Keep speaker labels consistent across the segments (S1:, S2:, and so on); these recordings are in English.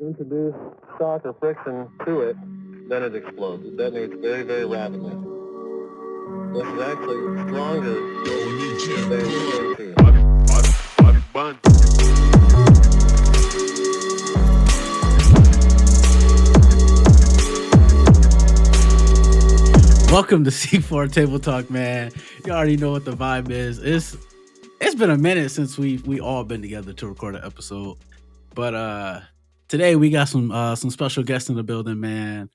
S1: introduce shock or friction to it, then it explodes. It detonates very, very rapidly. This is actually stronger than TNT.
S2: Welcome to C4 Table Talk, man. You already know what the vibe is. It's been a minute since we all been together to record an episode. But today we got some special guests in the building, man.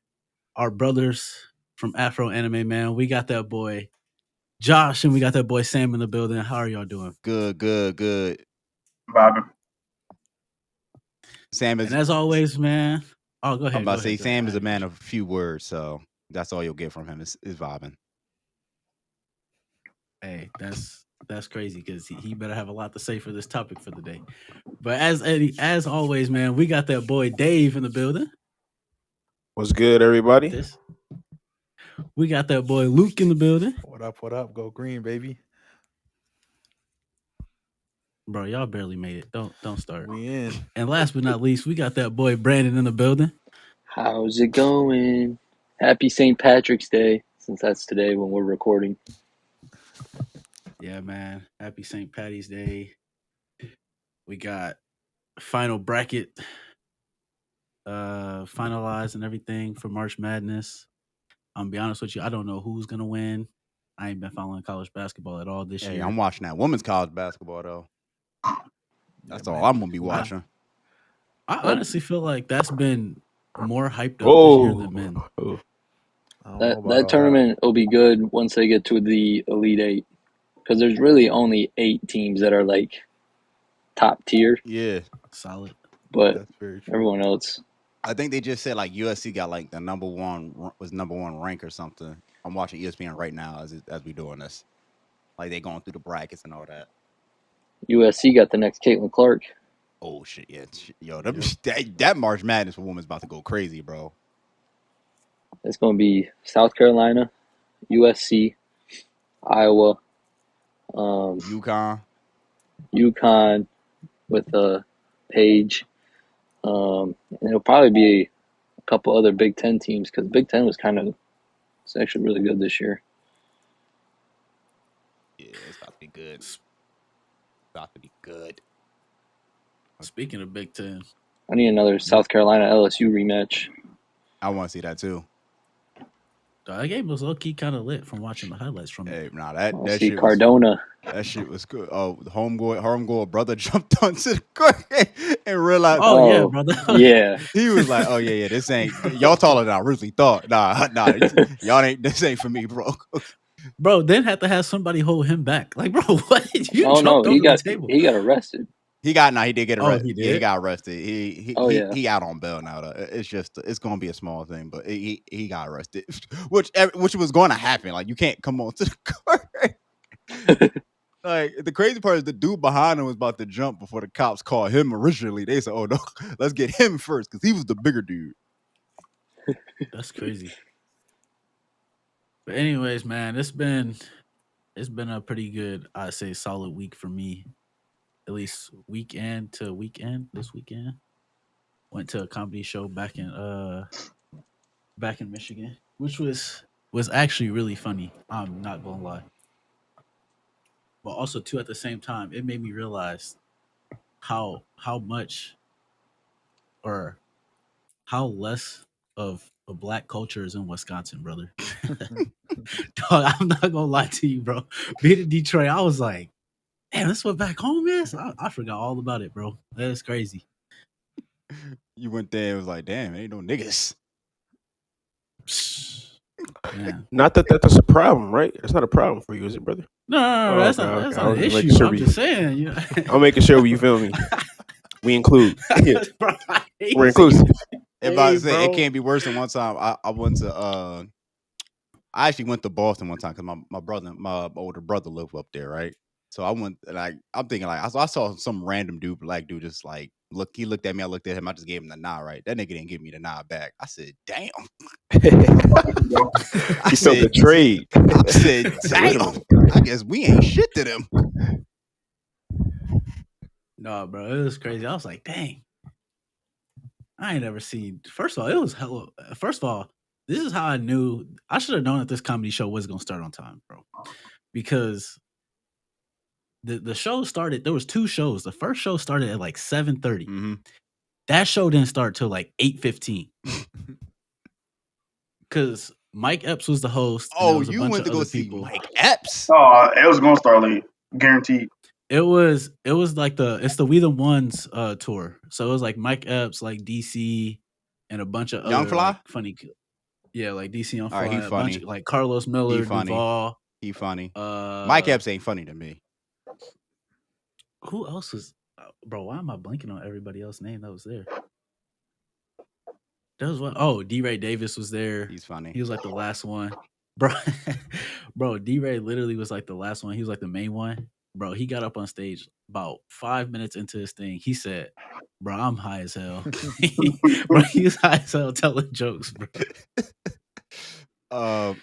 S2: Our brothers from Afro Anime, man. We got that boy Josh and we got that boy Sam in the building. How are y'all doing?
S3: Good.
S4: Vibing.
S3: Sam is,
S2: and as always, man. Oh, go ahead.
S3: I'm about to say
S2: go
S3: Sam
S2: ahead.
S3: is a man of few words, so that's all you'll get from him is vibing.
S2: Hey, that's crazy because he better have a lot to say for this topic for the day. But as always, man, we got that boy Dave in the building.
S4: What's good, everybody?
S2: We got that boy Luke in the building.
S5: What up? Go green, baby.
S2: Bro, y'all barely made it. Don't start.
S5: We in.
S2: And last but not least, we got that boy Brandon in the building.
S6: How's it going? Happy St. Patrick's Day, since that's today when we're recording.
S2: Yeah, man. Happy St. Patty's Day. We got final bracket finalized and everything for March Madness. I'm be honest with you, I don't know who's gonna win. I ain't been following college basketball at all this year.
S3: I'm watching that women's college basketball though. That's all I'm gonna be watching.
S2: I honestly feel like that's been more hyped up this year than men.
S6: That tournament will be good once they get to the Elite Eight, because there's really only 8 teams that are like top tier.
S3: Yeah,
S2: solid.
S6: But everyone else,
S3: I think they just said like USC got like the number one rank or something. I'm watching ESPN right now as we doing this. Like they going through the brackets and all that.
S6: USC got the next Caitlin Clark.
S3: Oh shit, yeah, yo, that March Madness for women's about to go crazy, bro.
S6: It's going to be South Carolina, USC, Iowa,
S3: UConn
S6: with Page. And it'll probably be a couple other Big Ten teams, because Big Ten it's actually really good this year.
S3: Yeah, it's about to be good.
S2: Speaking of Big Ten,
S6: I need another South Carolina LSU rematch.
S3: I want to see that too.
S2: That game was low key kind of lit from watching the highlights from it.
S3: Hey, that
S6: shit Cardona.
S3: That shit was good. Oh, the homeboy brother jumped onto the court and realized.
S2: Oh yeah, brother.
S6: Yeah.
S3: He was like, "Oh yeah, this ain't y'all taller than I really thought. Nah, y'all ain't. This ain't for me, bro."
S2: Bro, then had to have somebody hold him back. Like, bro, what? You
S6: he got arrested.
S3: He did get arrested.
S2: Oh, he did?
S3: Yeah, he got arrested. He out on bail now. It's gonna be a small thing, but he got arrested, which was going to happen. Like you can't come on to the court. Like the crazy part is the dude behind him was about to jump before the cops called him originally. They said, "Oh no, let's get him first," because he was the bigger dude.
S2: That's crazy. But anyways, man, it's been a pretty good, I'd say, solid week for me. At least weekend to weekend. This weekend, went to a comedy show back in Michigan, which was actually really funny. I'm not gonna lie. But also too, at the same time, it made me realize how much or how less of a black culture is in Wisconsin, brother. Dog, I'm not gonna lie to you, bro. Being in Detroit, I was like, damn, that's what back home is. I forgot all about it, bro. That's crazy.
S3: You went there, it was like, damn, ain't no niggas.
S2: Yeah.
S4: Not that's a problem, right? It's not a problem for you, is it, brother?
S2: No, that's not an issue. I'm just saying. You know?
S4: I'm making sure you feel me. We include. Yeah.
S2: Bro,
S4: we're inclusive.
S3: It can't be worse than one time. I went to I actually went to Boston one time because my older brother lived up there, right? So I went, like, I'm thinking, like, I saw some random dude, black dude, just like, he looked at me, I looked at him, I just gave him the nod, right? That nigga didn't give me the nod back. I said, damn.
S4: He felt betrayed.
S3: I said, damn. I guess we ain't shit to them.
S2: No, bro, it was crazy. I was like, dang. I ain't never seen. First of all, it was hella. First of all, this is how I knew. I should have known that this comedy show was gonna start on time, bro, because the show started. There was 2 shows. The first show started at like 7:30.
S3: Mm-hmm.
S2: That show didn't start till like 8:15. Because Mike Epps was the host. And there was a
S3: you
S2: bunch
S3: went
S2: of
S3: to go
S2: other
S3: see
S2: people.
S3: Mike Epps?
S7: Oh, it was gonna start late, guaranteed.
S2: It was like it's the We the Ones tour. So it was like Mike Epps, like DC, and a bunch of
S3: Young
S2: other
S3: Fly?
S2: like, funny, yeah, like DC on
S3: All right,
S2: Fly,
S3: he
S2: a bunch
S3: funny.
S2: of, like Carlos Miller,
S3: He funny.
S2: Duvall.
S3: He funny. Mike Epps ain't funny to me.
S2: Who else was, bro? Why am I blanking on everybody else's name that was there? That was what? Oh, D. Ray Davis was there.
S3: He's funny.
S2: He was like the last one, bro. Bro, D. Ray literally was like the last one. He was like the main one, bro. He got up on stage about 5 minutes into his thing. He said, "Bro, I'm high as hell." Bro, he was high as hell telling jokes, bro.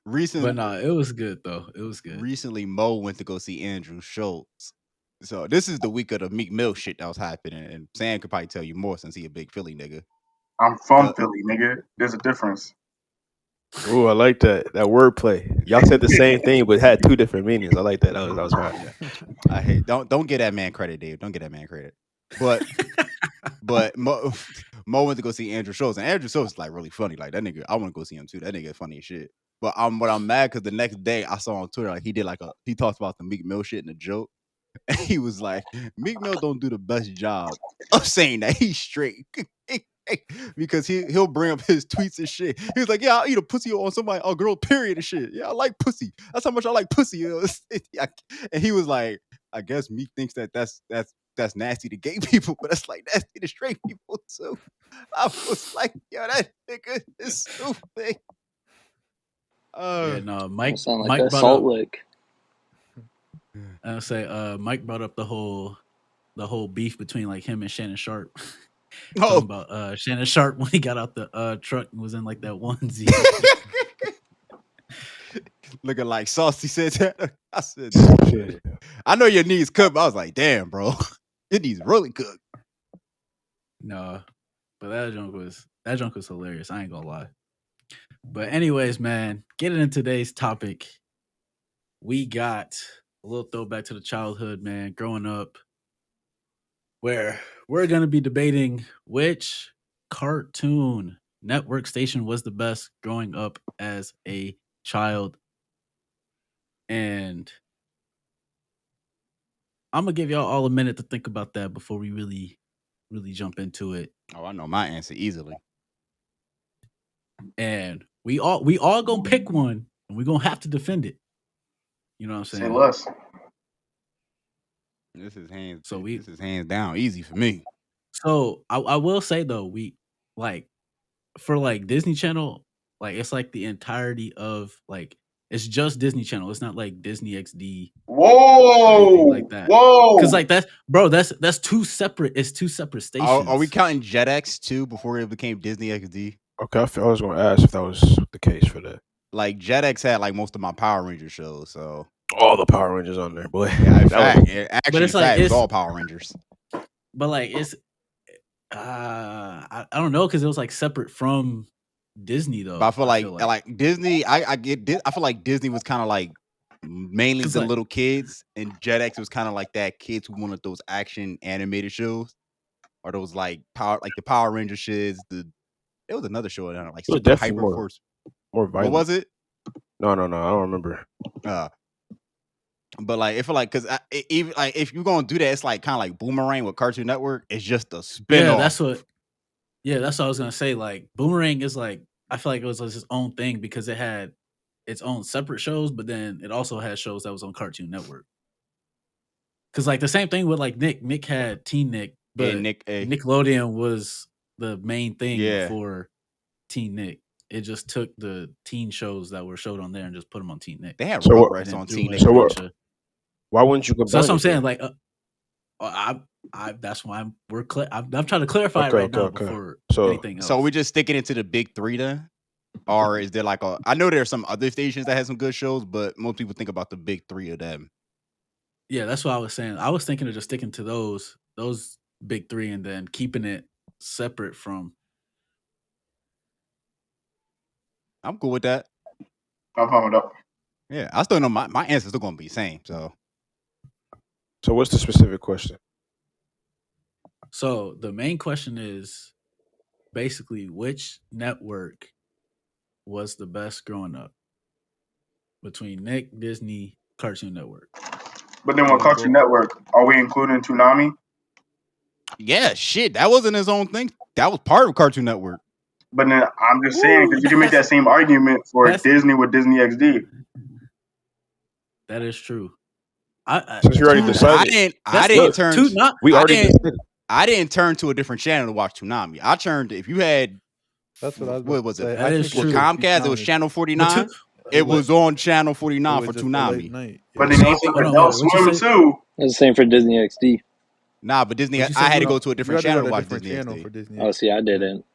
S3: Recently,
S2: But nah, it was good though. It was good.
S3: Recently, Mo went to go see Andrew Schultz. So this is the week of the Meek Mill shit that was happening, and Sam could probably tell you more since he a big Philly nigga.
S7: I'm from Philly, nigga. There's a difference.
S4: Ooh, I like that wordplay. Y'all said the same thing, but had 2 different meanings. I like that. That was hard.
S3: I hate don't get that man credit, Dave. Don't get that man credit. But Mo went to go see Andrew Schultz, and Andrew Schultz is like really funny. Like that nigga, I want to go see him too. That nigga is funny as shit. But I'm mad because the next day I saw on Twitter like he talked about the Meek Mill shit in a joke, and he was like, Meek Mill don't do the best job of saying that he's straight. Because he'll bring up his tweets and shit. He was like, "Yeah, I'll eat a pussy on somebody, a girl, period and shit. Yeah, I like pussy. That's how much I like pussy." And he was like, "I guess Meek thinks that's nasty to gay people, but that's like nasty to straight people too." I was like, "Yo, that nigga is stupid."
S2: Yeah, no, Mike.
S6: Sound like
S2: Mike
S6: that
S2: brought
S6: Salt
S2: up.
S6: Lick.
S2: I say, Mike brought up the whole beef between like him and Shannon Sharp. Talking about Shannon Sharp when he got out the truck and was in like that onesie.
S3: Looking like Saucy said that. I said, shit. I know your knees cooked, but I was like, damn, bro. Your knees really cooked.
S2: No, but that junk was hilarious. I ain't gonna lie. But anyways, man, getting into today's topic, we got a little throwback to the childhood, man, growing up, where we're gonna be debating which Cartoon Network station was the best growing up as a child. And I'm gonna give y'all all a minute to think about that before we really jump into it.
S3: Oh, I know my answer easily.
S2: And we all gonna pick one, and we're gonna have to defend it. You know what I'm saying?
S7: Say less.
S3: This is hands down easy for me.
S2: So I will say though, we like for like Disney Channel, like it's like the entirety of like it's just Disney Channel. It's not like Disney XD.
S7: Whoa,
S2: like that.
S7: Whoa.
S2: Because like that's 2 separate. It's 2 separate stations.
S3: Are we counting Jetix too before it became Disney XD?
S4: Okay, I was going to ask if that was the case for that.
S3: Like Jetix had like most of my Power Rangers shows, so
S4: all the Power Rangers on there, boy.
S3: Yeah, in fact, it was all Power Rangers.
S2: But like it's, I don't know because it was like separate from Disney though.
S3: But I feel like Disney. I feel like Disney was kind of like mainly the little kids, and Jetix was kind of like that kids who wanted those action animated shows, or those like the Power Ranger shits. There was another show like Super Hyper Force.
S4: More violent.
S3: What was it?
S4: No, I don't remember.
S3: But like, I feel like because even like if you're gonna do that, it's like kind of like Boomerang with Cartoon Network. It's just a spin-off.
S2: That's what I was gonna say. Like Boomerang is like I feel like it was its own thing because it had its own separate shows, but then it also had shows that was on Cartoon Network. Because like the same thing with like Nick had Teen Nick, but Nickelodeon was the main thing for Teen Nick. It just took the teen shows that were showed on there and just put them on Teen Nick.
S3: They had Rugrats on Teen Nick.
S4: So why wouldn't you combine?
S2: So that's what I'm saying. Like, that's why I'm trying to clarify it right now before anything else.
S3: So we're just sticking into the big 3 then, or is there like I know there are some other stations that have some good shows, but most people think about the big 3 of them.
S2: Yeah, that's what I was saying. I was thinking of just sticking to those big 3 and then keeping it separate from.
S3: I'm cool with that.
S7: I'm fine with that.
S3: Yeah, I still know my answer's still gonna be the same. So
S4: what's the specific question?
S2: So the main question is basically which network was the best growing up between Nick, Disney, Cartoon Network.
S7: But then with Cartoon Network, are we including Toonami?
S3: yeah, shit, that wasn't his own thing. That was part of Cartoon Network.
S7: But then I'm just saying because you can make that same argument for Disney with Disney XD.
S2: That is true.
S4: Since you already decided,
S3: I didn't turn.
S4: We already decided.
S3: I didn't turn to a different channel to watch Toonami. I turned if you had.
S5: That's what I was.
S3: What was it?
S2: That is true.
S3: Comcast. It was channel 49. It was on channel 49 for Toonami.
S5: Yeah.
S7: But then also Adult Swim too.
S6: It's the same for Disney XD.
S3: Nah, but Disney. I had to go to a different channel to watch Disney XD.
S6: Oh, see, I didn't.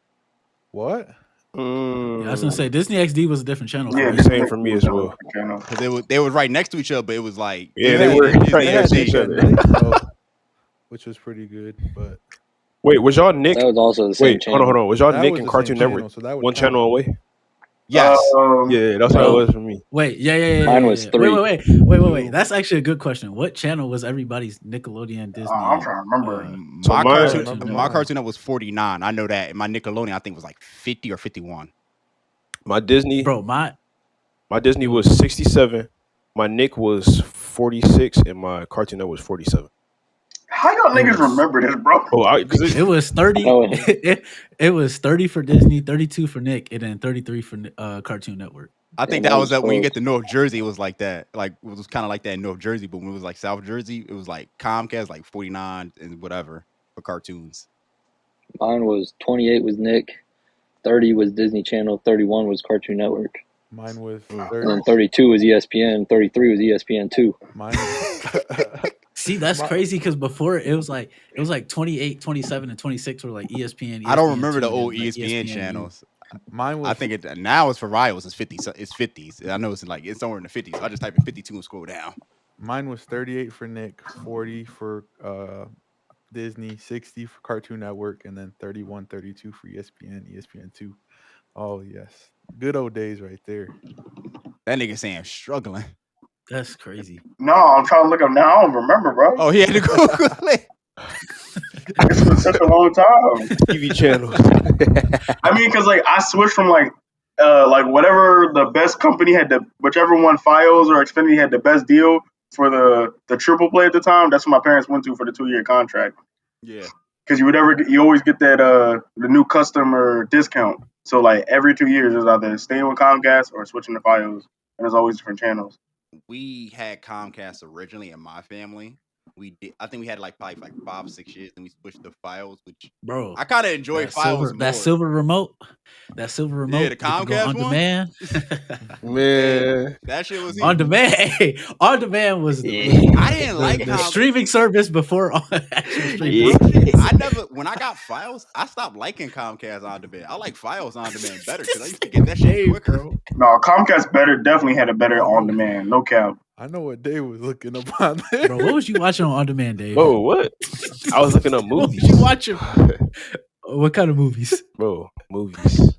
S5: What?
S2: Yeah, I was gonna say Disney XD was a different channel.
S7: Yeah,
S4: the same for me as well.
S3: Because they was right next to each other, but it was like
S4: they were right next to each other,
S5: which was pretty good. But
S4: wait, was y'all Nick?
S6: That was also the same channel.
S4: Hold on. Was y'all Nick and Cartoon Network one channel away?
S3: Yes.
S4: Yeah, that's how it was for me.
S2: Wait, yeah.
S6: Mine was 3.
S2: Wait. That's actually a good question. What channel was everybody's Nickelodeon, Disney?
S7: I'm trying to remember.
S3: My Cartoon Network was 49. I know that. And my Nickelodeon, I think, was like 50 or 51.
S4: My Disney,
S2: my
S4: Disney was 67. My Nick was 46, and my Cartoon Network was 47.
S7: How y'all niggas remember this, bro?
S2: It was 30. It was 30 for Disney, 32 for Nick, and then 33 for Cartoon Network.
S3: I think that was when you get to North Jersey, it was like that. Like it was kind of like that in North Jersey, but when it was like South Jersey, it was like Comcast, like 49 and whatever for cartoons.
S6: Mine was 28 was Nick, 30 was Disney Channel, 31 was Cartoon Network.
S5: Mine was
S6: 30. And then 32 was ESPN, 33 was ESPN2.
S5: Mine.
S2: See, that's crazy because before it was like 28, 27, and 26 were like ESPN.
S3: I don't remember the old ESPN channels.
S5: Mine was.
S3: I think now it's for Rios. It's 50. It's 50s. I know it's somewhere in the 50s. So I just type in 52 and scroll down.
S5: Mine was 38 for Nick, 40 for Disney, 60 for Cartoon Network, and then 31, 32 for ESPN, ESPN2. Oh yes, good old days right there.
S3: That nigga saying struggling.
S2: That's crazy.
S7: No, I'm trying to look up now. I don't remember, bro.
S3: Oh, he had to Google it.
S7: It's been such a long time.
S4: TV channels.
S7: I mean, because like I switched from like whatever the best company had whichever one Fios or Xfinity had the best deal for the triple play at the time. That's what my parents went to for the 2-year contract.
S3: Yeah.
S7: Because you always get that the new customer discount. So like every 2 years, it's either staying with Comcast or switching to Fios, and there's always different channels.
S3: We had Comcast originally in my family. I think we had probably 5 or 6 years, and we switched to Fios, which I kind of enjoy Fios more.
S2: That silver remote. Yeah, the
S3: Comcast
S2: on demand.
S4: Man,
S3: that shit was
S2: on demand. Hey, on demand was.
S3: I didn't like
S2: the streaming service before
S3: actual
S2: streaming.
S3: When I got Fios, I stopped liking Comcast on demand. I like Fios on demand better because I used to get that shit quicker.
S7: No, Comcast definitely had a better on demand. No cap.
S5: I know what Dave was looking up on there.
S2: Bro, what was you watching on demand, Dave?
S4: Oh, what? I was looking up movies.
S2: What was you watching? What kind of movies?
S4: Bro, movies.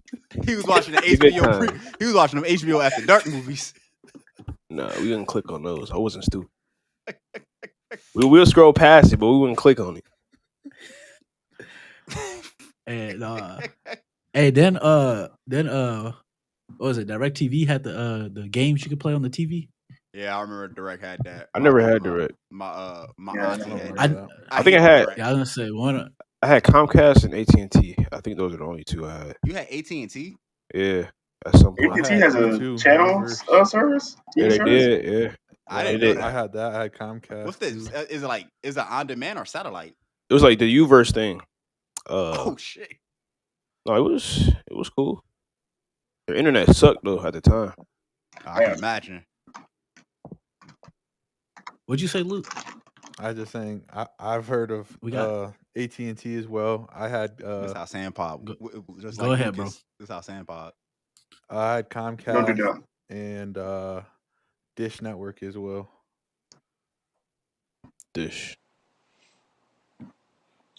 S3: He was watching the HBO. He was watching them HBO After Dark movies.
S4: No, we didn't click on those. I wasn't stupid. We'll scroll past it, but we wouldn't click on it.
S2: And then what was it? DirecTV had the games you could play on the TV.
S3: Yeah, I remember Direct had that.
S4: I never had Direct.
S3: My auntie had
S4: that. I think I had.
S2: Yeah, I was gonna say one.
S4: I had Comcast and AT&T. I think those are the only two I had.
S3: You had AT&T?
S4: Yeah, at some point.
S7: AT&T has a channel service.
S4: Yeah, they did. Yeah,
S3: I didn't know that.
S5: I had that. I had Comcast.
S3: What's this? Is it on demand or satellite?
S4: It was like the Uverse thing.
S3: Oh shit!
S4: No, it was cool. The internet sucked though at the time.
S3: I can imagine.
S2: What'd you say, Luke?
S5: I just saying I've heard of AT&T as well. I had
S3: that's how Sandpod.
S2: Go ahead, bro.
S3: That's how Sandpod.
S5: I had Comcast and Dish Network as well.
S4: Dish.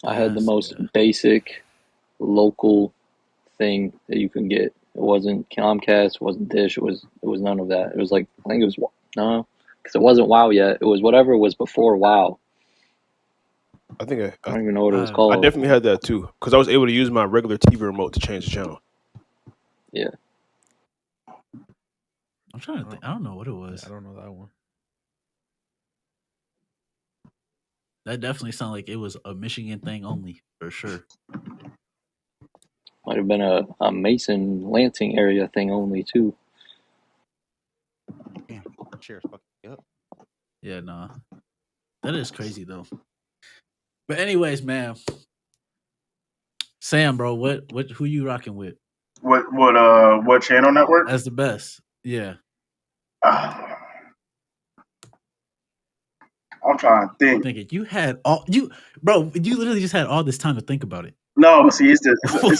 S6: I had the most basic local thing that you can get. It wasn't Comcast, it wasn't Dish, it was none of that. It was like, I think it was, no, because it wasn't WoW yet. It was whatever was before WoW.
S4: I think
S6: I don't even know what it was
S4: I
S6: called.
S4: definitely had that too, because I was able to use my regular TV remote to change the channel.
S6: Yeah.
S2: I'm trying to think. I don't know what it was.
S5: I don't know that one.
S2: That definitely sounded like it was a Michigan thing only, for sure.
S6: Might have been a Mason Lansing area thing only too.
S3: Damn, cheers, fuck up.
S2: Yeah, nah. That is crazy though. But anyways, man. Sam, bro, who you rocking with?
S7: What channel network?
S2: As the best. Yeah.
S7: I'm trying to think.
S2: Thinking you had all you literally just had all this time to think about it.
S7: No, but see, it's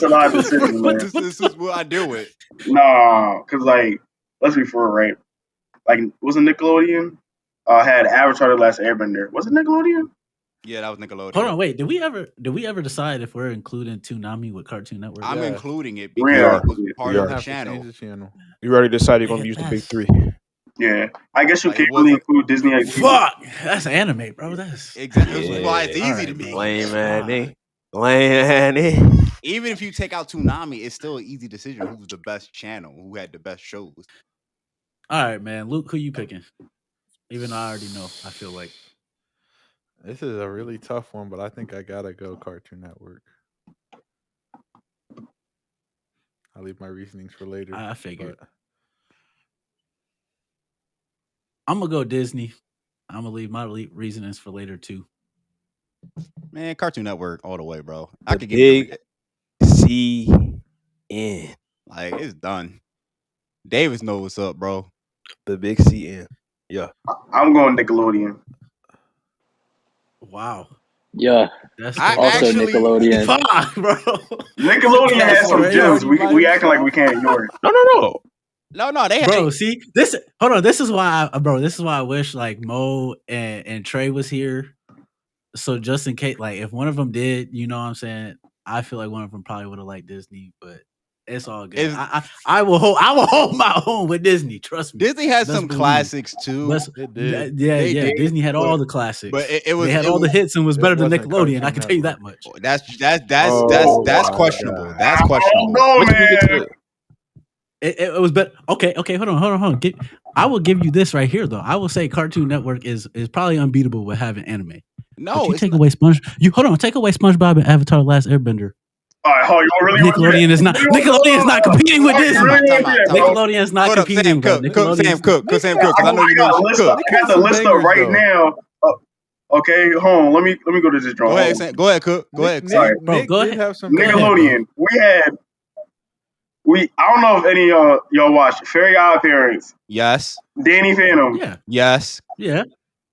S7: a lot of decisions, man.
S3: This is what I deal with.
S7: No, because like, let's be for real, right? Like, was it Nickelodeon? Had Avatar: The Last Airbender. Was it Nickelodeon?
S3: Yeah, that was Nickelodeon.
S2: Hold on, wait. Did we ever decide if we're including Toonami with Cartoon Network?
S3: I'm including it
S7: We
S3: because
S7: are.
S3: it was part
S4: We
S3: of
S4: are.
S3: the channel.
S4: You already decided you're going to use the big three.
S7: Yeah, I guess you
S3: Like,
S7: can't
S3: it
S7: really
S3: wasn't-
S7: include Disney XD.
S2: Fuck, that's anime, bro. That's
S3: Exactly. That's why it's easy
S2: Alright,
S3: to me.
S4: Lame Annie.
S3: Even if you take out Toonami, it's still an easy decision who's the best channel, who had the best shows.
S2: all right, man. Luke, who you picking? Even though I already know, I feel like
S5: This is a really tough one, but I think I gotta go Cartoon Network. I'll leave my reasonings for later.
S2: I figured.
S5: but-
S2: I'm gonna go Disney. I'm gonna leave my reasonings for later too.
S3: Man, Cartoon Network all the way, bro.
S4: The
S3: I could give you
S4: big CN.
S3: like it's done. Davis knows what's up, bro.
S4: The big CN. Yeah.
S7: I'm going Nickelodeon.
S2: Wow.
S6: Yeah.
S2: That's
S6: Also
S3: actually-
S6: Nickelodeon.
S2: Fuck, bro.
S7: Nickelodeon has some
S2: crazy.
S7: gems. We acting like we can't ignore it.
S3: No, they
S2: Bro, see this. Hold on. This is why, This is why I wish like Mo and Trey was here. So just in case, like, if one of them did, you know what I'm saying? I feel like one of them probably would have liked Disney, but it's all good. I will hold my own with Disney. Trust me.
S3: Disney has
S2: Let's
S3: some
S2: believe.
S3: classics too.
S5: It did.
S2: Yeah.
S3: did,
S2: Disney had all the classics.
S3: But it
S2: they had all the hits and was better than
S5: wasn't
S2: Nickelodeon. I
S5: Cartoon
S2: can tell you that
S5: Network.
S2: much.
S3: That's questionable.
S4: God.
S3: That's
S7: I
S3: questionable.
S7: don't know, man.
S2: It was better. Okay. Hold on. I will give you this right here, though. I will say Cartoon Network is probably unbeatable with having anime.
S3: No,
S2: But you
S3: it's
S2: take
S3: not.
S2: away take away SpongeBob and Avatar: The Last Airbender.
S7: All right, hold on. You really
S2: Nickelodeon is not competing with Disney.
S3: Nickelodeon
S2: is not
S3: Hold up,
S2: competing,
S3: Sam
S2: bro.
S3: Cook, Sam Cook, because I know you know Cook.
S7: I got the list up right now. Okay, hold on. Let me go to this drawing.
S3: Go ahead, Sam. Go ahead, Cook. Go ahead.
S7: Sorry.
S2: Bro,
S5: Nick
S2: go
S5: did
S2: ahead.
S5: have some
S2: Go ahead, bro.
S7: Nickelodeon. I don't know if any of y'all watched Fairy Odd Parents,
S3: Yes.
S7: Danny Phantom,
S2: Yeah.
S3: Yes.
S2: Yeah.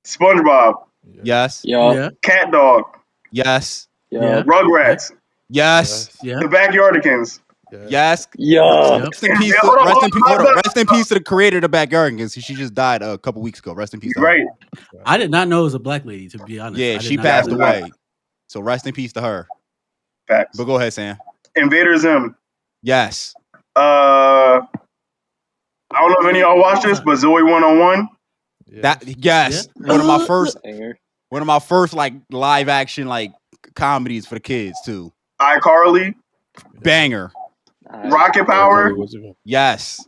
S7: SpongeBob,
S3: Yes.
S6: Yeah.
S7: Cat Dog,
S3: Yes.
S2: Yeah.
S7: Rugrats,
S3: Yes.
S2: Yeah.
S7: The Backyardigans.
S3: Yes.
S6: Yeah.
S3: Rest in peace.
S7: Hold on.
S3: Rest in peace to the creator of the Backyardigans. She just died a couple weeks ago. Rest in peace. To her.
S7: Right.
S2: I did not know it was a black lady, to be honest.
S3: Yeah,
S2: I did
S3: she
S2: not
S3: passed
S2: know that.
S3: away. So rest in peace to her.
S7: Facts.
S3: But go ahead, Sam.
S7: Invader Zim.
S3: Yes.
S7: I don't know if any of y'all watched this, but Zoe 101.
S3: Yes.
S2: Yeah.
S3: One of my first
S6: Banger.
S3: like live action like comedies for the kids too.
S7: iCarly.
S3: Banger.
S7: Rocket Power.
S3: Yes.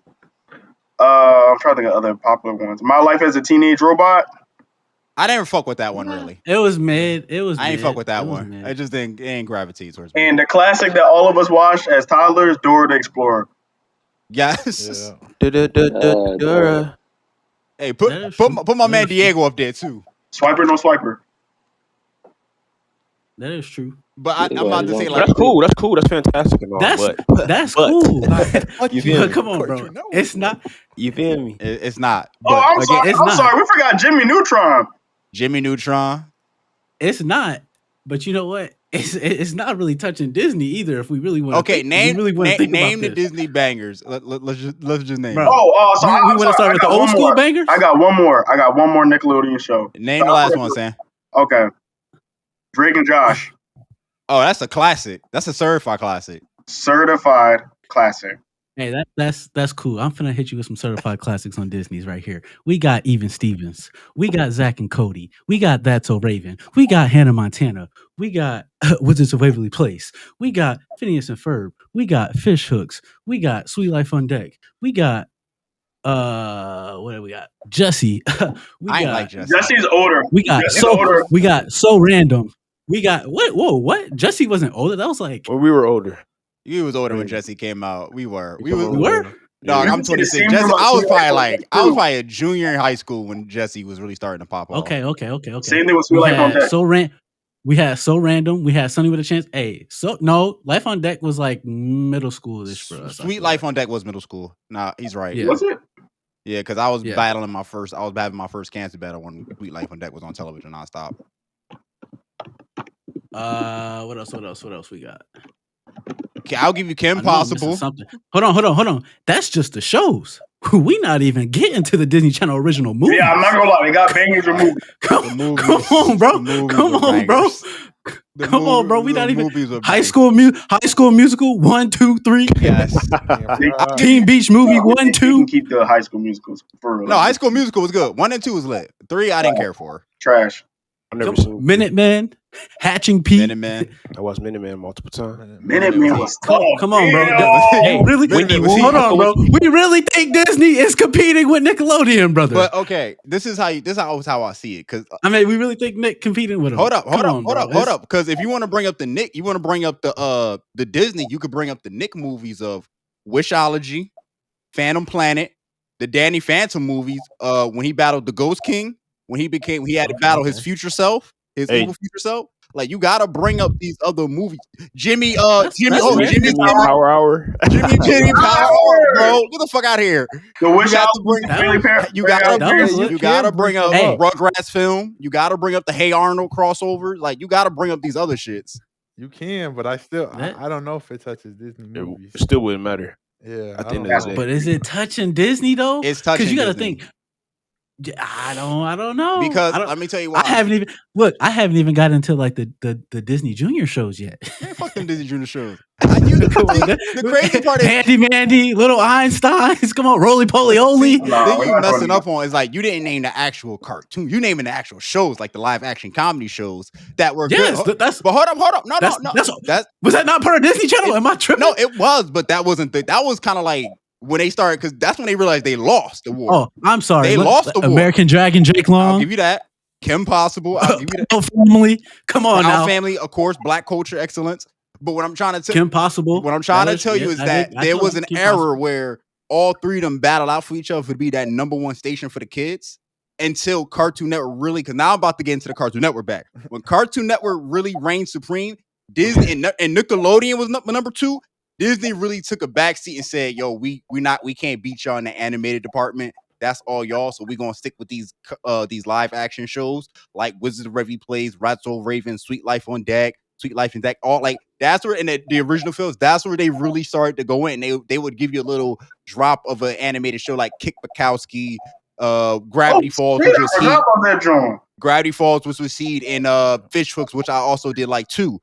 S7: I'm trying to think of other popular ones. My Life as a Teenage Robot.
S3: I didn't fuck with that one really.
S2: It was mid.
S3: I ain't fuck with that
S2: It was
S3: one.
S2: mid.
S3: I just ain't gravitate towards me.
S7: And the classic that all of us watched as toddlers, Dora the Explorer.
S3: Yes.
S4: Dora.
S3: Hey,
S2: That is
S3: put
S2: true.
S3: my
S2: That
S3: man
S2: is true.
S3: Diego up there too.
S7: Swiper, no swiper.
S2: That is true.
S3: But I'm about to say
S4: But
S3: like
S4: that's cool. That's cool. That's fantastic. And all,
S2: That's
S4: but-
S2: cool.
S4: You feel me?
S2: Come on, bro. It's not.
S4: You feel me?
S3: it's not.
S7: Oh,
S3: But
S7: I'm
S3: again,
S7: sorry.
S2: it's
S7: I'm
S2: not.
S7: sorry. We forgot Jimmy Neutron.
S3: Jimmy Neutron.
S2: It's not. But you know what? It's not really touching Disney either. If we really want.
S3: Okay, name
S2: think
S3: name
S2: about
S3: the
S2: this.
S3: Disney bangers. Let's just name.
S2: Bro.
S3: them.
S7: Sorry.
S2: We want to start with the old school bangers.
S7: I got one more. I got one more Nickelodeon show.
S3: Name the last one, Sam.
S7: Okay. Drake and Josh.
S3: Oh, that's a classic. That's a certified classic.
S7: Certified classic.
S2: Hey, that's cool. I'm finna hit you with some certified classics on Disney's right here. We got Even Stevens. We got Zach and Cody. We got That's So Raven. We got Hannah Montana. We got Wizards of Waverly Place. We got Phineas and Ferb. We got Fish Hooks. We got Sweet Life on Deck. We got what do we got? Jesse.
S3: I ain't like Jesse.
S7: Jesse's older.
S2: We got
S7: Jesse's older.
S2: we got So Random. We got what? Whoa, what? Jesse wasn't older. That was like
S4: When we were older.
S3: You was older when Jesse came out. We were.
S2: We were?
S3: Dog,
S7: Yeah.
S3: I'm 26. Jesse, I was probably a junior in high school when Jesse was really starting to pop off.
S2: Okay.
S7: Same thing with Sweet Life on Deck.
S2: We had So Random. We had Sunny with a Chance. Hey, Life on Deck was like middle school-ish for us.
S3: Sweet Life on Deck was middle school. Nah, he's right.
S2: Yeah.
S7: Was it?
S3: Yeah, because I was battling my first cancer battle when Sweet Life on Deck was on television nonstop.
S2: What else we got?
S3: Okay, I'll give you Kim Possible.
S2: Something. Hold on. That's just the shows. We not even getting to the Disney Channel original movies.
S7: Yeah, I'm not gonna lie. They got bangers removed.
S2: Come on, bro. We not even High School Musical 1, 2, 3.
S3: Yes.
S2: Teen Beach Movie 1, 2.
S7: You can keep the High School Musicals for real.
S3: No, High School Musical was good. 1 and 2 was lit. 3 I didn't care for.
S7: Trash.
S4: I've never seen
S2: Minutemen, Hatching Pete.
S3: Minutemen.
S4: I watched Minutemen multiple times.
S7: Minutemen was tough.
S2: Come on, bro.
S3: Hey,
S2: really? Hold on, bro. We really think Disney is competing with Nickelodeon, brother.
S3: But okay, this is how I see it. Because
S2: I mean, we really think Nick competing with him.
S3: Hold up. Because if you want to bring up the Nick, you want to bring up the Disney, you could bring up the Nick movies of Wishology, Phantom Planet, the Danny Phantom movies. When he battled the Ghost King, he had to battle his future self, his evil future self. Like, you gotta bring up these other movies. Jimmy Power Hour, bro. Get the fuck out of here. You gotta bring up Rugrats film. You gotta bring up the Hey Arnold crossover. Like, you gotta bring up these other shits.
S5: You can, but I don't know if it touches Disney movies.
S4: It still wouldn't matter.
S5: Yeah,
S4: at the end of the day.
S2: But is it touching Disney though?
S3: It's touching
S2: because you gotta
S3: Disney.
S2: think. I don't know.
S3: Because let me tell you why.
S2: I haven't even got into like the Disney Junior shows yet.
S3: Man, fuck them Disney Junior shows. The crazy part is
S2: Handy Mandy, Little Einsteins. Come on, Roly Poly Oly.
S3: The thing you messing up on is like you didn't name the actual cartoon. You naming the actual shows, like the live action comedy shows that were good. But hold up. No.
S2: Was that not part of Disney Channel? Am I tripping?
S3: No, it was, but that wasn't that was kind of like when they started, because that's when they realized they lost the war.
S2: Oh, I'm sorry.
S3: They lost the war.
S2: American Dragon, Jake Long.
S3: I'll give you that. Kim Possible. I'll give you that.
S2: Family. Come on now.
S3: Family, of course, Black culture excellence. But what I'm trying to tell
S2: Kim Possible.
S3: What I'm trying to tell you is that there was an era where all three of them battled out for each other to be that number one station for the kids until Cartoon Network really, because now I'm about to get into the Cartoon Network back. When Cartoon Network really reigned supreme, Disney and Nickelodeon was number two. Disney really took a backseat and said, "Yo, we can't beat y'all in the animated department. That's all y'all. So we're gonna stick with these live action shows like Wizards of Waverly Place, Rats Over Raven, Sweet Life on Deck, all like that's where in the original films. That's where they really started to go in. They would give you a little drop of an animated show like Kick Bukowski, Gravity Falls, which was Seed. Gravity Falls, which was Seed, and Fish Hooks, which I also did like too.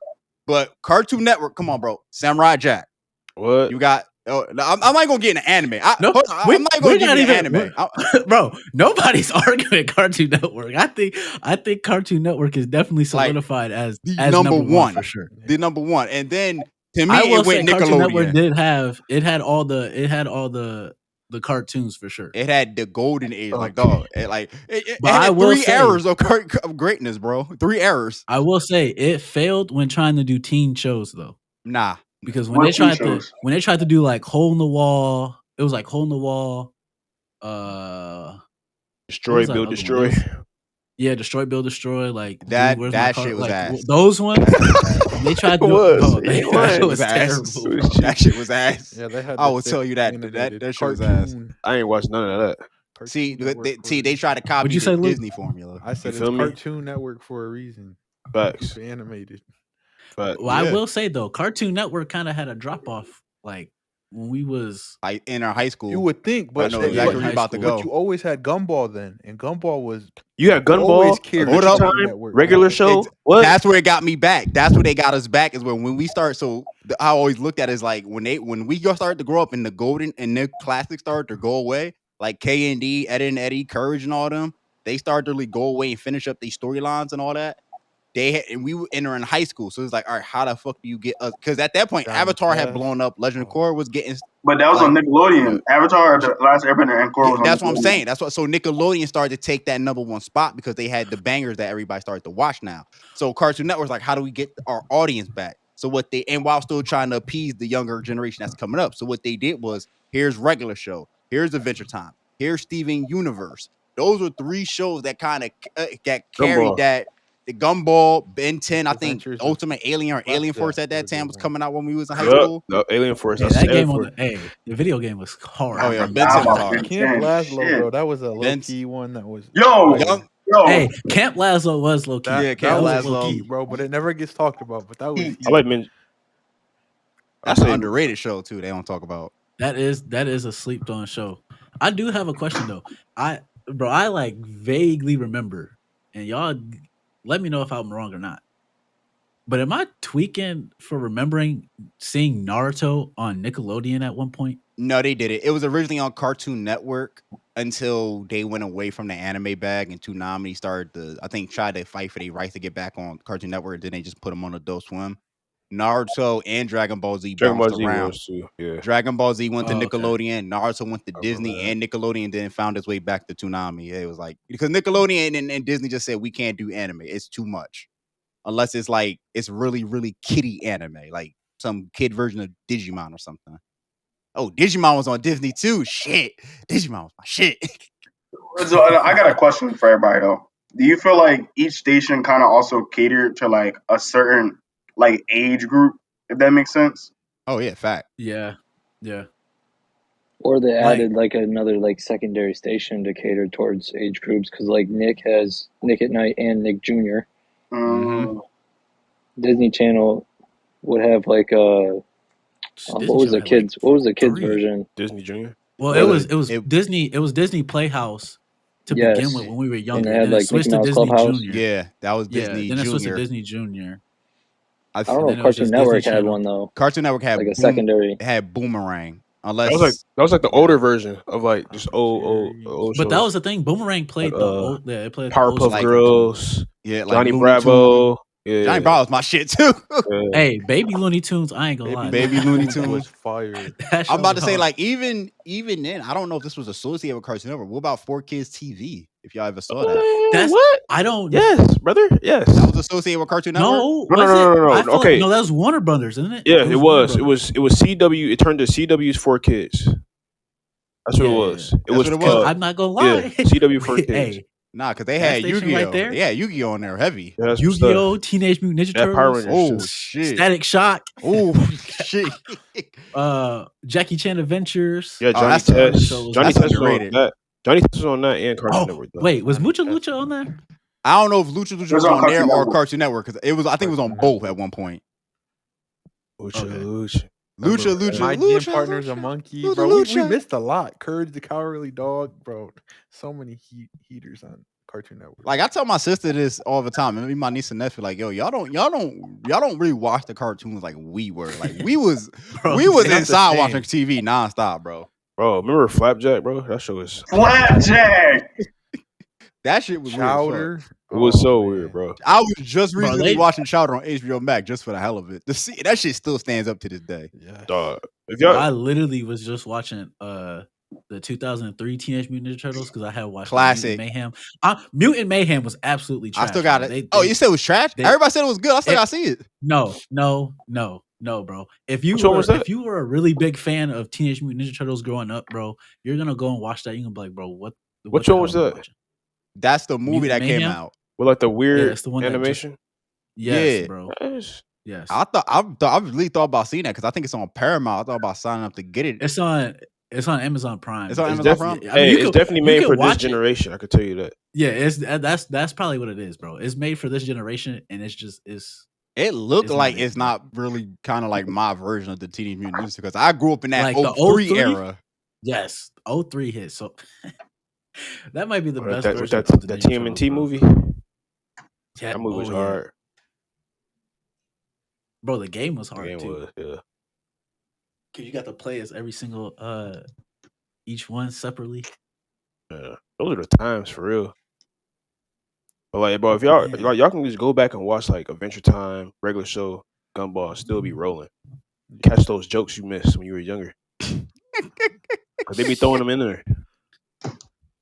S3: But Cartoon Network, come on, bro, Samurai Jack.
S4: What
S3: you got? I'm not gonna get into anime. I'm not
S2: gonna
S3: get into anime,
S2: bro. Nobody's arguing Cartoon Network. I think Cartoon Network is definitely solidified as number one for sure.
S3: The number one, and then to me, it went Nickelodeon.
S2: Cartoon Network it had all the cartoons for sure.
S3: It had the golden age, like dog. It had three eras of greatness, bro. 3 eras.
S2: I will say it failed when trying to do teen shows though.
S3: Nah.
S2: Because when they tried to do like Hole in the Wall, it was like Hole in the Wall,
S4: Destroy, Build, Destroy.
S2: Yeah, Destroy, Build, Destroy. Like
S3: that shit was
S2: like,
S3: ass.
S2: Those ones they tried to do. That shit was terrible.
S3: That shit was ass.
S5: Yeah, they had.
S3: I will tell you that shit was ass.
S4: I ain't watched none of that.
S3: They try to copy the Disney formula.
S5: I said it's Cartoon Network for a reason.
S4: Facts.
S5: Animated.
S2: But I will say though, Cartoon Network kind of had a drop off. Like when we was
S3: like in our high school.
S5: You would think,
S3: I
S5: but
S3: know
S2: Yeah,
S3: exactly
S2: in
S3: where
S2: high
S3: you're about to
S2: school.
S5: but you
S3: go.
S5: always had Gumball then, and Gumball was
S4: You had
S5: always
S4: Gunball,
S5: carried
S3: Hold
S4: Adventure
S3: up.
S5: Cartoon
S4: Time,
S5: Network.
S4: regular
S5: Bro.
S4: show. What?
S3: That's where it got me back. That's where they got us back is when we start. So I always looked at it as like when we started to grow up and the golden and the classics started to go away, like K and D, Ed and Eddie, Courage, and all them. They started to really go away and finish up these storylines and all that. They had, and we were entering high school, so it's like, all right, how the fuck do you get us? Because at that point,
S5: Johnny
S3: Avatar had
S5: Test.
S3: blown up. Legend of
S5: Oh.
S3: Korra was getting
S7: But that was
S3: like
S7: on Nickelodeon. Avatar,
S3: J-
S7: the Last Airbender, and Korra
S3: yeah,
S7: was on
S3: that's what I'm
S7: Nickelodeon.
S3: saying. That's what. So Nickelodeon started to take that number one spot because they had the bangers that everybody started to watch now. So Cartoon Network's like, how do we get our audience back? So what they and while still trying to appease the younger generation that's coming up. So what they did was here's regular show, here's Adventure Time, here's Steven Universe. Those were three shows that kind of that carried
S4: Gumball.
S3: that. The Gumball, Ben 10, I think
S5: Adventures of
S3: Ultimate Alien or Alien Force
S5: Flapjack
S3: at
S5: was
S3: that
S5: a
S3: time
S5: good
S3: was
S5: one.
S3: coming out when we was in high
S4: Yep.
S3: school.
S4: No, Alien Force.
S2: Hey,
S4: That's
S2: that game
S4: Force.
S2: the video game was hard.
S3: Oh yeah,
S7: I
S3: Ben
S7: forgot
S3: 10 was
S7: about
S3: hard.
S7: Ben
S5: Camp
S7: 10.
S5: Lazlo,
S7: Shit.
S5: bro. That was a low
S3: Vince-
S5: key one. That was
S7: Yo,
S5: fire.
S3: Young,
S7: yo.
S2: Hey, Camp Lazlo was low key.
S5: That,
S3: Yeah,
S5: that
S3: Camp
S5: was
S3: Lazlo.
S5: heat, bro. But it never gets talked about. But that was
S7: Heat.
S5: heat.
S4: I like men. I
S3: That's an
S4: say
S3: underrated show too. They don't talk about.
S2: That is a sleeped on show. I do have a question though. I like vaguely remember, and y'all let me know if I'm wrong or not. But am I tweaking for remembering seeing Naruto on Nickelodeon at one point?
S3: No, they did it. It was originally on Cartoon Network until they went away from the anime bag and Toonami started to, I think, try to fight for their rights to get back on Cartoon Network. Then they just put them on Adult Swim. Naruto and Dragon Ball Z
S4: Dragon
S3: bounced
S4: Ball Z
S3: around.
S4: was too. Yeah.
S3: Dragon Ball Z went to
S2: Oh, okay.
S3: Nickelodeon. Naruto went to
S4: I
S3: Disney
S4: remember that.
S3: and Nickelodeon. Then found its way back to Toonami. It was like because Nickelodeon and Disney just said we can't do anime. It's too much. Unless it's like it's really, really kiddie anime, like some kid version of Digimon or something. Oh, Digimon was on Disney too. Shit. Digimon was my shit.
S7: So I got a question for everybody though. Do you feel like each station kind of also catered to like a certain like age group, if that makes sense?
S3: Oh yeah, fact.
S2: Yeah.
S6: Or they
S2: Like-
S6: added like another like secondary station to cater towards age groups because like Nick has Nick at Night and Nick Jr.
S3: Mhm.
S6: Disney Channel would have like a
S2: Disney
S6: what was the
S2: Channel had,
S6: kids? What was the kids
S2: 3.
S6: version?
S4: Disney Junior.
S2: Well,
S3: Well,
S2: it was
S3: it-
S2: Disney Playhouse to
S6: Yes.
S2: begin with when we were younger.
S6: they had,
S2: Then it
S6: like,
S2: switched
S6: Mickey
S2: to
S6: Mouse
S2: Disney
S6: Clubhouse.
S2: Junior.
S3: Yeah, that was Disney
S2: then it switched to
S3: Junior.
S2: Disney Junior.
S6: I don't know
S2: then
S6: if
S2: it was
S6: Cartoon
S2: just
S6: Network
S2: Disney
S6: had
S2: Channel.
S6: one though,
S3: Cartoon Network had
S6: like a secondary.
S3: had Boomerang. Unless
S4: That was like the older version of like just old
S2: But that
S4: shows.
S2: was the thing. Boomerang played
S4: Like,
S2: the old. Yeah, it played the
S4: Powerpuff
S2: old
S3: like-
S4: Girls,
S3: yeah, like
S4: Johnny
S3: Looney
S4: Bravo.
S3: Tunes.
S4: Yeah.
S3: Johnny Bravo was my shit too.
S4: Yeah.
S2: Hey, Baby Looney Tunes. I ain't gonna lie.
S3: Baby Looney
S5: was
S3: Tunes.
S5: fire.
S2: That show
S3: I'm about to
S2: was
S3: say,
S2: hard.
S3: like, even then, I don't know if this was associated with Cartoon Network. What about 4Kids TV? If y'all ever saw that.
S2: That's
S4: what?
S2: I don't.
S4: Yes, brother. Yes.
S3: That was associated with Cartoon Network?
S2: No,
S4: No,
S2: was
S4: no,
S2: it?
S4: no, no, no.
S2: I feel
S4: Okay.
S2: like, no, that was Warner Brothers, isn't it?
S4: Yeah, it
S2: Warner
S4: was. It
S2: Brothers.
S4: was CW. It turned to CW's 4Kids. That's what
S2: Yeah.
S4: it was. It
S3: That's
S4: was.
S3: what it was?
S2: I'm not gonna lie.
S4: Yeah, CW 4Kids.
S2: Hey,
S3: Nah, because they
S2: That
S3: had
S2: station
S3: Yu-Gi-Oh.
S2: right there?
S3: Yeah, Yu-Gi-Oh on there heavy.
S4: Yeah, that's some
S2: Yu-Gi-Oh,
S4: stuff.
S2: Teenage Mutant Ninja
S4: That Power
S2: Turtles,
S4: Rangers.
S3: Oh,
S4: shit.
S3: shit.
S2: Static Shock,
S3: Oh, shit.
S2: Jackie Chan Adventures.
S4: Yeah,
S3: Oh,
S4: Johnny
S3: that's a-
S4: Test.
S2: shows.
S4: Johnny
S3: That's
S4: Test was on
S3: underrated.
S4: that. Johnny Test was on that and Cartoon
S2: Oh,
S4: Network. Though.
S2: wait, was
S5: Johnny
S2: Mucha
S5: Test
S2: Lucha on there?
S3: I don't know if Lucha Lucha
S7: It was
S3: was
S7: on
S3: on there
S7: Cartoon
S3: or
S7: Network.
S3: Cartoon Network because I think it was on
S5: Cartoon
S3: both
S5: Network.
S3: at one point.
S4: Lucha,
S2: Okay.
S4: Lucha.
S3: Lucha Lucha.
S5: My
S3: Lucha,
S5: gym partner's a
S3: Lucha.
S5: monkey,
S3: Lucha,
S5: bro. We
S3: Lucha.
S5: missed a lot. Courage the Cowardly Dog, bro. So many heaters on Cartoon Network.
S3: Like I tell my sister this all the time, and maybe my niece and nephew, like, yo, y'all don't really watch the cartoons like we were. Like we was
S2: Bro,
S3: we was
S5: it's not the
S3: inside
S5: same.
S3: watching TV nonstop, bro.
S4: Bro, remember Flapjack, bro? That show was
S7: Flapjack.
S3: That shit was
S5: Chowder.
S3: weird. as fuck.
S4: it was
S5: Oh,
S4: so
S5: man.
S4: weird, bro.
S3: I was just
S2: Bro,
S3: recently
S2: they-
S3: watching Chowder on HBO Max just for the hell of it. That shit still stands up to this day.
S5: Yeah.
S4: Dog. If
S2: Bro,
S4: y'all
S2: I literally was just watching the 2003 Teenage Mutant Ninja Turtles because I had watched
S3: Classic.
S2: Mutant Mayhem. Mutant Mayhem was absolutely trash.
S3: I still got
S2: bro.
S3: it. You said it was trash?
S2: they-
S3: Everybody said it was good. I still got to see it.
S2: No, bro. If you
S4: Which one
S2: were
S4: was that?
S2: if you were a really big fan of Teenage Mutant Ninja Turtles growing up, bro, you're gonna go and watch that. You're gonna be like, bro, what?
S4: Which
S2: the
S4: one
S2: hell
S4: was
S2: am I
S4: that?
S2: watching?
S3: That's the movie
S2: Mutant
S3: that came
S2: Mayhem?
S3: out.
S4: with like the weird
S2: it's the one that just-
S4: animation.
S2: Yes,
S3: Yeah.
S2: bro.
S4: Yes.
S2: Yes,
S3: I really thought about seeing that because I think it's on Paramount. I thought about signing up to get it.
S2: it's on Amazon Prime.
S3: It's on
S4: It's
S3: Amazon Prime?
S4: definitely,
S2: I mean,
S4: hey,
S2: you
S4: it's
S2: could-
S4: definitely
S2: you
S4: made
S2: could
S4: for this
S2: watch it.
S4: generation. I could tell you that.
S2: Yeah, that's probably what it is, bro. It's made for this generation, and it's
S3: It looked
S2: It's not
S3: like
S2: it,
S3: it's
S2: bro.
S3: not really kind of like my version of the Teenage Mutant Ninja because I grew up in that
S2: Like the
S3: 03
S2: 03?
S3: era.
S2: Yes, 03 hit. So that might be the
S4: Or
S2: best
S4: with
S2: version of the
S4: that
S2: Ninja Turtles,
S4: TMNT
S2: bro.
S4: movie.
S2: Yeah.
S4: That movie was
S2: Oh yeah,
S4: hard.
S2: bro. The game was
S4: The
S2: hard
S4: game
S2: too.
S4: was, yeah.
S2: Cause you got to play as every single each one separately.
S4: Yeah. Those are the times for real. But like, bro, if y'all can just go back and watch like Adventure Time, regular show, Gumball, and still be rolling. Catch those jokes you missed when you were younger. Cause they be throwing them in there.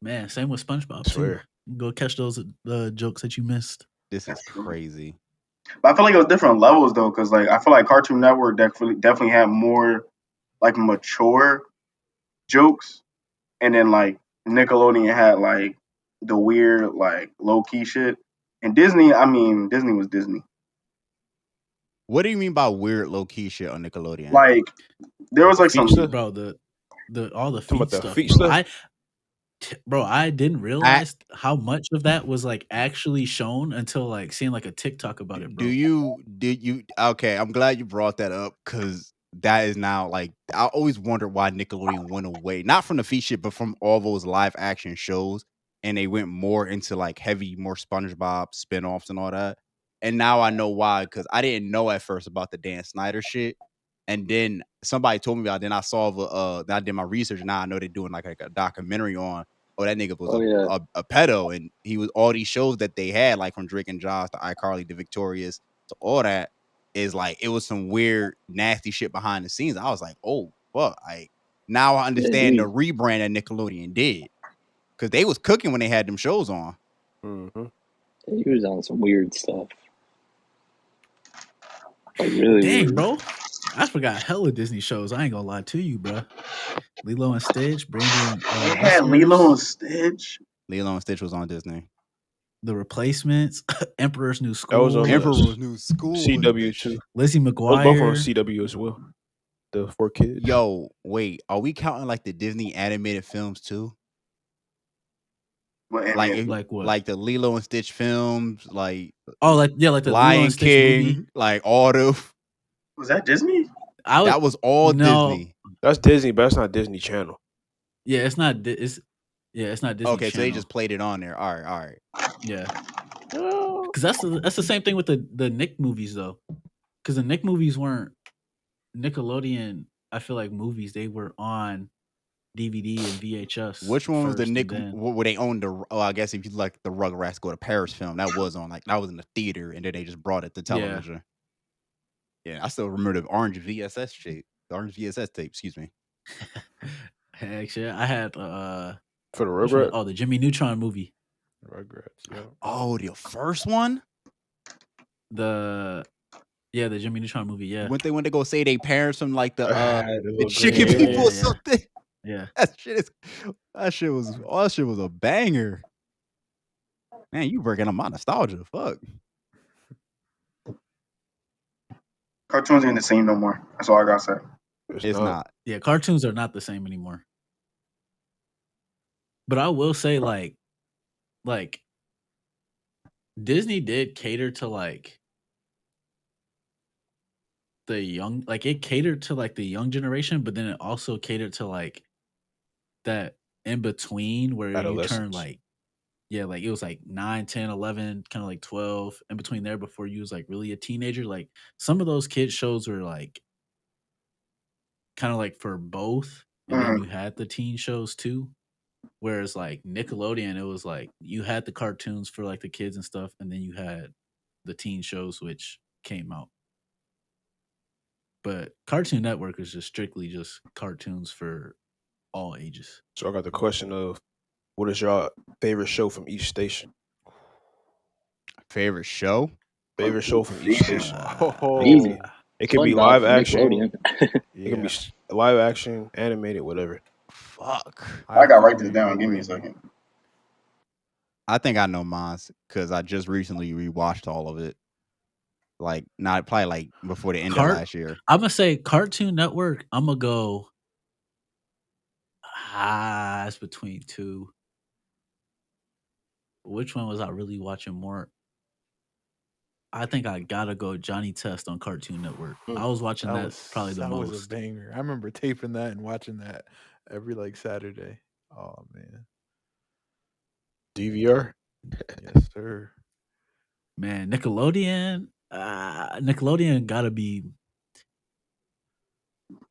S2: Man, same with SpongeBob
S4: I
S2: too.
S4: swear.
S2: Go catch those jokes that you missed.
S3: This is crazy.
S7: But I feel like it was different levels though, because like I feel like Cartoon Network definitely had more like mature jokes, and then like Nickelodeon had like the weird like low key shit. And Disney, I mean Disney was Disney.
S3: What do you mean by weird low key shit on Nickelodeon?
S7: Like there was
S4: The
S7: like
S4: feet
S7: some
S4: stuff?
S2: Bro, the all the
S4: Talking
S2: feet
S4: about the
S2: stuff,
S4: feet
S2: bro.
S4: stuff?
S2: I didn't realize how much of that was like actually shown until like seeing like a TikTok about it, bro.
S3: Did you okay, I'm glad you brought that up because that is now like I always wondered why Nickelodeon went away. Not from the feat shit, but from all those live action shows. And they went more into like heavy, more SpongeBob spinoffs and all that. And now I know why, because I didn't know at first about the Dan Snyder shit. And then somebody told me about it. Then I saw then I did my research and now I know they're doing like a documentary on that nigga was
S6: Oh yeah,
S3: a pedo, and he was all these shows that they had, like from Drake and Josh to iCarly to Victorious to all that is like it was some weird, nasty shit behind the scenes. I was like, oh fuck. Like now I
S6: yeah,
S3: understand the rebrand that Nickelodeon did. Cause they was cooking when they had them shows on.
S4: Mm-hmm.
S6: he was on some weird stuff. Like really
S2: Dang,
S6: weird.
S2: bro. I forgot hella Disney shows. I ain't gonna lie to you, bro. Lilo and Stitch, Brandy and
S7: they had
S2: Wrestlers,
S7: Lilo and Stitch.
S3: Lilo and Stitch was on Disney.
S2: The Replacements, Emperor's New
S4: That was on
S2: School,
S3: Emperor's New School was
S4: CW
S3: bitch.
S4: too.
S2: Lizzie
S4: Those both on
S2: McGuire.
S4: CW as well. The 4 kids.
S3: Yo, wait, are we counting like the Disney animated films too?
S7: What?
S2: Like what?
S3: Like the Lilo and Stitch films, like
S2: Oh, like the Lilo
S3: Lion
S2: and Stitch movie.
S3: King, like all the
S7: Was that Disney?
S2: I would
S3: that was all
S2: no,
S3: Disney.
S4: That's Disney, but that's not Disney Channel.
S2: yeah, it's not. It's not Disney.
S3: Okay, so they
S2: Channel.
S3: just played it on there. All right.
S2: Yeah, because that's the same thing with the Nick movies though. Because the Nick movies weren't Nickelodeon. I feel like movies they were on DVD and VHS.
S3: Which one was the
S2: first,
S3: Nick?
S2: and then
S3: Where they owned the? Oh, I guess if you like the Rugrats Go to Paris film, that was on that was in the theater, and then they just brought it to television. Yeah, I still remember the orange VSS tape. The orange VSS tape. Excuse me.
S2: actually, I had
S4: For the
S2: which one?
S4: Rugrats?
S2: Oh, the Jimmy Neutron movie.
S5: Rugrats. Yeah.
S3: Oh, the first one.
S2: The Jimmy Neutron movie. Yeah,
S3: When they went to go say they parents from like the
S4: The
S3: the
S4: little
S3: chicken
S4: green
S3: people or
S2: yeah.
S3: something.
S2: Yeah.
S3: That shit was a banger. Man, you working on my nostalgia. Fuck.
S7: Cartoons ain't the same no more. That's all I gotta say.
S3: It's not.
S2: Yeah, cartoons are not the same anymore. But I will say, like Disney did cater to like the young, like it catered to like the young generation, but then it also catered to like that in between where you turn
S4: Adolescence.
S2: like like it was like 9, 10, 11, kind of like 12 in between there before you was like really a teenager. Like some of those kids shows were like kind of like for both, and then you had the teen shows too. Whereas like Nickelodeon, it was like you had the cartoons for like the kids and stuff, and then you had the teen shows which came out. But Cartoon Network is just strictly just cartoons for all ages.
S4: So I got the question of what is your favorite show from each station?
S3: Favorite show?
S4: Favorite show from each station.
S6: Easy.
S4: It could be
S6: SpongeBob
S4: live
S6: from
S4: action.
S6: Nickelodeon.
S4: It can be live action, animated, whatever.
S3: Fuck.
S7: I gotta write this down. Give me a second.
S3: I think I know mine because I just recently rewatched all of it. Like not probably like before the end of last year.
S2: I'm gonna say Cartoon Network. I'm gonna go. It's between two. Which one was I really watching more? I think I gotta go Johnny Test on Cartoon Network. I was watching that probably the
S5: that was a
S2: most.
S5: banger. I remember taping that and watching that every like Saturday. Oh man,
S4: DVR.
S5: yes sir.
S2: Man, Nickelodeon. Nickelodeon gotta be.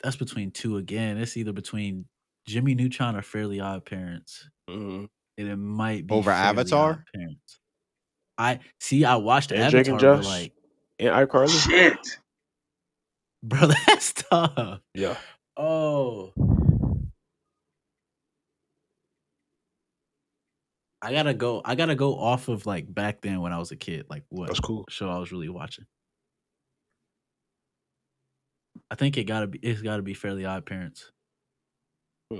S2: That's between two again. It's either between Jimmy Neutron or Fairly Odd Parents,
S4: Mm-hmm.
S2: and it might be
S3: Over
S2: Fairly Odd
S3: Avatar?
S2: Parents. I see. I watched
S4: And Drake and
S2: Avatar, but
S4: Josh
S2: like,
S4: and iCarly.
S7: Shit.
S2: bro, that's tough.
S4: Yeah,
S2: Oh, I gotta go. I gotta go off of like back then when I was a kid. Like what
S4: that's cool.
S2: show I was really watching. I think it gotta be. It's gotta be Fairly Odd Parents.
S4: Hmm.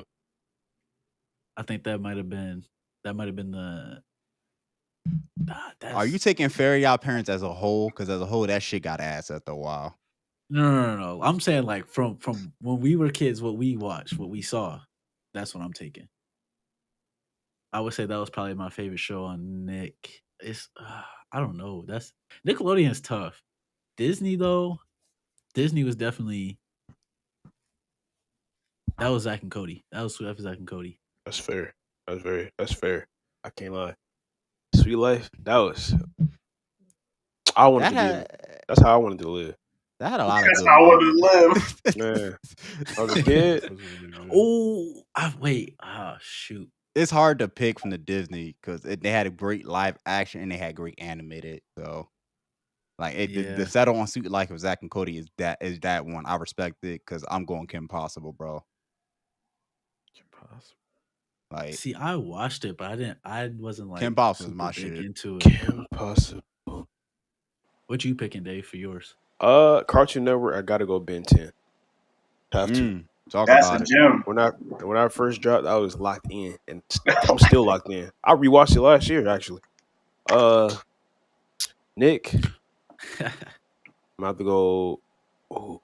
S2: I think that might have been. That might have been the.
S3: Are you
S2: That's
S3: taking Fairy Odd Parents as a whole? Because as a whole, that shit got ass after a while.
S2: no. I'm saying like from when we were kids, what we watched, what we saw. That's what I'm taking. I would say that was probably my favorite show on Nick. It's I don't know. That's Nickelodeon's tough. Disney though, Disney was definitely that was Zach and Cody. That was Zach and Cody.
S4: That's fair. That's fair. I can't lie. Sweet Life. That was. I wanted
S3: That
S4: to be.
S3: had
S4: That's how I wanted to live.
S3: that had a lot of
S7: That's
S3: good
S7: how I wanted to live.
S3: moments.
S4: Man, I was a kid.
S5: That was really good.
S2: Oh, wait. Shoot.
S3: It's hard to pick from the Disney because they had a great live action and they had great animated. So like the
S2: Yeah.
S3: settle on Sweet Life of Zach and Cody is that one. I respect it because I'm going Kim Possible, bro.
S5: Impossible.
S3: Like
S2: See, I watched it, but I wasn't like
S3: Kim Possible is
S2: super
S3: my
S2: big
S3: shit.
S2: into it.
S4: Kim Possible.
S2: What you picking, Dave, for yours?
S4: Cartoon Network. I gotta go Ben 10. Have to.
S3: Talk
S7: That's a
S3: about it.
S7: gem.
S4: When I first dropped, I was locked in, and I'm still locked in. I rewatched it last year actually. Nick, I'm about to go. Oh,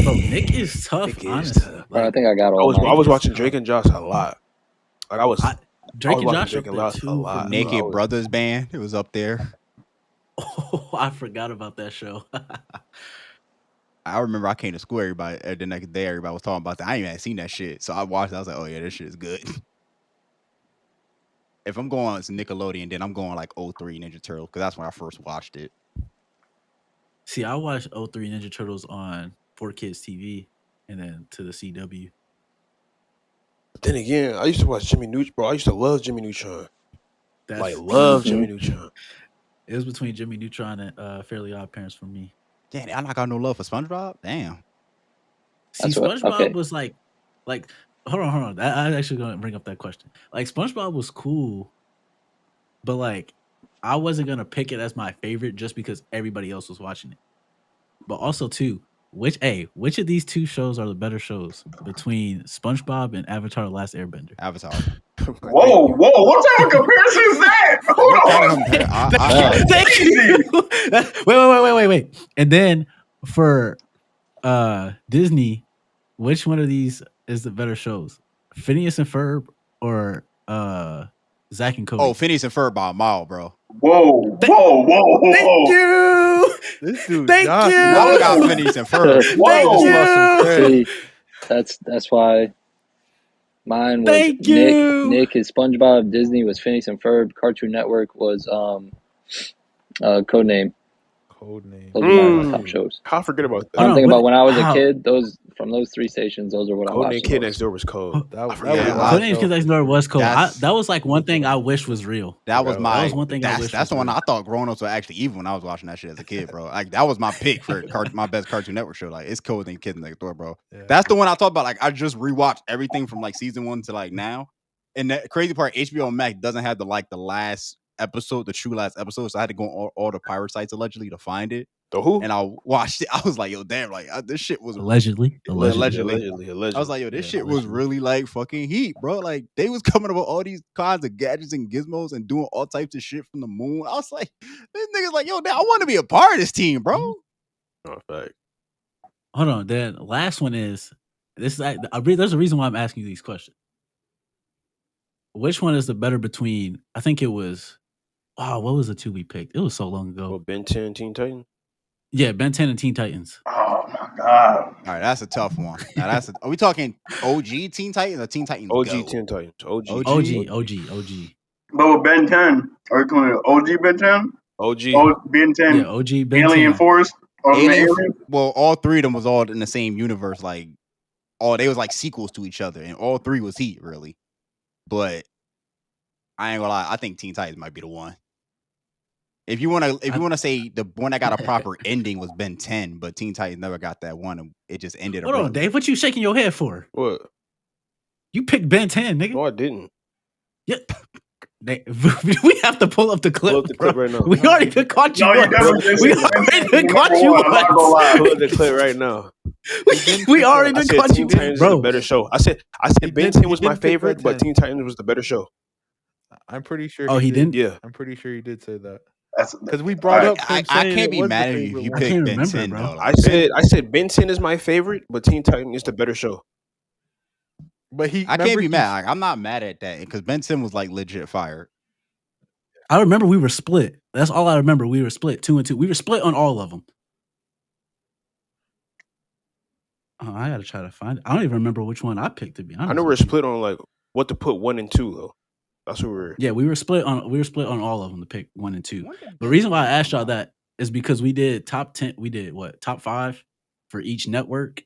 S2: Bro, Nick is tough,
S4: Nick is
S2: honestly.
S4: tough.
S6: Bro, I
S2: Like
S6: think I got
S4: I
S6: all
S4: was I
S6: mine.
S2: Nick
S4: was
S2: is
S4: watching Drake
S2: tough.
S4: and Josh a lot. Like I was
S2: Drake and
S4: watching
S2: Josh
S4: Drake
S2: up
S4: and
S2: there
S4: Josh a
S2: too for
S4: lot.
S2: me.
S3: Naked Brothers Band, it was up there.
S2: Oh, I forgot about that show.
S3: I remember I came to school the next day, everybody was talking about that. I ain't even seen that shit. So I watched it. I was like, oh yeah, this shit is good. If I'm going to Nickelodeon, then I'm going like 03 Ninja Turtles because that's when I first watched it.
S2: See, I watched 03 Ninja Turtles on 4Kids TV and then to the CW.
S4: But then again, I used to watch Jimmy Neutron. Bro, I used to love Jimmy Neutron. Like
S2: That's
S4: love Jimmy Neutron.
S2: it was between Jimmy Neutron and Fairly Odd Parents for me.
S3: Damn, I not got no love for SpongeBob. Damn.
S2: See, SpongeBob was like hold on. I actually gonna bring up that question. Like SpongeBob was cool, but like I wasn't gonna pick it as my favorite just because everybody else was watching it. But also too, which of these two shows are the better shows between SpongeBob and Avatar: The Last Airbender?
S3: Avatar.
S7: Whoa, what type of comparison is that?
S3: What kind of
S7: Hold
S3: compare?
S2: Thank you. Wait. And then for Disney, which one of these is the better shows? Phineas and Ferb or Zach and Cody?
S3: Oh, Phineas and Ferb by a mile, bro.
S7: Whoa.
S2: Thank you.
S5: This dude,
S2: Thank
S5: Josh,
S2: you.
S3: I got Phineas and Ferb.
S7: Whoa.
S2: Thank you.
S6: See, that's why mine was
S2: Thank you.
S6: Nick is SpongeBob, Disney was Phineas and Ferb, Cartoon Network was Codename.
S5: Codename.
S6: Those are my top shows.
S4: How I forget about that?
S6: I'm thinking about when I was a kid. Those from those three stations, those are what I watched.
S4: Codename Kid Next Door was cold.
S5: That was
S2: Codename Kid Next Door was cool.
S3: That's-
S2: That was like one thing I wish was real.
S3: That was
S2: That was one thing I wish
S3: That's
S2: was
S3: the one
S2: real.
S3: I thought grown ups were actually evil when I was watching that shit as a kid, bro. Like that was my pick for my best Cartoon Network show. Like it's Code and Kids Next Door, bro.
S5: Yeah.
S3: That's the one I thought about. Like I just rewatched everything from like season 1 to like now. And the crazy part, HBO Max doesn't have the last episode, the true last episode. So I had to go on all the pirate sites allegedly to find it.
S4: The who?
S3: And I watched it. I was like, yo, damn, like this shit was
S2: Allegedly.
S3: I was like, yo, this shit was really like fucking heat, bro. Like they was coming up with all these kinds of gadgets and gizmos and doing all types of shit from the moon. I was like, this nigga's like, yo, damn, I want to be a part of this team, bro.
S4: Oh, fact.
S2: Hold on. Then last one is this. There's a reason why I'm asking you these questions. which one is the better between? I think it was. Wow, what was the two we picked? It was so long ago.
S4: Well, Ben 10, Teen Titans.
S2: Yeah, Ben 10 and Teen Titans.
S7: Oh my god.
S3: All right, that's a tough one. Now are we talking OG Teen Titans or Teen Titans
S4: OG
S3: Go?
S4: Teen Titans. OG.
S2: OG.
S7: But with Ben 10, are you calling it OG Ben 10?
S4: OG.
S7: Ben 10.
S2: Yeah, OG Ben
S7: Alien
S2: 10.
S7: Force. Alien.
S3: Well, all three of them was all in the same universe. Like, they was like sequels to each other, and all three was heat, really. But I ain't gonna lie, I think Teen Titans might be the one. If you wanna say the one that got a proper ending was Ben 10, but Teen Titans never got that one, and it just ended.
S2: Hold on, Dave. What you shaking your head for?
S4: What?
S2: You picked Ben 10, nigga.
S4: No, I didn't.
S2: Yeah. We have to pull up the clip.
S4: Pull up the clip right now.
S2: We already done caught you.
S7: No, you
S2: once.
S7: definitely did.
S2: We already done caught you.
S7: I'm not gonna lie.
S4: Pull up the clip right now.
S2: We already
S4: I
S2: done
S4: said
S2: caught
S4: Teen
S2: you,
S4: Titans is
S2: bro.
S4: a better show. I said Ben 10 was my favorite, but Teen Titans was the better show.
S5: I'm pretty sure.
S2: Oh, he didn't?
S4: Yeah.
S5: I'm pretty sure he did say that.
S7: Because
S5: we brought up.
S3: I can't be mad at you if you picked Ben 10,
S2: bro.
S3: though.
S4: I said Ben 10 is my favorite, but Teen Titans is the better show.
S5: But
S3: I can't be mad. Like, I'm not mad at that because Ben 10 was like legit fire.
S2: I remember we were split. That's all I remember. We were split 2 and 2. We were split on all of them. Oh, I gotta try to find it. I don't even remember which one I picked, to be honest.
S4: I know we're split on like what to put 1 and 2 though. That's what we were.
S2: Yeah, we were split on all of them to pick 1 and 2. The reason why I asked y'all that is because we did top 10. We did what, top 5 for each network,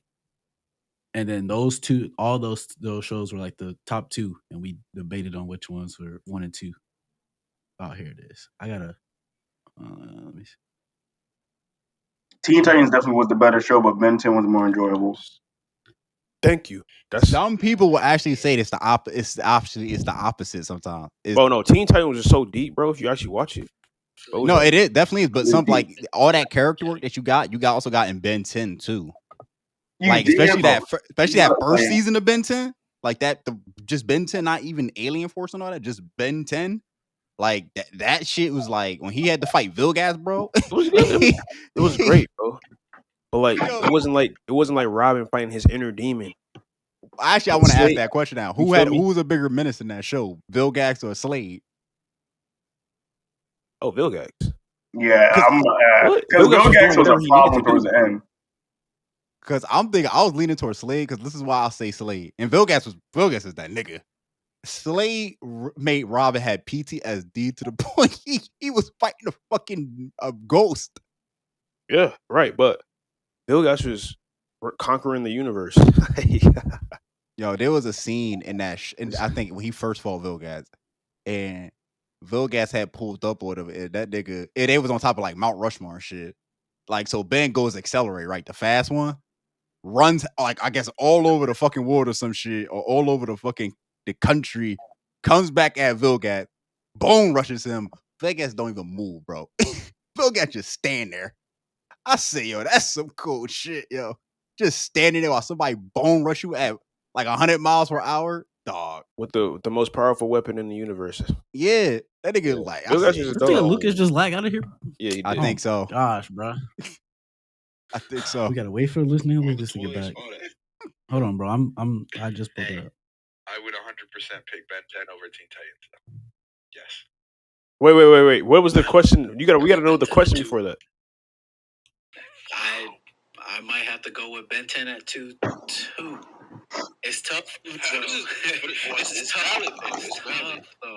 S2: and then those two, all those shows were like the top 2, and we debated on which ones were 1 and 2. Oh, here it is. I gotta. Let me see.
S7: Teen Titans definitely was the better show, but Ben 10 was more enjoyable.
S4: Thank you.
S3: Some people will actually say it's the opposite sometimes.
S4: Oh no, Teen Titans was so deep, bro. If you actually watch it.
S3: No, it is definitely is, but some like all that character work that you also got in Ben 10 too. Like especially that first season of Ben 10, like just Ben 10, not even Alien Force and all that, just Ben 10. Like that shit was like when he had to fight Vilgas, bro.
S4: It was great, bro. But like it wasn't like Robin fighting his inner demon.
S3: Actually, I want to ask that question now. Who was a bigger menace in that show, Vilgax or Slade?
S4: Oh, Vilgax.
S7: Yeah, because Vilgax was a problem towards the end.
S3: Because I'm thinking I was leaning towards Slade because this is why I'll say Slade. And Vilgax is that nigga. Slade made Robin had PTSD to the point he was fighting a fucking ghost.
S4: Yeah, right. But Vilgax was conquering the universe.
S3: Yo, there was a scene in that, I think when he first fought Vilgax, and Vilgax had pulled up or whatever, and that nigga, they was on top of like Mount Rushmore and shit. Like, so Ben goes accelerate, right? The fast one runs like I guess all over the fucking world or some shit, or all over the country, comes back at Vilgax, bone rushes him. Vilgax don't even move, bro. Vilgax just stand there. I say, yo, that's some cool shit, yo. Just standing there while somebody bone rush you at like 100 miles per hour, dog.
S4: With the most powerful weapon in the universe.
S3: Yeah, that nigga like.
S2: Lucas just lag out of here.
S4: Yeah, he did.
S3: I think so.
S2: Gosh, bro.
S3: I think so.
S2: We gotta wait for listening Lucas to get back. Hold on, bro. I just pulled it up.
S8: I would 100% pick Ben 10 over Teen Titans. Yes.
S4: Wait. What was the question? We gotta know the question before that.
S2: I might have to go with Ben 10 at 2. It's tough.
S8: It's valid.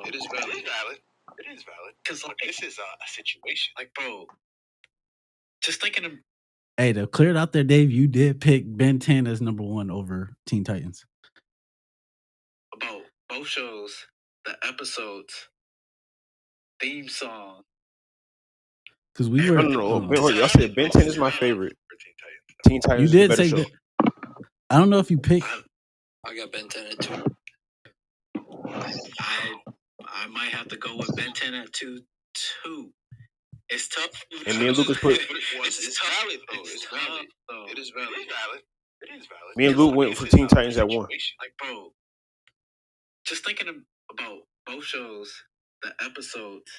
S8: It is valid. Because like this is a situation. Like, bro, just thinking of.
S2: Hey, to clear it out there, Dave, you did pick Ben 10 as number 1 over Teen Titans.
S8: About both shows, the episodes, theme song.
S2: Because we were.
S4: No. I said Ben 10 is my favorite. Teen Titans.
S2: You did say that. I don't know if you picked.
S8: I got Ben 10 at 2. I might have to go with Ben 10 at 2. It's tough.
S4: And me and Lucas put.
S8: It's valid though. It's valid. It is valid.
S4: Me and Luke went for Teen Titans at 1.
S8: Like, bro, just thinking about both shows, the episodes.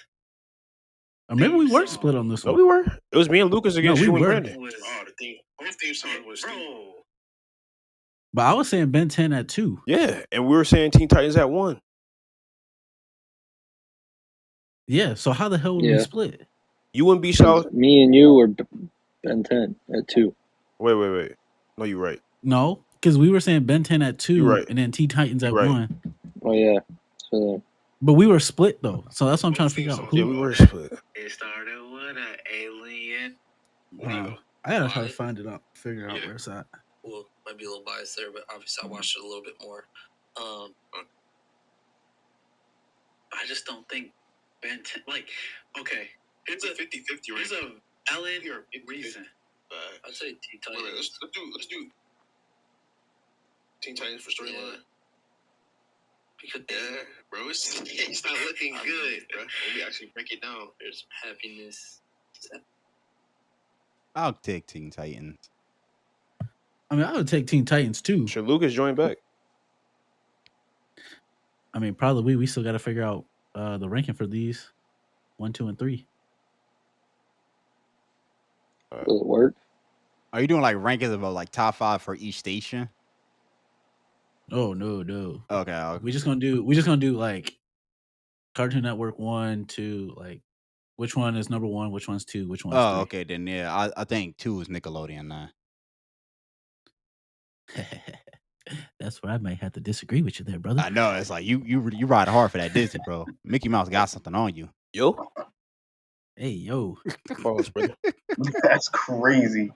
S2: Or maybe we were split on this one.
S4: No, we were. It was me and Lucas against you and Brandon.
S8: Both theme songs was bro.
S2: But I was saying Ben 10 at 2.
S4: Yeah, and we were saying Teen Titans at 1.
S2: Yeah. So how the hell would we
S6: Yeah.
S2: split?
S4: You wouldn't be
S6: 'Cause
S4: Shaw.
S6: me and you were Ben 10 at 2.
S4: Wait. No, you're right.
S2: No, because we were saying Ben 10 at 2,
S4: You're right.
S2: and then T Titans at
S4: You're right.
S2: 1.
S6: Oh yeah. So
S2: But we were split though, so that's what I'm trying to figure out.
S4: Yeah,
S2: Who?
S4: we were split.
S8: It started with an alien.
S2: I gotta try to find it out, figure out where it's at.
S8: Well, might be a little biased there, but obviously I watched it a little bit more. I just don't think Ben 10, like, okay, it's a 50-50 right? There's a valid reason. I'd say Teen Titans. Wait, let's do Teen Titans for storyline. Because bro, it's not looking good, bro. When we actually break it down, there's happiness.
S3: I'll take Teen Titans.
S2: I mean, I would take Teen Titans too.
S4: Should Lucas join back?
S2: I mean, probably we still got to figure out the ranking for these 1, 2, and 3.
S6: will it work?
S3: Are you doing like rankings of like top 5 for each station?
S2: Oh no.
S3: Okay.
S2: We just gonna do like Cartoon Network 1, 2, like which one is number 1, which one's 2, which one's 3.
S3: Oh, okay. Then yeah, I think 2 is Nickelodeon now.
S2: That's where I might have to disagree with you there, brother.
S3: I know it's like you ride hard for that Disney, bro. Mickey Mouse got something on you.
S4: Yo.
S2: Hey yo.
S4: Pause, brother.
S7: That's crazy.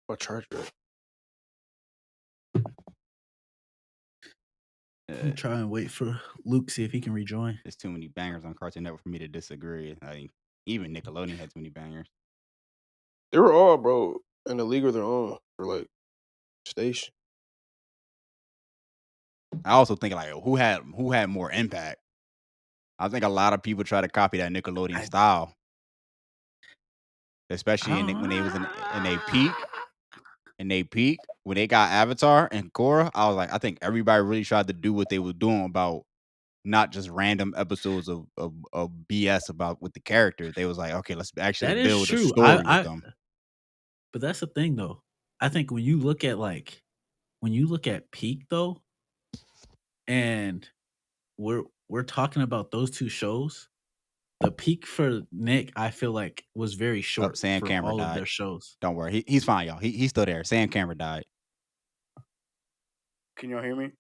S4: What charger?
S2: I'm trying to wait for Luke, see if he can rejoin.
S3: There's too many bangers on Cartoon Network for me to disagree. Like even Nickelodeon had too many bangers.
S4: They were all, bro, in a league of their own for like station.
S3: I also think like who had more impact. I think a lot of people try to copy that Nickelodeon style, especially when they was in they peak. And they peak when they got Avatar and Korra. I was like, I think everybody really tried to do what they were doing about not just random episodes of BS about with the characters. They was like, okay, let's actually build a story with them.
S2: But that's the thing, though. I think when you look at peak though, and we're talking about those two shows, the peak for Nick, I feel like was very short
S3: Sam
S2: for
S3: Cameron
S2: all
S3: died.
S2: of their shows.
S3: Don't worry, he's fine, y'all. He's still there. Sam Cameron died.
S9: Can y'all hear me?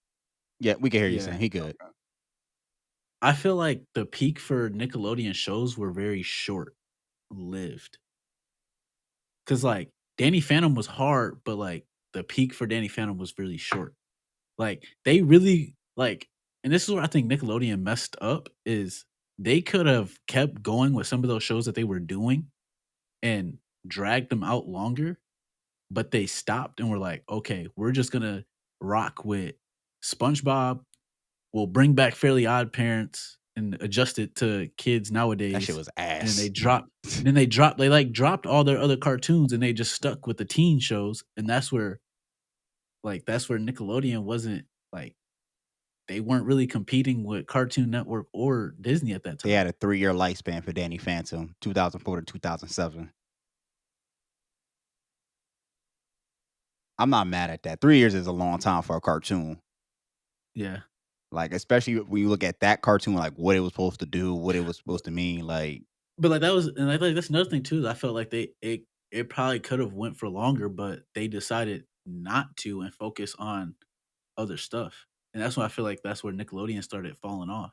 S3: Yeah, we can hear you, Sam. He good.
S9: Okay.
S2: I feel like the peak for Nickelodeon shows were very short lived. Cause like Danny Phantom was hard, but like the peak for Danny Phantom was really short. Like they really like, and this is where I think Nickelodeon messed up is they could have kept going with some of those shows that they were doing and dragged them out longer, but they stopped and were like, okay, we're just gonna rock with SpongeBob. We'll bring back Fairly Odd Parents and adjust it to kids nowadays.
S3: That shit was ass.
S2: And they dropped all their other cartoons and they just stuck with the teen shows. And that's where Nickelodeon wasn't like, they weren't really competing with Cartoon Network or Disney at that time.
S3: They had a 3-year lifespan for Danny Phantom, 2004 to 2007. I'm not mad at that. 3 years is a long time for a cartoon.
S2: Yeah.
S3: Like, especially when you look at that cartoon, like what it was supposed to do, what it was supposed to mean, like.
S2: But like that was, and I like that's another thing too. I felt like it probably could have went for longer, but they decided not to and focus on other stuff. And that's why I feel like that's where Nickelodeon started falling off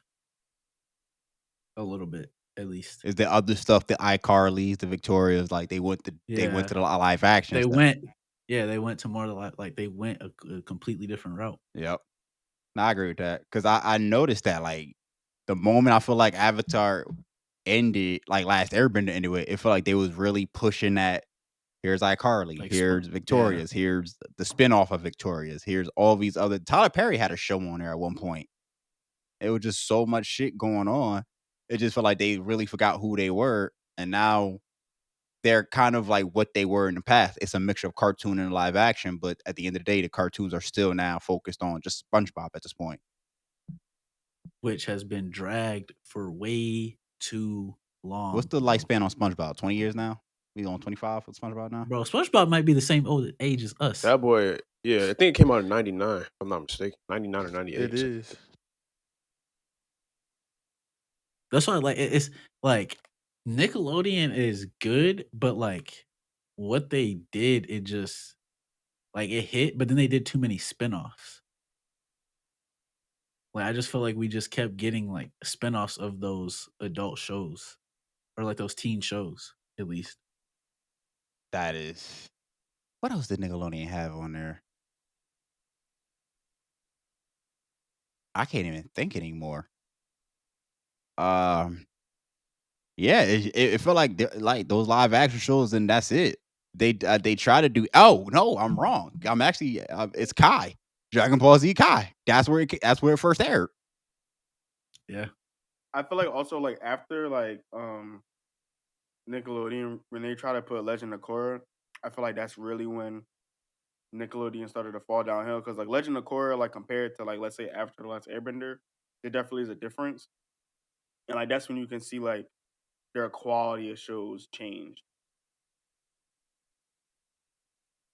S2: a little bit, at least.
S3: Is the other stuff, the iCarly's, the Victorias, like they went to the live action.
S2: They went to more like they went a completely different route.
S3: Yep. No, I agree with that because I noticed that like the moment I feel like Avatar ended, like Last Airbender ended with, it felt like they was really pushing that. Here's iCarly, like, here's Victoria's, here's the spinoff of Victoria's, here's all these other. Tyler Perry had a show on there at one point. It was just so much shit going on. It just felt like they really forgot who they were, and now they're kind of like what they were in the past. It's a mixture of cartoon and live action, but at the end of the day, the cartoons are still now focused on just SpongeBob at this point.
S2: Which has been dragged for way too long.
S3: What's the lifespan on SpongeBob? 20 years now? We on 25 for SpongeBob now?
S2: Bro, SpongeBob might be the same old age as us.
S4: That boy, yeah, I think it came out in 99, if I'm not mistaken. 99 or 98.
S5: It is.
S2: That's why like it's like Nickelodeon is good, but like what they did, it just like it hit, but then they did too many spinoffs. Like I just feel like we just kept getting like spinoffs of those adult shows or like those teen shows at least.
S3: That is. What else did Nickelodeon have on there? I can't even think anymore. Um, yeah, it felt like those live action shows, and that's it. They try to do. Oh no, I'm wrong. I'm actually it's Kai, Dragon Ball Z Kai. That's where it first aired.
S2: Yeah.
S7: I feel like also like after like Nickelodeon, when they try to put Legend of Korra, I feel like that's really when Nickelodeon started to fall downhill, because like Legend of Korra, like compared to like let's say After the Last Airbender, there definitely is a difference, and like that's when you can see like their quality of shows change.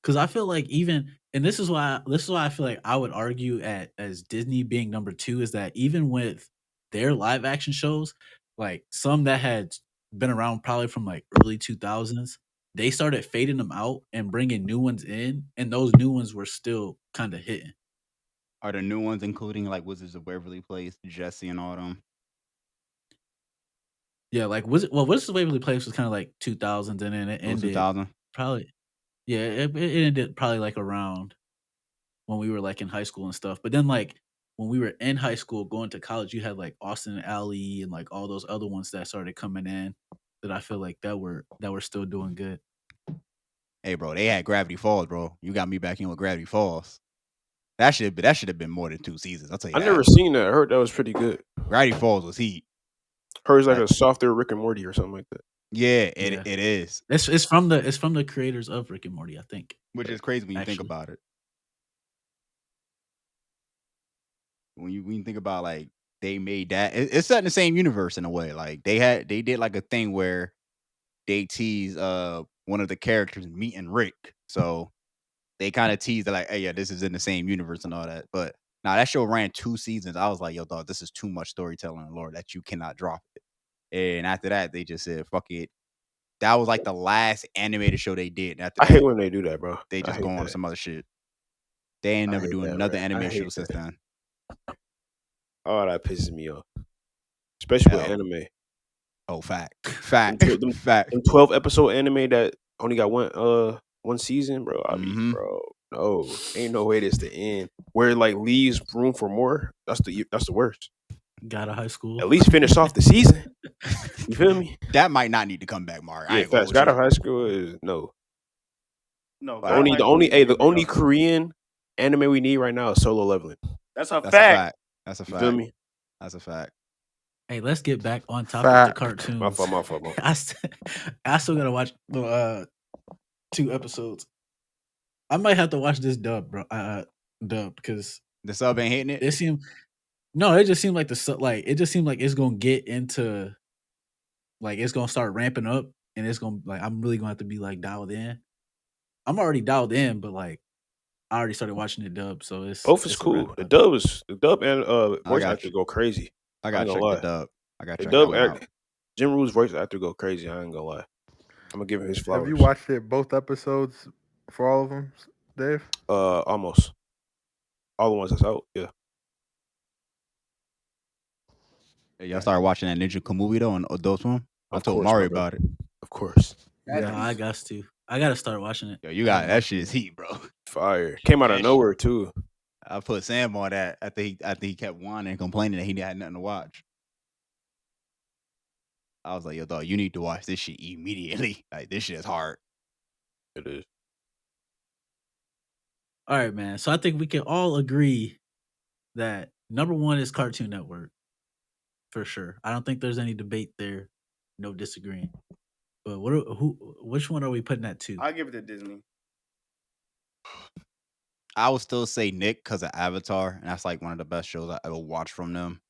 S2: Cause I feel like even and this is why I feel like I would argue at as Disney being number 2 is that even with their live action shows, like some that had been around probably from like early 2000s, they started fading them out and bringing new ones in, and those new ones were still kind of hitting.
S3: Are the new ones including like Wizards of Waverly Place, Jesse, and all them?
S2: Yeah, like Wizards of Waverly Place was kind of like 2000s, and then it
S3: It was
S2: ended
S3: 2000.
S2: probably yeah, it ended probably like around when we were like in high school and stuff. But then like when we were in high school going to college, you had like Austin and Alley and like all those other ones that started coming in that I feel like that were still doing good.
S3: Hey, bro, they had Gravity Falls, bro. You got me back in with Gravity Falls. That should have been more than 2 seasons. I'll tell you
S4: I never
S3: that.
S4: seen that. I heard that was pretty good.
S3: Gravity Falls was heat.
S4: Heard it's like
S3: Like,
S4: a softer Rick and Morty or something like that.
S3: yeah,
S2: Yeah.
S3: it is.
S2: It's from the creators of Rick and Morty, I think.
S3: Which is crazy when you think
S2: Actually.
S3: about it. When you think about like they made that, it's set in the same universe in a way. Like they did like a thing where they tease one of the characters meeting Rick. So they kind of teased like, hey, yeah, this is in the same universe and all that. But now that show ran 2 seasons. I was like, yo, dog, this is too much storytelling, Lord, that you cannot drop it. And after that, they just said, fuck it. That was like the last animated show they did. And after
S4: I hate
S3: that,
S4: when they do that, bro.
S3: they
S4: I
S3: just
S4: hate
S3: go on to
S4: that.
S3: some other shit. They ain't
S4: I
S3: never
S4: hate
S3: doing
S4: that,
S3: another
S4: bro. I
S3: animated show
S4: hate
S3: since
S4: that.
S3: then.
S4: Oh, that pisses me off. Especially with
S3: Hell.
S4: anime.
S3: Oh, fact.
S4: Them 12 episode anime that only got one season, bro. I mean,
S3: Mhm.
S4: bro, no, ain't no way this the end. Where it like leaves room for more. That's the worst.
S2: Got a high school.
S4: At least finish off the season. You feel me?
S3: That might not need to come back, Mark. I
S4: Yeah,
S3: ain't gonna
S4: facts.
S3: hold
S4: God
S3: you.
S4: of High School is no.
S7: No,
S3: But
S7: God of High School needs to be
S4: The only
S7: redone.
S4: Korean anime we need right now is Solo Leveling.
S7: That's a
S3: That's
S7: fact.
S3: a fact. That's a
S4: You feel
S3: fact.
S4: me?
S3: That's a fact.
S2: Hey, let's get back on topic to
S5: Fact.
S2: cartoons.
S4: My fault.
S2: I still gotta watch 2 episodes. I might have to watch this dub, bro. Dub because
S3: The sub ain't hitting it.
S2: it seemed no, it just seemed like it just seemed like it's gonna get into like it's gonna start ramping up and it's gonna like I'm really gonna have to be like dialed in. I'm already dialed in, but like I already started watching the dub, so
S4: Both is
S2: it's a wrap
S4: cool.
S2: by
S4: The
S2: then.
S4: dub and voice
S3: got
S4: actor
S3: you.
S4: go crazy.
S3: I
S4: I
S3: gotta
S4: ain't gonna
S3: check the
S4: lie.
S3: dub. I gotta
S4: The
S3: check that
S4: dub
S3: one out.
S4: Jim Woo's voice actor go crazy. I ain't gonna lie. I'm gonna give him his flowers.
S5: Have you watched it both episodes for all of them, Dave?
S4: Almost all the ones that's out. Yeah.
S3: Hey, y'all started watching that Ninja movie though on Adult Swim? I
S4: Of
S3: told
S4: course,
S3: Mario
S4: my bro.
S3: about it.
S4: Of course.
S2: Yeah, I got to. I gotta start watching it.
S3: Yo, you
S2: I
S3: got
S2: haven't
S3: that
S2: watched
S3: shit
S2: it
S3: is
S2: yet.
S3: heat, bro.
S4: Fire. Came out of
S3: That
S4: nowhere too.
S3: I put Sam on that after he kept whining and complaining that he had nothing to watch. I was like, yo, dog, you need to watch this shit immediately. Like this shit is hard.
S4: It is.
S2: All right, man. So I think we can all agree that number 1 is Cartoon Network for sure. I don't think there's any debate there. No disagreeing. But which one are we putting at 2?
S7: I give it to Disney.
S3: I would still say Nick because of Avatar, and that's like one of the best shows I ever watched from them.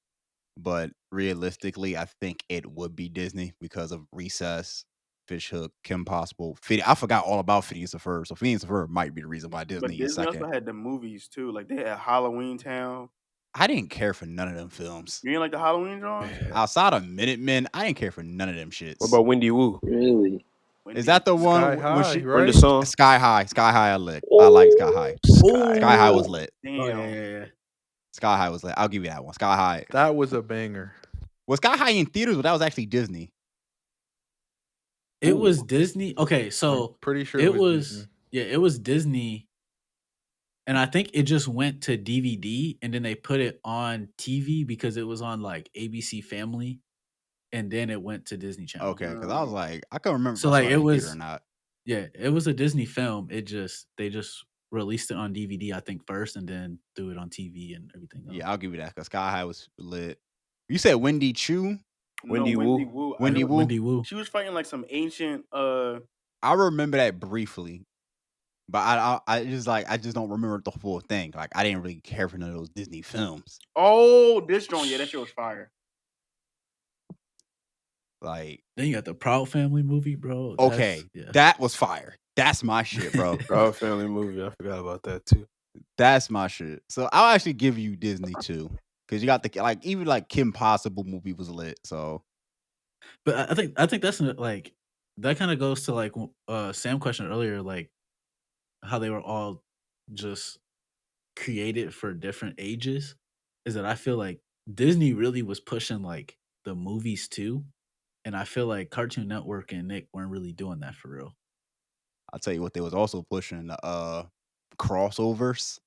S3: But realistically, I think it would be Disney because of Recess, Fish Hook, Kim Possible. I forgot all about Phineas and Ferb, so Phineas and Ferb might be the reason why
S7: But
S3: Disney is
S7: Disney
S3: second.
S7: also had the movies too. Like they had Halloween Town.
S3: I didn't care for none of them films.
S7: You ain't like the Halloween drawings?
S3: Outside of Minutemen, I didn't care for none of them shits.
S4: What about Wendy Wu?
S6: Really?
S3: Is that the one
S5: Sky
S3: when
S5: High,
S3: she
S5: right?
S4: The song?
S3: Sky High? Sky High, I like Sky High.
S4: Sky
S3: High was lit.
S7: Damn.
S2: Oh yeah.
S3: Sky High was lit. I'll give you that one. Sky High.
S5: That was a banger.
S3: Was Sky High in theaters, but that was actually Disney.
S2: It was Disney. Okay, so
S5: I'm pretty sure it was Disney.
S2: Yeah, it was Disney. And I think it just went to DVD and then they put it on TV because it was on like ABC Family and then it went to Disney Channel.
S3: Okay, because I was like, I couldn't remember
S2: So
S3: if I
S2: like
S3: saw
S2: it
S3: in
S2: was
S3: theater or not.
S2: Yeah, it was a Disney film. They just released it on DVD, I think, first, and then threw it on TV and everything else.
S3: Yeah, I'll give you that because Sky High was lit. You said Wendy Chu?
S4: Wendy Wu.
S3: Wendy Wu?
S2: Wendy Wu.
S7: She was fighting like some ancient.
S3: I remember that briefly, but I just don't remember the full thing. Like I didn't really care for none of those Disney films.
S7: Oh, this joint, yeah, that shit was fire.
S3: Like
S2: then you got the Proud Family movie, bro.
S3: Okay, that was fire. That's my shit, bro.
S4: Proud Family movie. I forgot about that too.
S3: That's my shit. So I'll actually give you Disney too, because you got the even like Kim Possible movie was lit. So,
S2: but I think that's like that kind of goes to like Sam questioned earlier, like how they were all just created for different ages. Is that I feel like Disney really was pushing like the movies too, and I feel like Cartoon Network and Nick weren't really doing that for real.
S3: I'll tell you what, they was also pushing crossovers.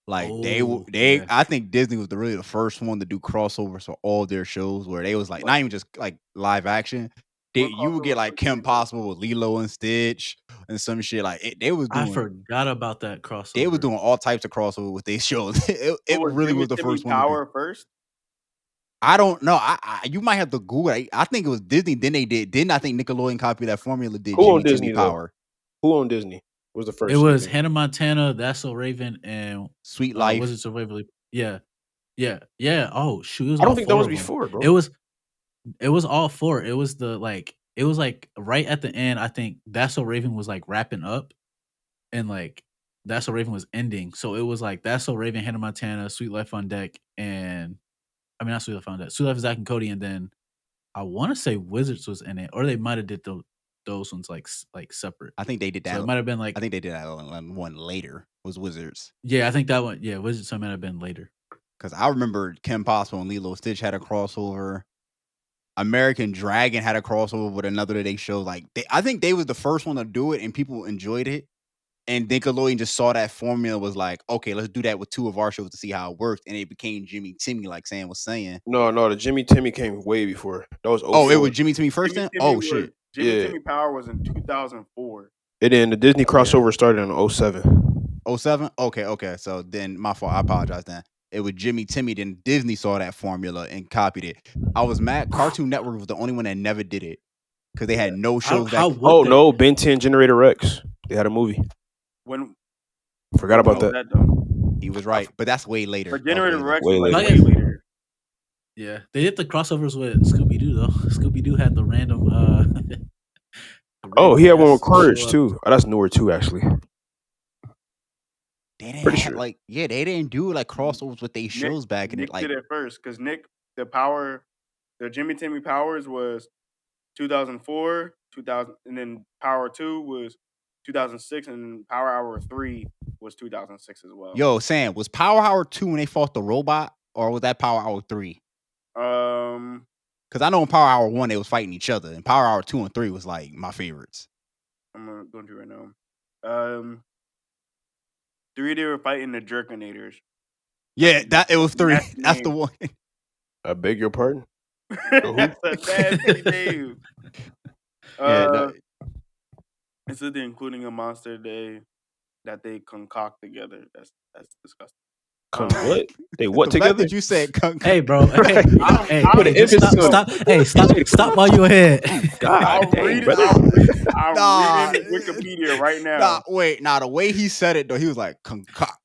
S3: Like they I think Disney was really the first one to do crossovers for all their shows, where they was like not even just like live action. You would get like Kim Possible with Lilo and Stitch and some shit. Like they was doing.
S2: I forgot about that crossover.
S3: They was doing all types of crossover with their shows. it really was the first one.
S7: Power first.
S3: I don't know. You might have to Google it. I think it was Disney. Then they did. Didn't I think Nickelodeon copied that formula? Did
S4: Who
S3: Jimmy
S4: on Disney
S3: Power?
S4: Who on Disney was the first?
S2: It was Hannah Montana, That's So Raven, and
S3: Sweet Life.
S2: Wizards of Waverly. Yeah. Oh shoot! It was
S4: I don't think that was before, bro.
S2: It was all four. It was it was like right at the end. I think That's So Raven was like wrapping up, and like That's So Raven was ending. So it was like That's So Raven, Hannah Montana, Sweet Life on Deck, and I mean not Sweet Life on Deck. Sweet Life of Zack and Cody, and then I want to say Wizards was in it, or they might have did those ones like separate.
S3: I think they did that.
S2: So it might have been like
S3: I think they did that one later. Was Wizards?
S2: Yeah, I think that one. Yeah, Wizards. So it might have been later.
S3: Because I remember Kim Possible and Lilo Stitch had a crossover. American Dragon had a crossover with another that they showed. Like I think they was the first one to do it, and people enjoyed it. And Nickelodeon just saw that formula, was like, okay, let's do that with two of our shows to see how it worked. And it became Jimmy Timmy, like Sam was saying.
S4: No, the Jimmy Timmy came way before. That was 04.
S3: Oh, it was Jimmy Timmy first then? Oh, shit.
S7: Jimmy Timmy Power was in 2004.
S4: And then the Disney crossover started in 07.
S3: 07? Okay. So then, my fault. I apologize then. It was Jimmy Timmy. Then Disney saw that formula and copied it. I was mad. Cartoon Network was the only one that never did it. Because they had no shows that...
S4: no. Ben 10 Generator Rex. They had a movie. Forgot about that.
S3: He was right. But that's way later.
S7: For Generator Rex,
S4: way
S7: later.
S2: Yeah. They did the crossovers with Scooby-Doo, though. Scooby-Doo had the random...
S4: he had one with Courage, too. Oh, that's newer, too, actually.
S3: They didn't have, they didn't do like crossovers with their shows back in it.
S7: Nick did it first, because Nick, the Jimmy Timmy Powers was 2004, 2000, and then Power 2 was 2006, and Power Hour 3 was 2006 as well.
S3: Yo, Sam, was Power Hour 2 when they fought the robot, or was that Power Hour 3?
S7: Because
S3: I know in Power Hour 1 they was fighting each other, and Power Hour 2 and 3 was like my favorites.
S7: I'm going to right now. 3 they were fighting the Jerkinators.
S3: Yeah, it was 3. That's the one.
S4: I beg your pardon?
S7: That's a nasty name. It's including a monster that they concoct together. That's disgusting.
S4: What? They what together?
S3: Did you say concoct?
S2: Hey, bro. Hey, stop while you're ahead.
S4: God,
S7: I'm reading Wikipedia right now.
S3: The way he said it though, he was like concoct.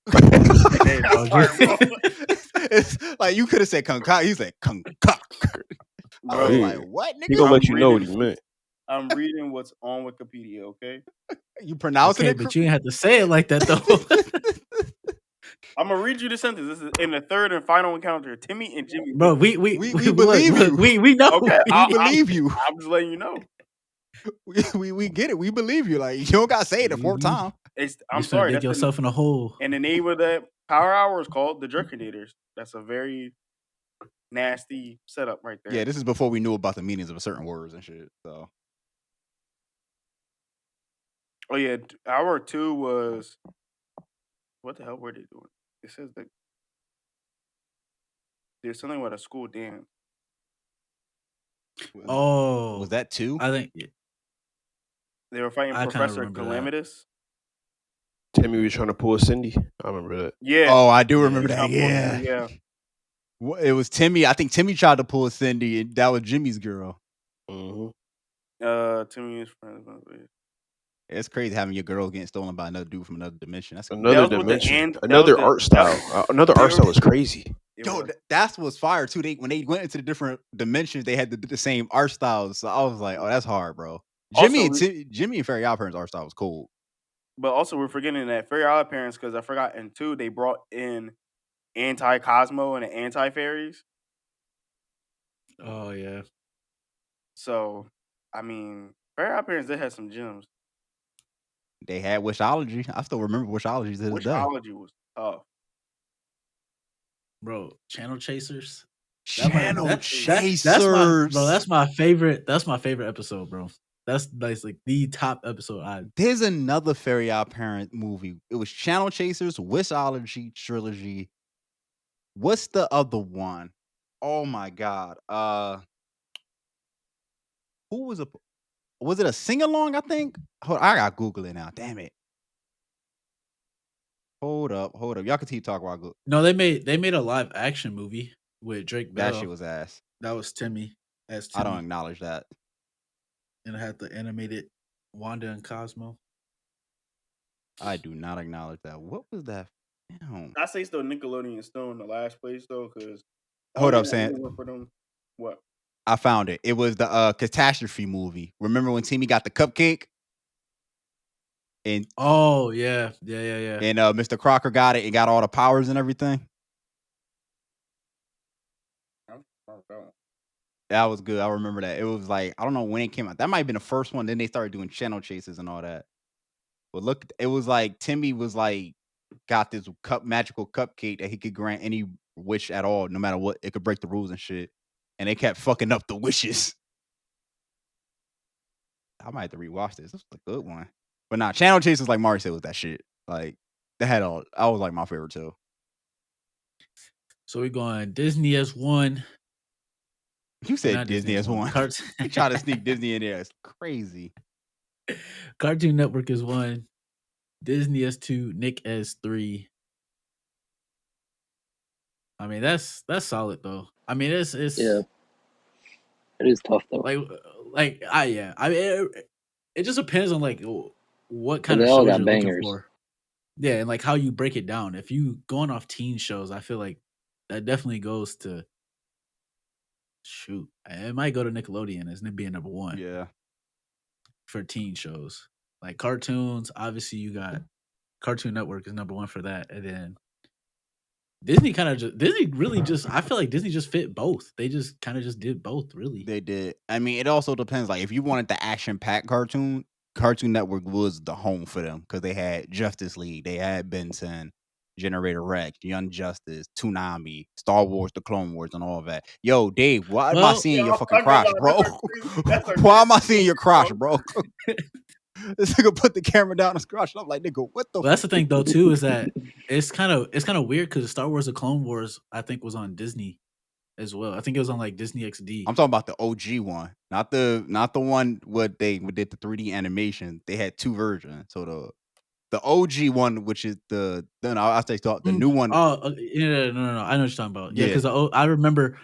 S3: It's like you could have said concoct. He's like concoct. I was like, what? Nigga?
S4: He gonna let you know what he meant.
S7: I'm reading what's on Wikipedia. Okay.
S3: You pronouncing it?
S2: But you didn't have to say it like that though.
S8: I'm gonna read you the sentence. This is in the third and final encounter. Timmy and Jimmy.
S2: Bro, we
S3: believe you.
S2: We know.
S3: Okay, we believe you.
S8: I'm just letting you know.
S3: We get it. We believe you. Like, you don't gotta say it the fourth time.
S8: I'm sorry.
S2: Dig yourself in a hole.
S8: And the name of that power hour is called the Jerkinators. That's a very nasty setup right there.
S3: Yeah, this is before we knew about the meanings of certain words and shit. So.
S8: Oh yeah, hour 2 was. What the hell were they doing? It says that there's something with a school dance.
S2: Oh,
S3: was that 2?
S2: I think
S8: they were fighting Professor Calamitous.
S4: Timmy was trying to pull Cindy. I remember that.
S8: Yeah.
S3: Oh, I do remember that. Yeah.
S8: Yeah.
S3: It was Timmy. I think Timmy tried to pull Cindy, and that was Jimmy's girl.
S8: Mm-hmm. Timmy is friends with.
S3: It's crazy having your girl getting stolen by another dude from another dimension. That's
S4: another dimension, another art style. Another art style was crazy.
S3: Yo, that's what's fire too. When they went into the different dimensions, they had the same art styles. So I was like, oh, that's hard, bro. Jimmy and Fairy Odd Parents' art style was cool.
S8: But also, we're forgetting that Fairy Odd Parents, because I forgot in 2 they brought in anti-Cosmo and anti-fairies.
S2: Oh yeah.
S8: So, I mean, Fairy Odd Parents, they had some gems.
S3: They had Wishology. I still remember Wishology to this day.
S8: Wishology was tough.
S2: Bro, Channel Chasers.
S3: Channel Chasers.
S2: That's my favorite. That's my favorite episode, bro. That's like the top episode.
S3: There's another Fairy Odd Parent movie. It was Channel Chasers, Wishology trilogy. What's the other one? Oh my god. Who was it a sing along? I think. I gotta Google it now. Damn it. Hold up. Y'all can keep talking while I go.
S2: No, they made a live action movie with Drake Bell.
S3: That shit was ass.
S2: That was Timmy as Timmy.
S3: I don't acknowledge that.
S2: And it had the animated Wanda and Cosmo.
S3: I do not acknowledge that. What was that? Damn.
S8: I say still Nickelodeon is still in the last place though, because
S3: hold up, Sam.
S8: For them. What?
S3: I found it. It was the Catastrophe movie. Remember when Timmy got the cupcake? And
S2: oh yeah.
S3: And Mr. Crocker got it and got all the powers and everything. That was good. I remember that. It was like, I don't know when it came out. That might have been the first one. Then they started doing channel chases and all that. But look, it was like Timmy was like got this magical cupcake that he could grant any wish at all, no matter what. It could break the rules and shit. And they kept fucking up the wishes. I might have to rewatch this. This was a good one. But nah, channel chases, like Mari said, was that shit. Like that had all. I was like my favorite too.
S2: So we're going Disney as 1.
S3: You said Disney as 1. You try to sneak Disney in there. It's crazy.
S2: Cartoon Network is 1. Disney as 2. Nick as 3. I mean, that's solid though. I mean, it's
S6: yeah. It is tough though.
S2: I mean, it just depends on like what kind of
S6: shows
S2: you're
S6: bangers.
S2: looking for. Yeah, and like how you break it down. If you going off teen shows, I feel like that definitely goes to shoot. It might go to Nickelodeon as being number 1.
S3: Yeah.
S2: For teen shows. Like cartoons, obviously you got Cartoon Network is number 1 for that. And then Disney really just I feel like Disney just fit both. They just kind of just did both, really.
S3: They did. I mean, it also depends. Like if you wanted the action-packed cartoon, Cartoon Network was the home for them because they had Justice League, they had Ben 10, Generator Rex, Young Justice, Toonami, Star Wars, The Clone Wars, and all of that. Yo, Dave, why am I seeing your fucking crotch, bro? Why am I seeing your crotch, bro? This nigga put the camera down and crotch. I'm like, nigga, what the?
S2: That's the thing though too, is that it's kind of weird because Star Wars: The Clone Wars I think was on Disney as well. I think it was on like Disney XD.
S3: I'm talking about the OG one, not the one what they did the 3D animation. They had 2 versions. So the OG one, which is the new one.
S2: Oh yeah, no. I know what you're talking about. Yeah, because I remember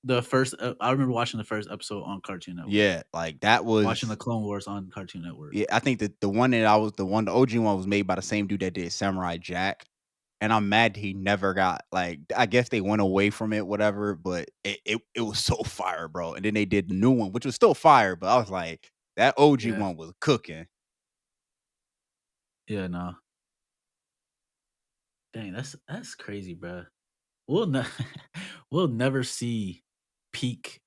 S2: the first. I remember watching the first episode on Cartoon Network.
S3: Yeah, like that was
S2: watching the Clone Wars on Cartoon Network.
S3: Yeah, I think that the OG one was made by the same dude that did Samurai Jack, and I'm mad he never got like. I guess they went away from it, whatever. But it was so fire, bro. And then they did the new one, which was still fire, but I was like, that OG one was cooking.
S2: Yeah, no. Dang, that's crazy, bro. We'll ne- we'll never see peak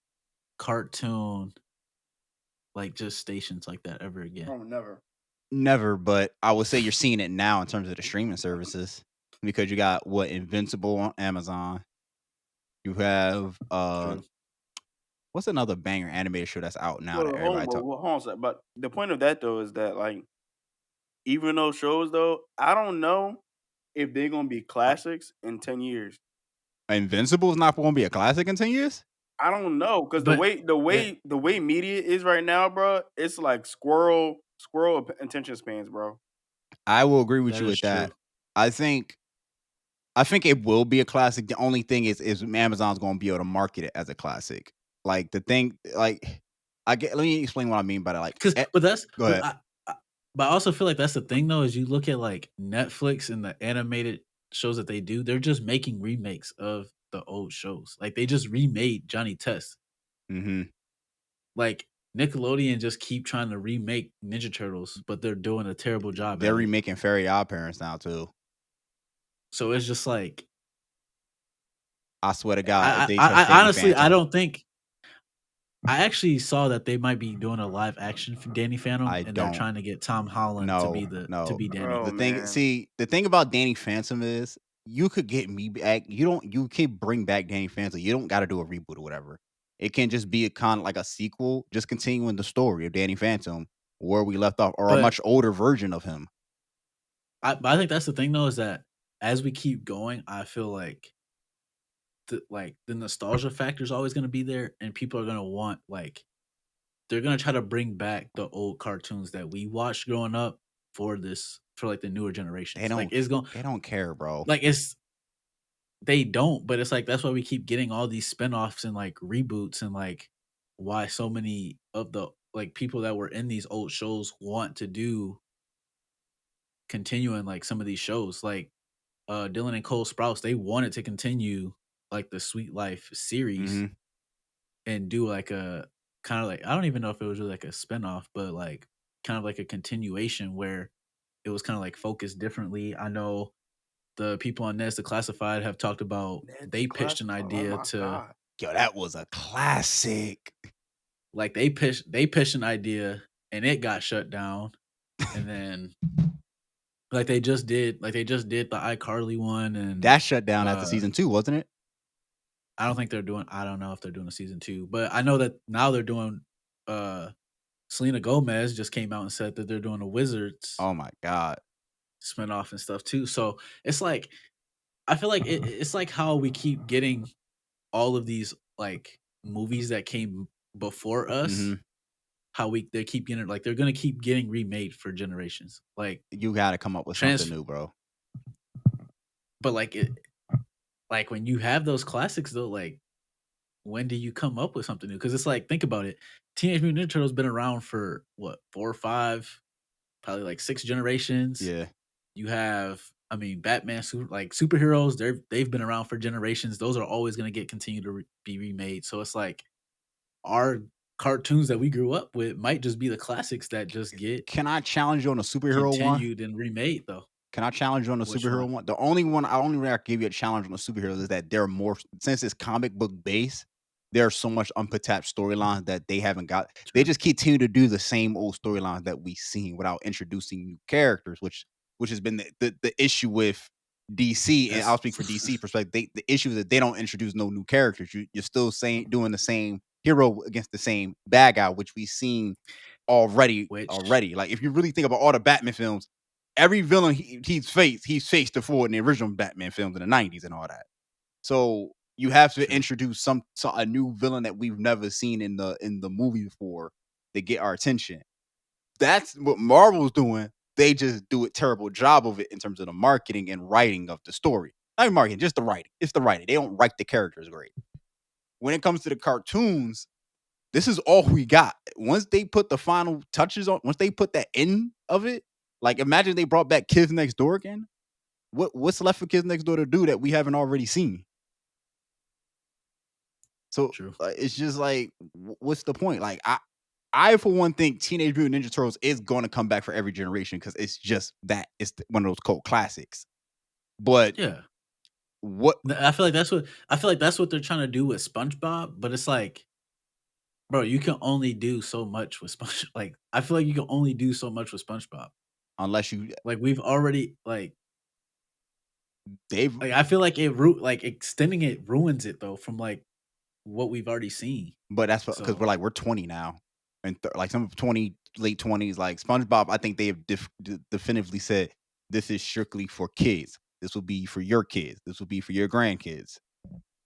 S2: cartoon like just stations like that ever again.
S7: Oh, never.
S3: Never, but I would say you're seeing it now in terms of the streaming services because you got what Invincible on Amazon. You have
S2: True.
S3: what's another banger animated show that's out now that
S8: Well,
S3: everybody talk?
S8: hold on a sec. But the point of that though is that like even those shows though, I don't know if they're gonna be classics in 10 years.
S3: Invincible is not going to be a classic in 10 years.
S8: I don't know because the
S2: But
S8: way the
S2: yeah,
S8: way the way media is right now, bro, it's like squirrel attention spans, bro.
S3: I will agree with
S2: that
S3: you
S2: is
S3: with
S2: true.
S3: that. I think it will be a classic. The only thing is Amazon's going to be able to market it as a classic. Like the thing, like I get. Let me explain what I mean by that. Like,
S2: Cause but that's
S3: go
S2: but
S3: ahead.
S2: I also feel like that's the thing though, is you look at like Netflix and the animated shows that they do, they're just making remakes of the old shows. Like they just remade Johnny Test.
S3: Mm-hmm.
S2: Like Nickelodeon just keep trying to remake Ninja Turtles, but they're doing a terrible job
S3: They're
S2: at it.
S3: remaking Fairy Odd Parents now too.
S2: So it's just like
S3: I swear to God, if they touch
S2: I
S3: Danny
S2: honestly I
S3: Phantom,
S2: don't think I actually saw that they might be doing a live action for Danny Phantom,
S3: I
S2: and they're
S3: don't.
S2: trying to get Tom Holland to be
S3: No.
S2: Danny.
S8: Oh man.
S3: The thing about Danny Phantom is you could get me back. You can bring back Danny Phantom. You don't got to do a reboot or whatever. It can just be a kind of like a sequel, just continuing the story of Danny Phantom where we left off, or a
S2: But
S3: much older version of him.
S2: I think that's the thing though, is that as we keep going, I feel like the nostalgia factor is always going to be there, and people are going to want like they're going to try to bring back the old cartoons that we watched growing up for like the newer
S3: They
S2: generations. Like
S3: don't.
S2: it's going
S3: They don't care, bro.
S2: like it's they don't, but it's like that's why we keep getting all these spinoffs and like reboots, and like why so many of the like people that were in these old shows want to do continuing like some of these shows. Like Dylan and Cole Sprouse, they wanted to continue like the Sweet Life series
S3: Hmm.
S2: and do like a kind of like I don't even know if it was really like a spinoff, but like kind of like a continuation where it was kind of like focused differently. I know the people on Neds Declassified have talked about
S8: Ned's
S2: they pitched an
S8: classified. Oh
S2: idea
S8: my
S2: to
S8: god.
S3: Yo, that was a classic.
S2: like they pitched an idea and it got shut down, and then they just did the iCarly one, and
S3: That shut down after season 2, wasn't it?
S2: I don't know if they're doing a season 2, but I know that now they're doing uh Selena Gomez just came out and said that they're doing a Wizards
S3: Oh my god.
S2: spinoff and stuff too. So it's like I feel like it's like how we keep getting all of these like movies that came before us.
S3: Hmm.
S2: How they keep getting like they're gonna keep getting remade for generations. Like
S3: You got to come up with something
S2: trans,
S3: new, bro.
S2: but like when you have those classics though, like when do you come up with something new? Because it's like think about it, Teenage Mutant Ninja Turtles been around for what 4 or 5, probably like 6 generations.
S3: Yeah.
S2: You have, I mean, Batman, like superheroes. They've been around for generations. Those are always going to get continue to be remade. So it's like our cartoons that we grew up with might just be the classics that just get
S3: Can I challenge you on a superhero one?
S2: continued and remade though.
S3: Can I challenge you on the
S2: Which
S3: superhero
S2: one?
S3: one? The only way I can give you a challenge on the superheroes is that they're more since it's comic book based. There's so much untapped storylines that they haven't got. They
S2: True.
S3: just continue to do the same old storylines that we've seen without introducing new characters, which has been the issue with DC. And I'll
S2: That's
S3: speak for DC perspective. The issue is that they don't introduce no new characters. You're still saying doing the same hero against the same bad guy, which we've seen already.
S2: which
S3: Already, like if you really think about all the Batman films, every villain he's faced before in the original Batman films in the 90s and all that. So you have to
S2: true.
S3: introduce a new villain that we've never seen in the movie before to get our attention. That's what Marvel's doing. They just do a terrible job of it in terms of the marketing and writing of the story. Not even marketing, just the writing. It's the writing. They don't write the characters great. When it comes to the cartoons, this is all we got. Once they put the final touches on, once they put that end of it, like imagine they brought back Kids Next Door again. What's left for Kids Next Door to do that we haven't already seen? So
S2: True.
S3: it's just like, what's the point? Like I for one think Teenage Mutant Ninja Turtles is going to come back for every generation because it's just that it's one of those cult classics. But
S2: Yeah.
S3: what
S2: I feel like that's what they're trying to do with SpongeBob, but it's like, bro, you can only do so much with Sponge. Like, I feel like you can only do so much with SpongeBob.
S3: unless you
S2: Like, we've already
S3: they've
S2: I feel like like extending it ruins it though from like what we've already seen.
S3: but that's because
S2: So
S3: we're 20 now, and like some 20 late 20s. Like SpongeBob, I think they have definitively said this is strictly for kids. This will be for your kids. This will be for your grandkids.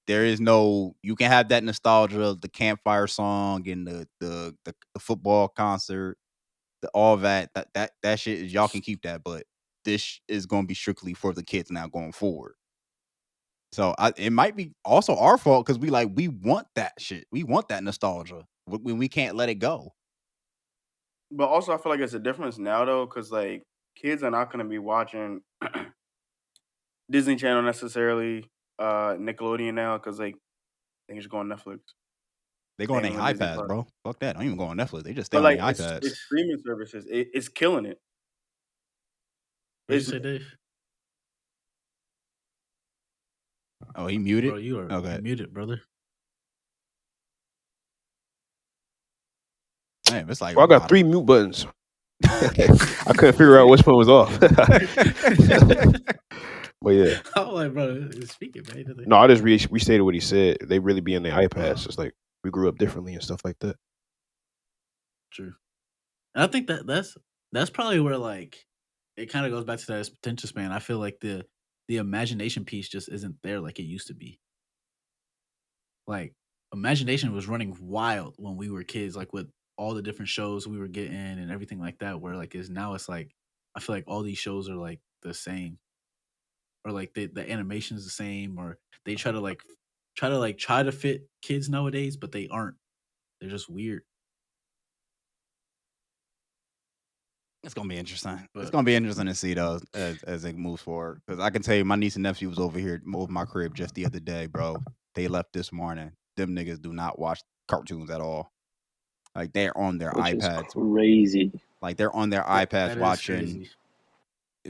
S3: There is no you can have that nostalgia of the campfire song and the football concert, all that shit is y'all can keep that, but this is going to be strictly for the kids now going forward. So it might be also our fault because we want that shit. We want that nostalgia when we can't let it go.
S7: But also, I feel like it's a difference now though, because like kids are not going to be watching Disney Channel necessarily, Nickelodeon now, because like they can just go on Netflix.
S3: They go on
S7: Same
S3: their
S7: with Disney
S3: iPads,
S7: Plus.
S3: bro. Fuck that. Don't even go on Netflix. They just stay
S7: But
S3: on their
S7: like it's
S3: iPads.
S7: streaming services. It's killing it.
S2: what did you
S7: It's
S2: say, Dave?
S3: Oh, he muted.
S2: Bro, you are
S3: Okay.
S2: muted, brother.
S3: Man, it's like
S4: Well, I
S3: a
S4: got
S3: lot
S4: 3 mute buttons. I couldn't figure out which one was off. But yeah,
S2: I'm like, bro, speaking, man.
S4: no, I just restated what he said. They really be in their iPads. It's like we grew up differently and stuff like that.
S2: True. And I think that's probably where like it kind of goes back to that attention span. I feel like the imagination piece just isn't there like it used to be. Like imagination was running wild when we were kids, like with all the different shows we were getting and everything like that. Where like is now it's like I feel like all these shows are like the same, or like the animation is the same, or they try to fit kids nowadays, but they aren't. They're just weird.
S3: It's gonna be interesting. It's
S2: But
S3: gonna be interesting to see though as it moves forward. Because I can tell you, my niece and nephew was over here over my crib just the other day, bro. They left this morning. Them niggas do not watch cartoons at all. Like they're on their
S6: which is
S3: iPads.
S6: crazy.
S3: Like they're on their iPads
S2: that is
S3: watching
S2: crazy.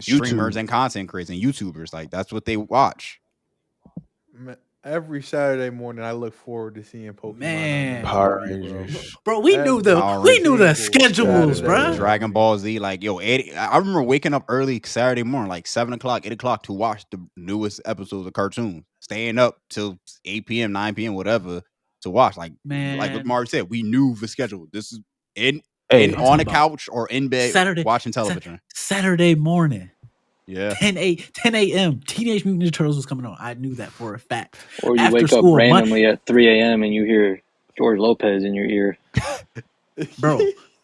S3: streamers
S4: YouTube.
S3: and content creators and YouTubers. Like that's what they watch.
S5: Every Saturday morning, I look forward to seeing Pokemon on
S2: Man,
S4: Power
S5: MTV, bro.
S4: Rangers.
S2: bro,
S5: Every
S3: Power
S2: we knew the
S3: Rangers,
S5: single
S2: schedules,
S5: Saturday
S2: bruh.
S3: Dragon
S5: morning.
S3: Ball Z. Like yo, I remember waking up early Saturday morning, like 7 o'clock, 8 o'clock, to watch the newest episodes of cartoons. Staying up till 8 p.m., 9 p.m., whatever to watch. Like what
S2: Man,
S3: Mark said, we knew the schedule. This is in
S4: Hey,
S2: I'm
S3: on
S2: talking
S3: the
S2: about
S3: couch or in bed watching television.
S2: Saturday morning,
S3: Yeah,
S2: 10 a.m. Teenage Mutant Ninja Turtles was coming on. I knew that for a fact.
S6: Or you
S2: After
S6: wake up
S2: school,
S6: randomly at 3 a.m. and you hear George Lopez in your ear.
S2: bro,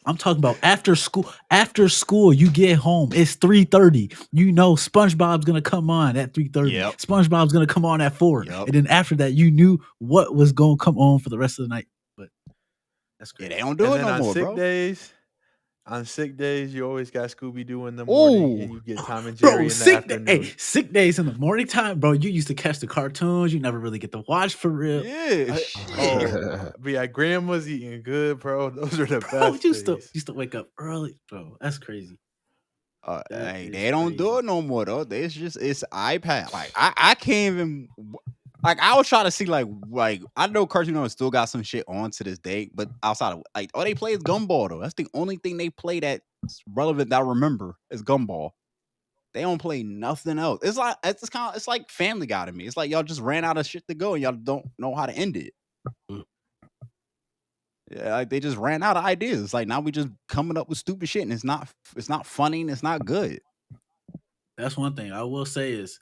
S2: I'm talking about after school. After school, you get home. It's 3:30. You know SpongeBob's gonna come on at 3:30.
S3: Yep.
S2: SpongeBob's gonna come on at 4.
S3: Yep.
S2: And then after that, you knew what was gonna come on for the rest of the night. But that's
S3: Yeah,
S2: crazy.
S3: they don't do
S5: And
S3: it
S5: then
S3: no more, bro.
S5: on sick days, you always got Scooby Doo in the morning, and
S3: Oh,
S5: you get Tom and
S2: Bro,
S5: Jerry in the afternoon.
S2: sick days in the morning time, bro. You used to catch the cartoons. You never really get to watch for real.
S3: yeah, shit.
S5: But yeah, grandma's eating good, bro. Those are the
S2: Bro,
S5: best days.
S2: used to wake up early, bro. That's crazy. That
S3: Hey,
S2: is
S3: they don't do
S2: crazy.
S3: it no more though. It's iPad. Like I can't even like I was trying to see like I know Cartoon Network still got some shit on to this day, but outside of like all they play is Gumball though. That's the only thing they play that's relevant that I remember is Gumball. They don't play nothing else. It's like Family Guy to me. It's like y'all just ran out of shit to go and y'all don't know how to end it. Yeah, like they just ran out of ideas. It's like now we just coming up with stupid shit and it's not funny and it's not good.
S2: That's one thing I will say is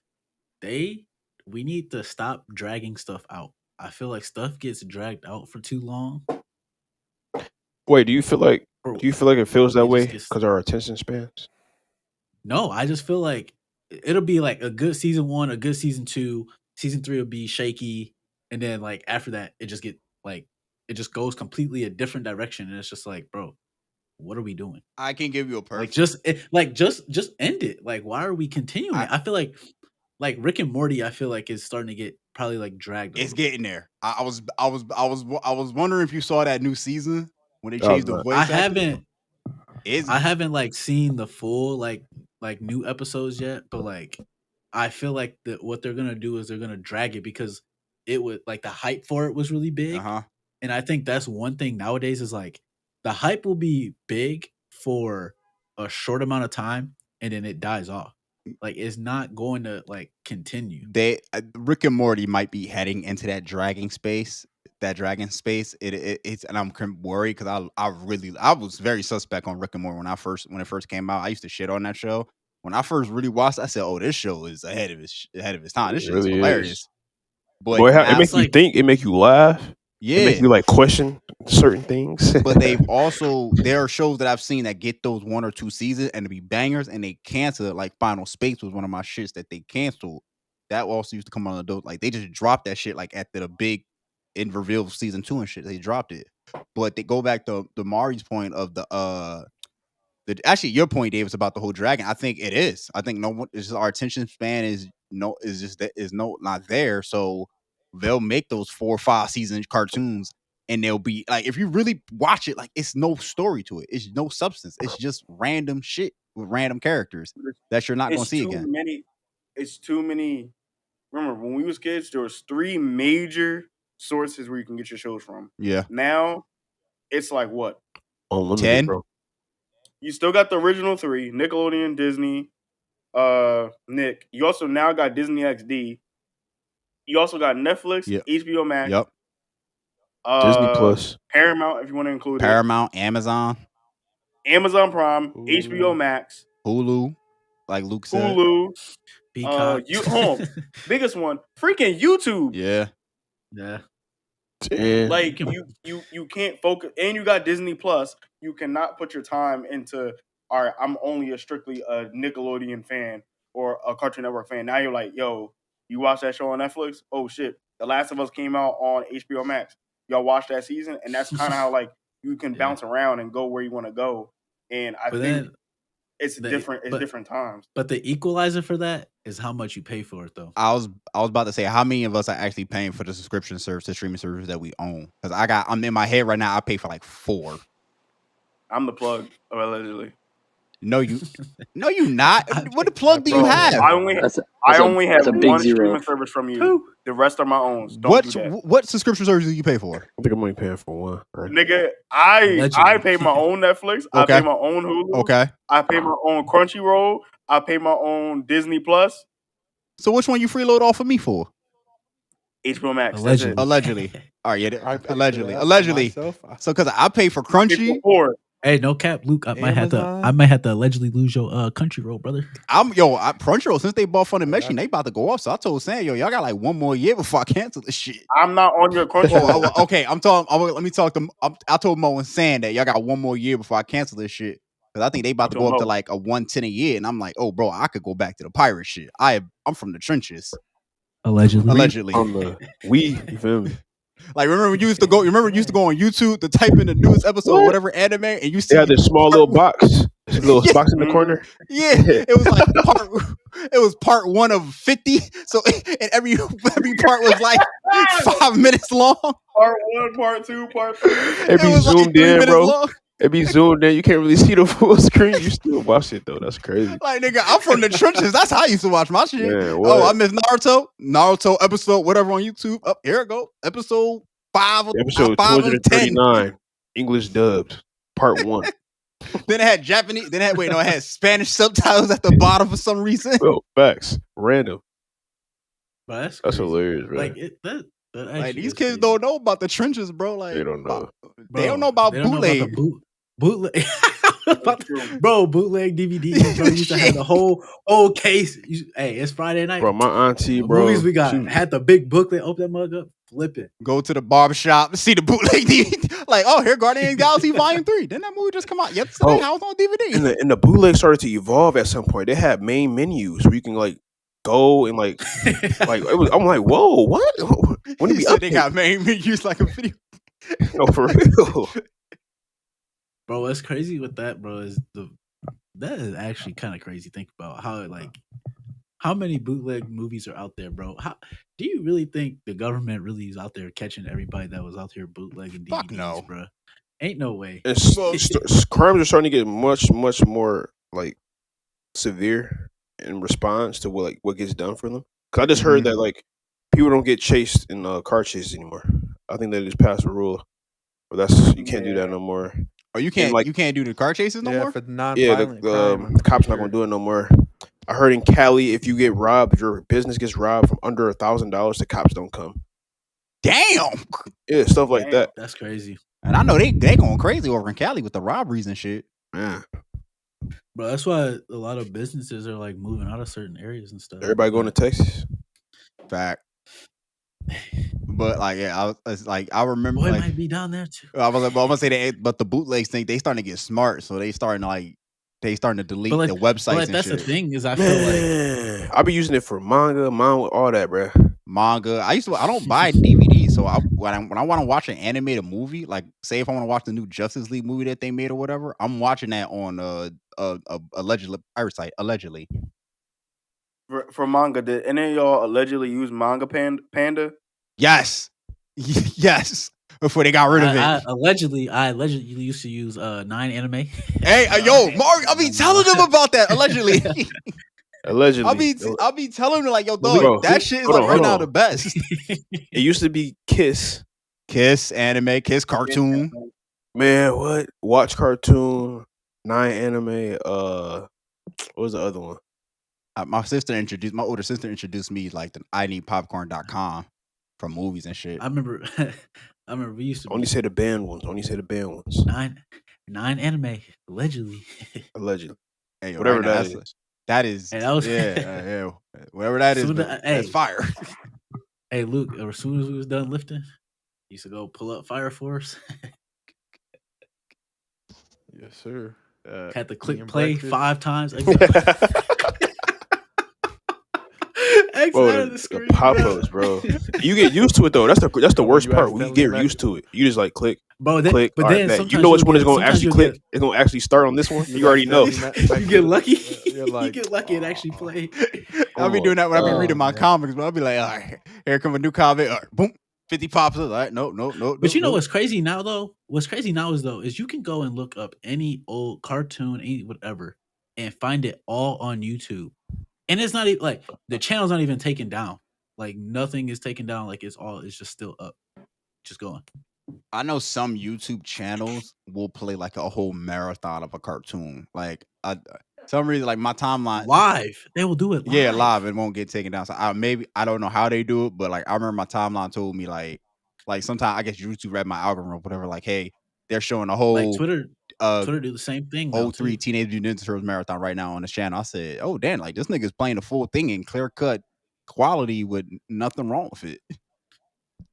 S2: we need to stop dragging stuff out. I feel like stuff gets dragged out for too long.
S4: wait, do you feel like
S2: Or
S4: it feels that
S2: it just
S4: way
S2: gets
S4: because our attention spans?
S2: no, I just feel like it'll be like a good season 1, a good season 2, season 3 will be shaky, and then like after that it just goes completely a different direction, and it's just like, bro, what are we doing?
S3: I can give you a
S2: Like
S3: perfect.
S2: just end it. Like why are we continuing it? I feel like Rick and Morty, I feel like is starting to get probably like dragged a
S3: It's
S2: little bit.
S3: getting there. I was wondering if you saw that new season when they
S4: Oh,
S3: changed the
S4: no.
S2: I
S3: voice actors.
S2: haven't
S3: It's
S2: I haven't like seen the full like new episodes yet, but like I feel like what they're gonna do is they're gonna drag it because it was like the hype for it was really big, and I think that's one thing nowadays is like the hype will be big for a short amount of time and then it dies off. Like it's not going to like continue.
S3: Rick and Morty might be heading into that dragon space. It's and I'm worried because I was very suspect on Rick and Morty when it first came out. I used to shit on that show. When I first really watched, I said, "Oh, this show is ahead of its time. This shit is
S4: really
S3: hilarious." But
S4: Boy, it
S3: now,
S4: make you think. It make you laugh. It make
S3: yeah,
S4: you like question certain things.
S3: but there are shows that I've seen that get those 1 or 2 seasons and to be bangers, and they cancel it. Like Final Space was one of my shits that they canceled. That also used to come on the dope. Like they just dropped that shit like at the big in reveal of season 2 and shit. They dropped it. But they go back to Mari's point of actually your point, Dave, is about the whole dragon. I think it is. I think no one is our attention span is not there. So they'll make those 4 or 5 season cartoons, and they'll be like, if you really watch it, like it's no story to it. It's no substance. It's just random shit with random characters that you're not going to see again.
S9: It's too many. Remember when we was kids, there was 3 major sources where you can get your shows from.
S3: Yeah.
S9: Now it's like what?
S4: Unlimited,
S3: 10?
S4: bro.
S9: You still got the original 3: Nickelodeon, Disney, Nick. You also now got Disney XD. You also got Netflix, HBO Max,
S4: Disney Plus,
S9: Paramount, if you want to include
S3: Paramount, Amazon
S9: Prime, HBO Max,
S3: Hulu, like Luke said.
S9: Hulu,
S2: Peacock.
S9: biggest one, freaking YouTube.
S3: Yeah.
S9: Like you can't focus, and you got Disney Plus. You cannot put your time into, all right, I'm only strictly a Nickelodeon fan or a Cartoon Network fan. Now you're like, yo, you watch that show on Netflix? Oh shit, The Last of Us came out on HBO Max. Y'all watch that season, and that's kind of how like you can bounce around and go where you want to go. And I think it's different. It's different times.
S2: But the equalizer for that is how much you pay for it, though.
S3: I was about to say, how many of us are actually paying for the subscription service, the streaming service that we own? Because I'm in my head right now. I pay for like 4.
S9: I'm the plug, allegedly.
S3: No, you not. What the plug do you have?
S9: I only have one streaming service from you. The rest are my own.
S3: What subscription service do you pay for?
S4: I think I'm only paying for one. Right?
S9: Nigga, I pay my own Netflix.
S3: Okay.
S9: I pay my own Hulu.
S3: Okay.
S9: I pay my own Crunchyroll. I pay my own Disney Plus.
S3: So which one you freeload off of me for?
S9: HBO Max.
S3: Allegedly. All right, yeah. Allegedly. So because I pay for Crunchy.
S2: Hey, no cap, Luke. I might have to allegedly lose your Crunchyroll, brother.
S3: Crunchyroll, since they bought Funimation, they about to go off. So I told Sam, y'all got like 1 more year before I cancel this shit.
S9: I'm not on your Crunchyroll.
S3: Okay, let me talk to. I told Mo and Sam that y'all got 1 more year before I cancel this shit, because I think they about to go up to like a 110 a year, and I'm like, oh, bro, I could go back to the pirate shit. I'm from the trenches.
S2: Allegedly.
S4: On the you feel me?
S3: Like, remember you used to go on YouTube to type in the newest episode of whatever anime, and you see
S4: this small little box, box in the corner.
S3: Yeah, it was like part 1 of 50. So and every part was like 5 minutes long.
S9: Part 1, part 2, part 3.
S4: It be zoomed in, bro. It be zoomed in. You can't really see the full screen. You still watch it though. That's crazy.
S3: Like, nigga, I'm from the trenches. That's how I used to watch my shit.
S4: Man,
S3: I missed Naruto episode, whatever on YouTube. Up here it go. Episode 5
S4: episode 239. English dubbed. Part 1.
S3: Then it had Japanese. It had Spanish subtitles at the bottom for some reason.
S4: Well, facts. Random.
S2: But
S4: that's hilarious, bro.
S3: Like these kids don't know about the trenches, bro. Like
S4: they don't know.
S3: They don't know about bootleg.
S2: Bootleg. Bro, bootleg DVDs, bro. Used to have the whole case. Hey, it's Friday night.
S4: Bro, my auntie,
S2: the
S4: bro.
S2: Movies we got had the big booklet. Open that mug up, flip it.
S3: Go to the barbershop, see the bootleg DVD. Like, oh, here, Guardians of the Galaxy Volume 3. Didn't that movie just come out yesterday? How was on DVD?
S4: And the bootleg started to evolve at some point. They had main menus where you can like go and like it was. I'm like, whoa, what? When did
S3: they got main menus like a video?
S4: No, for real.
S2: Bro, what's crazy with that, bro, is that is actually kind of crazy. Think about how many bootleg movies are out there, bro. How do you really think the government really is out there catching everybody that was out here bootlegging DVDs?
S3: Fuck no,
S2: bro. Ain't no way.
S4: Crimes are starting to get much more like severe in response to what gets done for them? Because I just heard that like people don't get chased in car chases anymore. I think they just passed a rule, but that's you can't do that no more.
S3: Oh, you
S4: And
S3: can't do the car chases no
S5: Yeah,
S3: more?
S5: for
S4: yeah,
S5: non-violent crime, I'm
S4: the
S5: pretty
S4: cops not
S5: sure.
S4: gonna do it no more. I heard in Cali, if you get robbed, your business gets robbed from under $1,000, the cops don't come.
S3: Damn.
S4: Yeah, stuff like that.
S2: That's crazy.
S3: And I know they going crazy over in Cali with the robberies and shit.
S4: Man,
S2: But that's why a lot of businesses are like moving out of certain areas and stuff.
S4: everybody going to Texas.
S3: Fact. But like, yeah, I remember.
S2: Boy,
S3: like,
S2: might be down there too.
S3: I was like, well, I'm gonna say that, but the bootlegs think they starting to get smart, so they starting to delete
S2: But
S3: the websites and
S2: that's
S3: shit.
S2: the thing is, I feel like
S4: I be using it for manga, all that, bro.
S3: Manga. I don't buy DVDs, so when I want to watch an animated movie, like say if I want to watch the new Justice League movie that they made or whatever, I'm watching that on allegedly pirate site. Allegedly.
S9: For manga, did any of y'all allegedly use Manga Panda?
S3: Yes. Yes. Before they got rid of it.
S2: I allegedly used to use 9 Anime.
S3: Hey, yo, Mark, I be telling them about that. Allegedly.
S4: Allegedly.
S3: I'll be telling them like, yo, dog, bro, that shit is like right now the best.
S4: It used to be Kiss
S3: Anime, Kiss cartoon.
S4: Man, what? Watch cartoon, 9 Anime. What was the other one?
S3: My older sister introduced me like the INeedPopcorn.com from movies and shit.
S2: I remember we used to
S4: only say the banned ones.
S2: 9 Anime allegedly.
S4: Allegedly.
S3: Hey,
S4: whatever
S3: right
S4: that is.
S3: That is,
S2: hey, that was,
S3: yeah. Whatever that is, that's fire.
S2: Hey, Luke, as soon as we was done lifting, used to go pull up Fire Force.
S5: Yes, sir.
S2: Had to click play
S5: breakfast.
S2: 5 times. X
S4: Bro,
S2: out of the screen,
S4: pop-ups, bro. You get used to it though. That's the worst part. We get used to it. You just like click, click.
S2: But then sometimes
S4: you know which one is going to actually click. It's going to actually start on this one. You already know.
S2: You get lucky. You get lucky and actually play.
S3: I'll be doing that when I be reading my comics, but I'll be like, all right, here come a new comic. All right, boom, 50 pops up. All right, no.
S2: But you know what's crazy now though? What's crazy now is you can go and look up any old cartoon, any whatever, and find it all on YouTube. And it's not even like the channel's not even taken down. Like nothing is taken down. Like it's just still up, just going.
S3: I know some YouTube channels will play like a whole marathon of a cartoon. Like some reason, like my timeline
S2: live, they will do it. Live.
S3: Yeah, live. It won't get taken down. So I don't know how they do it, but like I remember my timeline told me like sometimes I guess YouTube read my algorithm or whatever. Like, hey, they're showing a whole
S2: like Twitter do the same thing.
S3: 03 Teenage Mutant Ninja Turtles marathon right now on this channel. I said, oh damn, like this nigga's playing the full thing in clear cut quality with nothing wrong with it.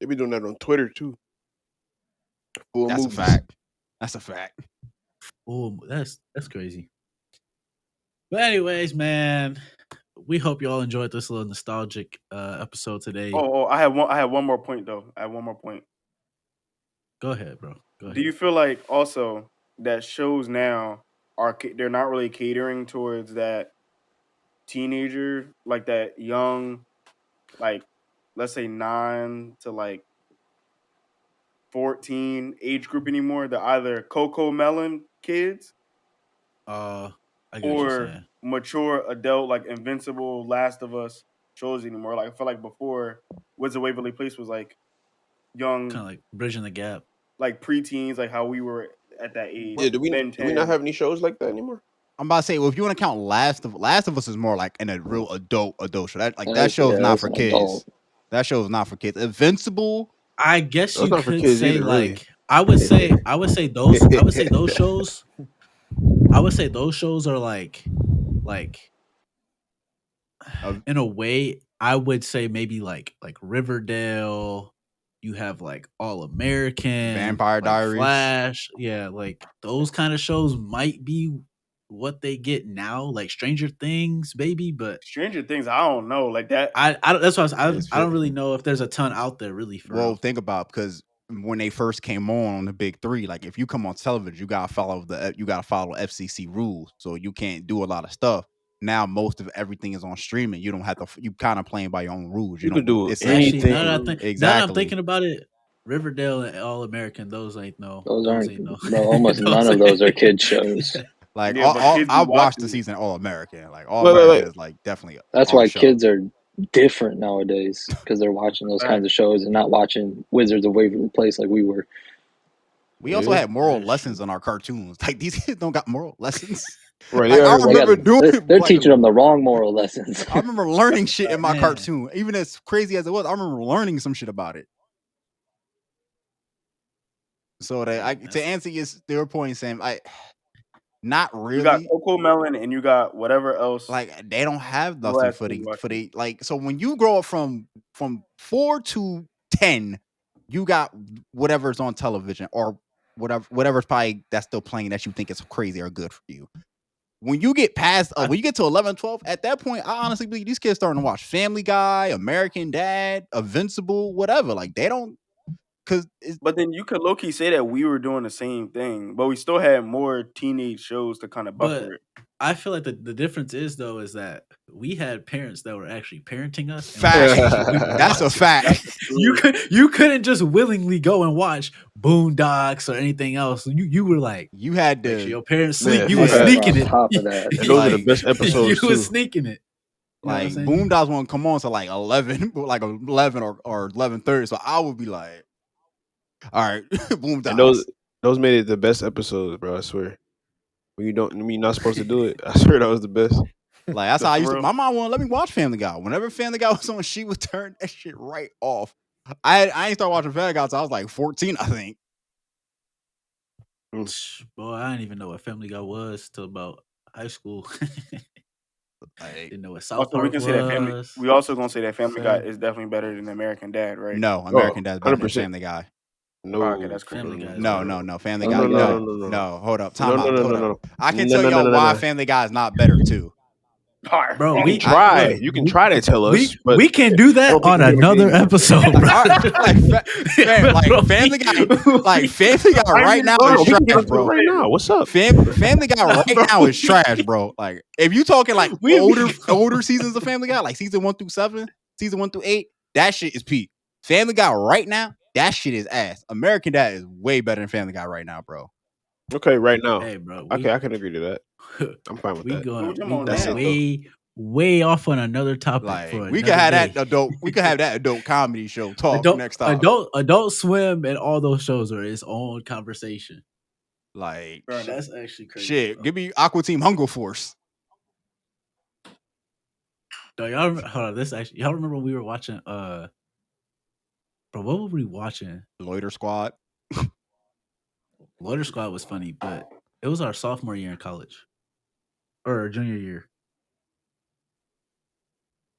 S4: They be doing that on Twitter too.
S3: That's a fact. That's a fact.
S2: Oh, that's crazy. But anyways, man, we hope you all enjoyed this little nostalgic episode today.
S9: I have one more point though.
S2: Go ahead, bro. Go ahead.
S9: Do you feel like also that shows now they're not really catering towards that teenager, like that young, like let's say 9 to like 14 age group anymore? They're either Coco Melon kids,
S2: I get
S9: or
S2: what you're saying.
S9: mature adult like Invincible, Last of Us shows anymore. Like I feel like before Wizard of Waverly Place was like young,
S2: kind of like bridging the gap,
S9: like preteens, like how we were at that age.
S4: Yeah, do we not have any shows like that anymore?
S3: I'm about to say, well, if you want to count Last of Us is more like in a real adult show. That show is not for kids. Adult. That show is not for kids. Invincible.
S2: I guess you could say either, like really. I would say those shows. I would say those shows are like in a way. I would say maybe like Riverdale. You have like All American,
S3: Vampire Diaries,
S2: Flash. Yeah, like those kind of shows might be what they get now, like Stranger Things, baby. But
S9: Stranger Things, I don't know, like that.
S2: I that's what I don't really know if there's a ton out there really.
S3: Think about, because when they first came on the big three, like if you come on television, you gotta follow FCC rules, so you can't do a lot of stuff. Now most of everything is on streaming. You don't have to. You kind of playing by your own rules.
S4: You can do
S3: it's
S4: anything.
S2: Now that I'm thinking about it, Riverdale and All American, those ain't no.
S6: Those aren't. No, almost none of those are kid shows.
S3: Like
S9: Yeah, but kids be
S3: I watched the
S9: watching.
S3: season All American. Like All
S4: Wait, wait,
S3: American
S4: wait.
S3: is like definitely
S6: That's
S3: our
S6: why
S3: show.
S6: kids are different nowadays because they're watching those
S9: Right.
S6: kinds of shows and not watching Wizards of Waverly Place like we were.
S3: We also
S4: Yeah.
S3: had moral
S2: That is
S3: lessons
S2: true.
S3: on our cartoons. Like these kids don't got moral lessons.
S4: Right,
S3: Like
S4: they
S3: I
S4: are
S6: They got
S3: remember doing
S6: they're
S3: like
S6: teaching them the wrong moral lessons.
S3: I remember learning shit in my
S2: Man,
S3: cartoon. Even as crazy as it was, I remember learning some shit about it. So that
S2: hey,
S3: to answer your point, Sam, not
S9: You got
S3: really.
S9: Coco Melon and you got whatever else.
S3: Like they don't have
S9: Who
S3: nothing
S9: has kids
S3: for
S9: watching?
S3: the like. So when you grow up from 4 to 10, you got whatever's on television or whatever's probably that's still playing that you think is crazy or good for you. When you get past when you get to 11, 12, at that point, I honestly believe these kids starting to watch Family Guy, American Dad, Invincible, whatever. Like they don't because
S9: But then you could low key say that we were doing the same thing, but we still had more teenage shows to kind of buffer
S2: but
S9: it.
S2: I feel like the difference is though is that we had parents that were actually parenting us and
S3: fact.
S2: watching what we were
S3: That's a
S2: watching.
S3: fact.
S2: You couldn't just willingly go and watch Boondocks or anything else. You were like,
S3: You had
S2: make sure
S3: to
S2: your parents
S4: Man,
S2: sleep. You
S6: I
S2: was
S6: gotta
S4: facts.
S6: on
S2: sneaking it.
S6: top of that.
S4: And those are the
S3: like
S4: best episodes
S2: You was
S4: too.
S2: sneaking it. You know what I'm
S3: like
S2: saying?
S3: Boondocks won't come on to like 11, like 11 or 11:30. So I would be like, all right,
S4: And
S3: Boondocks.
S4: those made it the best episodes, bro. I swear. When you're not supposed to do it, I swear that was the best.
S3: Like that's
S9: The
S3: how I
S9: for
S3: used to.
S9: real.
S3: My mom wouldn't let me watch Family Guy. Whenever Family Guy was on, she would turn that shit right off. I ain't start watching Family Guy until I was like 14, I think.
S2: Boy, I didn't even know what Family Guy was till about high school.
S3: Like
S2: Didn't know what South
S9: Also, we
S2: Park
S9: can say that family.
S2: was.
S9: We also gonna say that Family Guy
S5: Same.
S9: is definitely better than American Dad, right?
S3: no,
S4: Oh,
S3: American Dad's better than
S4: 100%.
S3: Family Guy.
S9: Oh, okay,
S4: No.
S9: that's crazy.
S2: Family Guy is
S3: No,
S2: better.
S3: no, Family
S6: Oh
S3: Guy.
S6: my
S4: No, no, no,
S6: god.
S4: no, no.
S3: No, hold up.
S4: No,
S3: Time
S4: no,
S3: out.
S4: no,
S3: Hold
S4: no,
S3: up.
S4: no.
S3: I can
S4: No,
S3: tell
S4: no, no,
S3: y'all
S4: no, no,
S3: why
S4: no.
S3: Family Guy is not better too.
S9: All right,
S2: Bro,
S4: You can
S2: we
S4: try.
S2: look,
S4: You can try to tell us, but
S2: we can do
S4: I
S2: that
S4: don't think
S2: on
S4: you're gonna be
S2: another
S4: able to.
S2: episode, bro.
S3: All right, like Family Guy, like Family Guy
S9: I
S3: right
S9: mean,
S3: now
S4: No,
S3: is
S4: no, we can get
S3: trash,
S4: into it
S3: bro.
S4: right now. What's up?
S3: Family Guy right now is trash, bro. Like if you talking like older seasons of Family Guy, like season 1 through 7, season 1 through 8, that shit is peak. Family Guy right now, that shit is ass. American Dad is way better than Family Guy right now, bro.
S4: Okay, right now.
S2: Hey, bro,
S4: Okay, I can agree to that. I'm fine with
S2: we
S4: that.
S2: going
S9: What you
S2: we
S9: on
S4: That's
S2: going
S9: now?
S4: it though.
S2: way off on another topic
S3: Like
S2: for
S3: we could
S2: another
S3: have
S2: day.
S3: that adult, we could have that adult comedy show talk next time.
S2: Adult Swim and all those shows are its own conversation.
S3: Like
S9: Fair enough.
S2: That's actually crazy.
S3: shit,
S2: Bro.
S3: give me Aqua Team Hunger Force.
S2: Dog, y'all remember, hold on, this actually y'all remember when we were watching bro, what were we watching?
S3: Loiter Squad.
S2: Loader Squad was funny, but it was our sophomore year in college. Or junior year.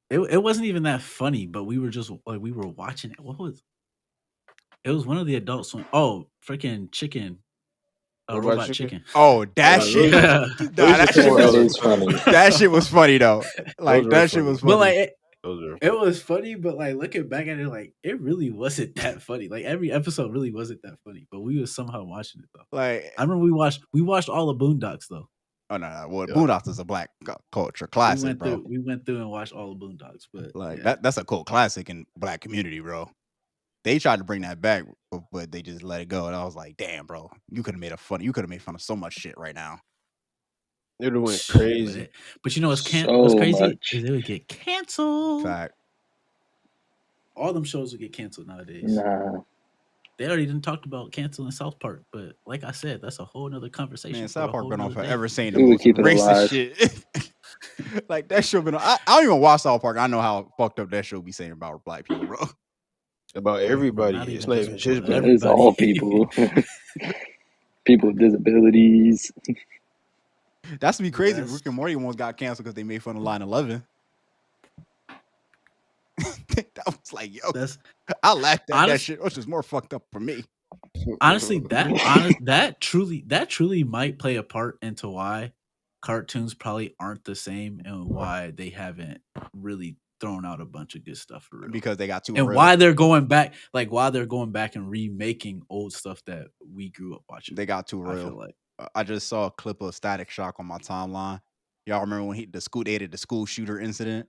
S2: It wasn't even that funny, but we were just like we were watching it. What was it was one of the adult swim. Oh, freaking chicken.
S4: Robot
S2: Robot
S4: chicken.
S2: chicken.
S3: Oh, that
S4: Those,
S3: shit.
S2: Yeah.
S3: Nah,
S4: those
S3: that
S4: are some
S3: shit
S4: more
S6: That
S3: was
S6: is funny.
S3: that shit was funny though.
S4: those
S3: Like
S4: are
S3: that shit
S4: funny.
S3: was
S2: But
S3: funny.
S2: like
S4: Those are
S2: it
S4: funny.
S2: was funny, but like looking back at it, like it really wasn't that funny. Like every episode really wasn't that funny, but we was somehow watching it though.
S3: Like
S2: I remember we watched all the Boondocks though.
S3: oh no, well,
S4: Yeah.
S3: Boondocks is a black culture classic, bro.
S2: We went through and watched all the Boondocks, but
S3: Like
S2: yeah.
S3: that's a cult classic in black community, bro. They tried to bring that back, but they just let it go. And I was like, damn, bro, you could have made made fun of so much shit right now.
S4: It went
S2: But,
S4: crazy.
S2: but you know what's
S6: So
S2: crazy
S6: much.
S2: is it would get canceled.
S3: Fact.
S2: All them shows would get canceled nowadays.
S6: Nah.
S2: They already didn't talked about canceling South Park, but like I said, that's a whole nother conversation.
S3: Man,
S2: For
S3: South
S2: a
S3: Park
S2: whole
S3: been on
S2: nother day.
S3: forever saying the
S6: We would
S3: most
S6: keep it
S3: racist
S6: alive.
S3: shit. Like that show been on. I don't even watch South Park. I know how fucked up that show be saying about black people, bro.
S4: About
S2: Bro,
S4: everybody.
S2: not
S4: It's
S2: even
S4: not
S2: just
S4: even just black.
S6: It's
S2: everybody.
S6: all people. People with disabilities.
S3: That's to be crazy.
S2: That's
S3: Rick and Morty almost got canceled because they made fun of Line 11. That was like, yo,
S2: that's
S3: I laughed at that
S2: honest.
S3: shit, which is more fucked up for me.
S2: Honestly, that truly might play a part into why cartoons probably aren't the same and why they haven't really thrown out a bunch of good stuff for real.
S3: Because they got too
S2: And
S3: real.
S2: why they're going back, and remaking old stuff that we grew up watching.
S3: They got too
S2: I
S3: real.
S2: feel like
S3: I just saw a clip of Static Shock on my timeline. Y'all remember when they did the school shooter incident?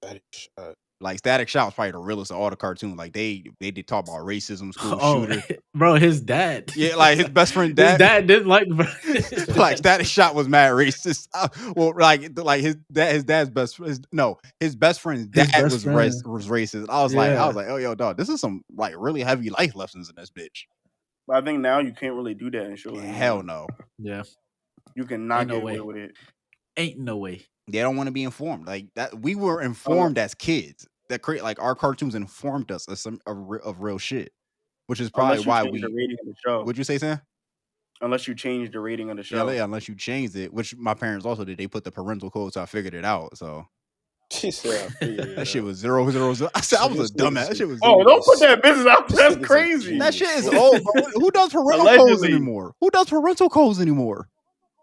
S4: That is shot.
S3: Like Static Shock was probably the realest of all the cartoons. Like they did talk about racism, school
S2: Oh,
S3: shooter.
S2: bro, his dad.
S3: Yeah, like his best friend
S2: His
S3: dad.
S2: dad didn't like.
S3: Like Static Shock was mad racist. Well, like his dad's best his best friend's
S2: His
S3: dad
S2: best
S3: was
S2: friend.
S3: racist. I was
S2: Yeah.
S3: like, oh yo, dog, this is some like really heavy life lessons in this bitch.
S9: But I think now you can't really do that in shows.
S3: Yeah,
S9: anymore.
S3: hell no.
S2: Yeah.
S9: You cannot
S2: Ain't no
S9: get away
S2: way.
S9: with it.
S2: Ain't no way.
S3: They don't want to be informed. Like that, we were informed as kids. That create like our cartoons informed us of real shit, which is probably
S9: Unless you
S3: why
S9: change the rating of the show.
S3: What'd you say, Sam?
S9: Unless you change the rating of the show.
S3: Yeah, unless you changed it, which my parents also did. They put the parental code, so I figured it out. So
S4: She said, I figured it
S3: that
S4: out.
S3: shit was 000. I said I was a dumbass. That shit was.
S9: Oh, don't put that business out. That's crazy.
S3: That shit is old, bro. Who does parental codes anymore? Who does parental codes anymore?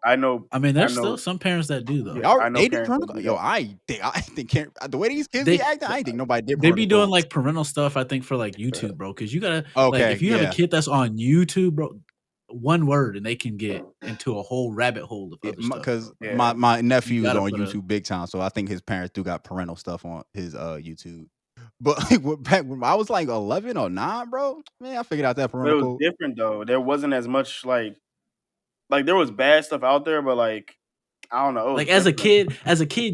S9: I know.
S2: I mean, there's still some parents that do though.
S9: Yeah, I know
S3: they do
S9: parents
S3: parental.
S9: that do
S3: Yo,
S9: that.
S3: I think the way these kids be acting, I think nobody did.
S2: They be doing
S3: codes.
S2: like parental stuff. I think for like YouTube, bro, because you gotta
S3: Okay,
S2: like if you have
S3: yeah.
S2: a kid that's on YouTube, bro, one word and they can get into a whole rabbit hole of other stuff.
S3: Because my nephew's
S2: gotta
S3: on
S2: put a-
S3: YouTube big time, so I think his parents do got parental stuff on his YouTube. But back when I was like 11 or 9, bro, man, I figured out that
S9: But it
S3: parental
S9: was
S3: code.
S9: different though. There wasn't as much like there was bad stuff out there, but like I don't know.
S2: Like as a kid,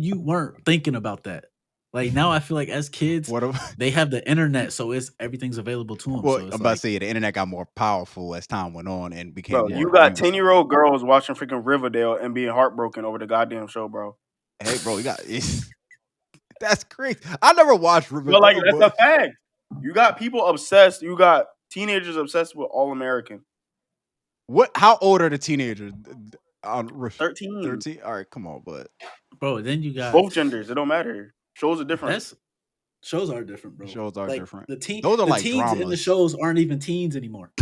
S2: you weren't thinking about that. Like now, I feel like as kids, they have the internet, so everything's available to them.
S3: Well,
S2: so
S3: I'm about to say the internet got more powerful as time went on and became.
S9: Bro,
S3: more
S9: you got
S3: abused.
S9: 10-year-old girls watching freaking Riverdale and being heartbroken over the goddamn show, bro.
S3: Hey, bro, you got that's crazy. I never watched Riverdale.
S9: But like that's a fact. You got people obsessed. You got teenagers obsessed with All American.
S3: What? How old are the teenagers?
S9: 13.
S3: 13. All right, come on, but
S2: bro, then you got
S9: both genders. It don't matter. Shows are different.
S2: Shows are different, bro.
S3: Shows are different.
S2: The
S3: Those are like
S2: teens
S3: dramas.
S2: in the shows aren't even teens anymore.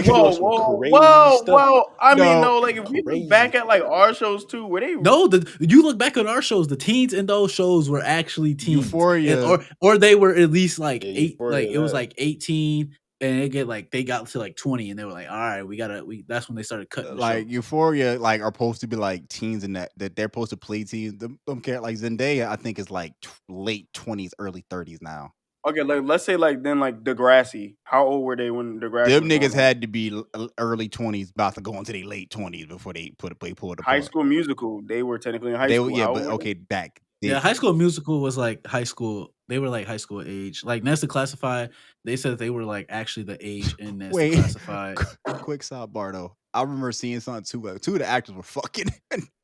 S9: Whoa! I mean, no. Like if we look back at like our shows too, were they?
S2: No, you look back at our shows. The teens in those shows were actually teens,
S3: Euphoria,
S2: or they were at least like eight.
S4: Euphoria,
S2: like it was like 18, and they got to like 20, and they were like, all right, that's when they started cutting.
S3: Like Euphoria, like are supposed to be like teens in that they're supposed to play teens. Them care like Zendaya, I think is like late 20s, early 30s now.
S9: Okay, like let's say like then like Degrassi. How old were they when Degrassi?
S3: Them niggas had to be early 20s, about to go into their late 20s before they pulled the
S9: High School Musical. They were technically in high school.
S3: Yeah, but okay, back.
S2: High School Musical was like high school. They were like high school age. Like Nestor Classified, they said that they were like actually the age in Nestor Classified.
S3: Quick sidebar though. I remember seeing something too. Two of the actors were fucking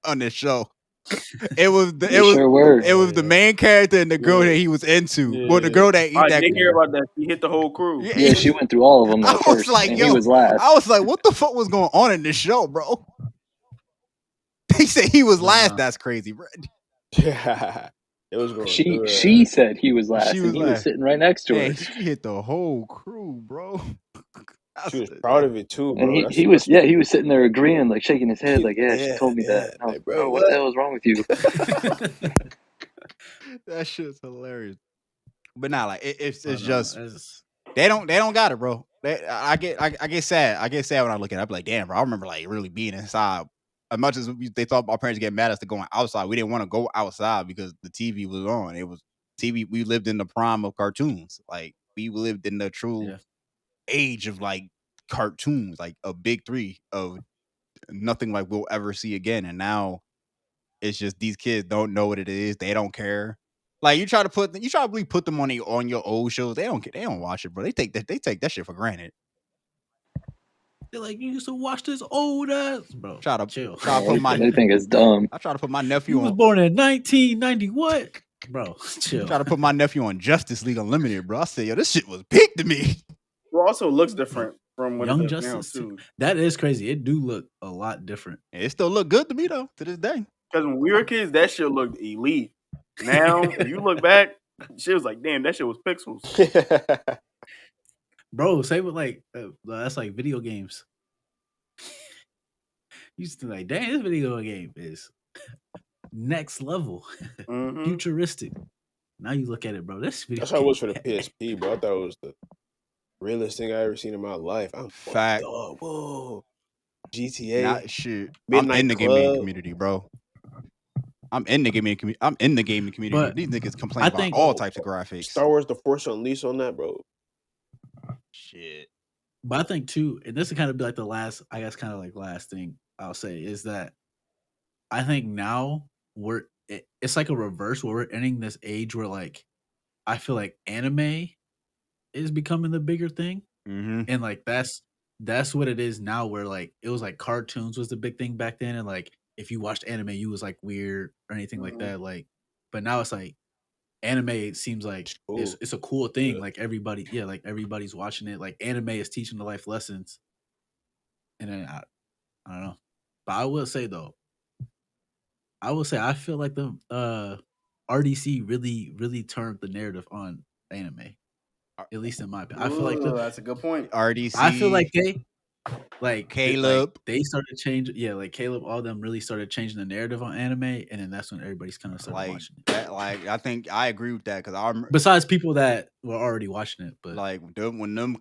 S3: on this show. It was the main character and the girl that he was into. Yeah. Well, the girl that
S9: I didn't hear about that. She hit the whole crew.
S6: Yeah, she went through all of them at first, and he was last.
S3: I was like, what the fuck was going on in this show, bro? They said he was last. That's crazy, bro.
S4: Yeah, it was going.
S6: She said he was last, and he was sitting right next to her.
S3: She hit the whole crew, bro.
S4: She was proud of it too, bro.
S6: And he was sitting there agreeing, like shaking his head, like, she told me that. I was like, bro, what the hell is wrong with you?
S3: That shit's hilarious. But nah, like it's just they don't got it, bro. I get sad. I get sad when I look at it. I be like, damn, bro. I remember like really being inside. As much as they thought our parents get mad at us to going outside, we didn't want to go outside because the TV was on. It was TV. We lived in the prime of cartoons. Like we lived in the true age of like cartoons, like a big three of nothing like we'll ever see again. And now it's just these kids don't know what it is. They don't care. Like you try to put them on your old shows. They don't watch it, bro. They take that shit for granted.
S2: They're like, you used to watch this old ass, bro.
S3: Try to
S6: put they think it's dumb.
S3: I try to put my nephew
S2: on. He was born in 1990. What, bro? Chill.
S3: Try to put my nephew on Justice League Unlimited, bro. I said, yo, this shit was big to me.
S9: It also looks different from what
S2: Young
S9: it does
S2: Justice
S9: now, too.
S2: That is crazy. It do look a lot different.
S3: It still look good to me though, to this day.
S9: Because when we were kids, that shit looked elite. Now, if you look back, shit was like, damn, that shit was pixels.
S2: Bro, say with like that's like video games. You used to be like, dang, this video game is next level, futuristic. Now you look at it, bro. This video.
S4: That's how it was for the PSP, bro. I thought it was the realest thing I ever seen in my life. I'm
S3: fact.
S4: Oh, whoa. GTA.
S3: Not shit. I'm in the gaming community, bro. I'm in the gaming community. I'm in the gaming community.
S2: But
S3: These niggas complain
S2: I
S3: about
S2: think,
S3: all types of graphics.
S4: Star Wars: The Force Unleashed on that, bro.
S3: Shit.
S2: but I think too, and this would kind of be like the last, I guess, kind of like last thing I'll say is that I think now it's like a reverse where we're entering this age where like I feel like anime is becoming the bigger thing,
S3: Mm-hmm.
S2: and like that's what it is now. Where like it was like cartoons was the big thing back then, and like if you watched anime, you was like weird or anything like that. Like, but now it's like anime. It seems like
S4: Cool.
S2: it's a cool thing.
S4: Yeah.
S2: Like like everybody's watching it. Like anime is teaching the life lessons, and then I don't know, but I will say though, I feel like the RDC really turned the narrative on anime. At least in my opinion, I feel like
S9: that's a good point.
S3: RDC.
S2: I feel like
S3: Caleb.
S2: they started changing. Yeah, like Caleb, all them really started changing the narrative on anime, and then that's when everybody's kind of started
S3: Like
S2: watching it.
S3: that. Like I think I agree with that because I'm
S2: Besides people that were already watching it, but
S3: like when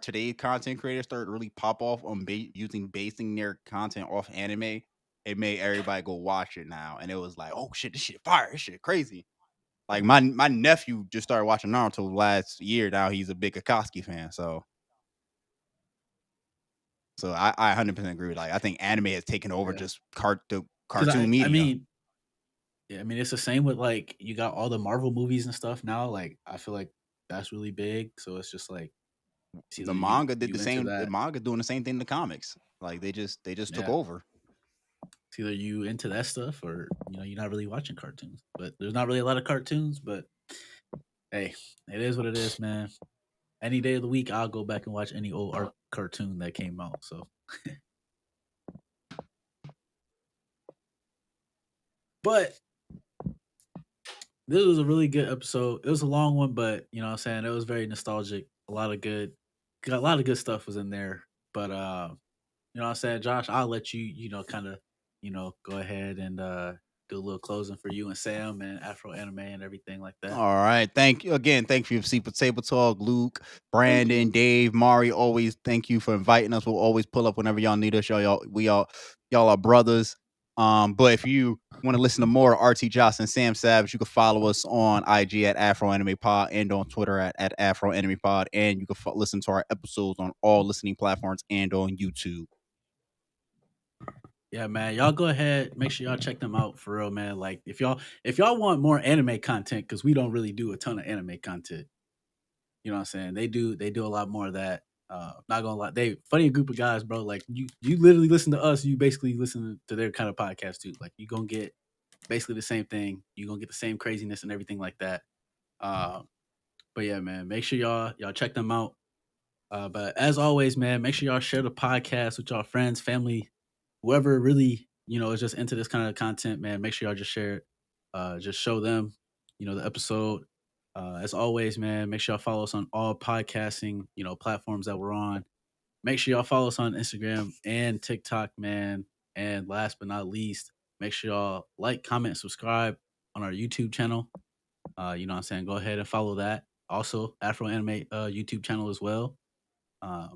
S3: today's content creators started really pop off on basing their content off anime, it made everybody go watch it now, and it was like, oh shit, this shit fire, this shit crazy. Like my nephew just started watching Naruto last year. Now he's a big Akatsuki fan, so I 100% agree with, like, I think anime has taken over just the cartoon media.
S2: I mean, yeah, I mean it's the same with like you got all the Marvel movies and stuff now. Like I feel like that's really big, so it's just like
S3: the manga did
S2: you
S3: the
S2: into
S3: same.
S2: that.
S3: The manga doing the same thing in the comics. Like they just took over.
S2: It's either you into that stuff or you're not really watching cartoons. But there's not really a lot of cartoons. But hey, it is what it is, man. Any day of the week, I'll go back and watch any old art cartoon that came out. So, but this was a really good episode. It was a long one, but you know what I'm saying, it was very nostalgic. A lot of good stuff was in there. But you know what I'm saying, Josh, I'll let you, kind of, go ahead and do a little closing for you and Sam and Afro Anime and everything like that.
S3: All right. Thank you again. Thank you for Super Table Talk, Luke, Brandon, Dave, Mari. Always thank you for inviting us. We'll always pull up whenever y'all need us. Y'all are brothers. But if you want to listen to more RT Johnson, Sam Savage, you can follow us on IG at Afro Anime Pod and on Twitter at Afro Anime Pod. And you can listen to our episodes on all listening platforms and on YouTube.
S2: Yeah, man. Y'all go ahead. Make sure y'all check them out for real, man. Like if y'all want more anime content, because we don't really do a ton of anime content. You know what I'm saying? They do a lot more of that. Not gonna lie, they funny group of guys, bro. Like you literally listen to us, you basically listen to their kind of podcast too. Like you gonna get basically the same thing. You gonna get the same craziness and everything like that. But yeah, man, make sure y'all check them out. But as always, man, make sure y'all share the podcast with y'all friends, family, whoever really is just into this kind of content, man. Make sure y'all just share it. Just show them, the episode. As always, man, make sure y'all follow us on all podcasting, platforms that we're on. Make sure y'all follow us on Instagram and TikTok, man. And last but not least, make sure y'all like, comment, subscribe on our YouTube channel. You know what I'm saying? Go ahead and follow that. Also, Afro Anime YouTube channel as well.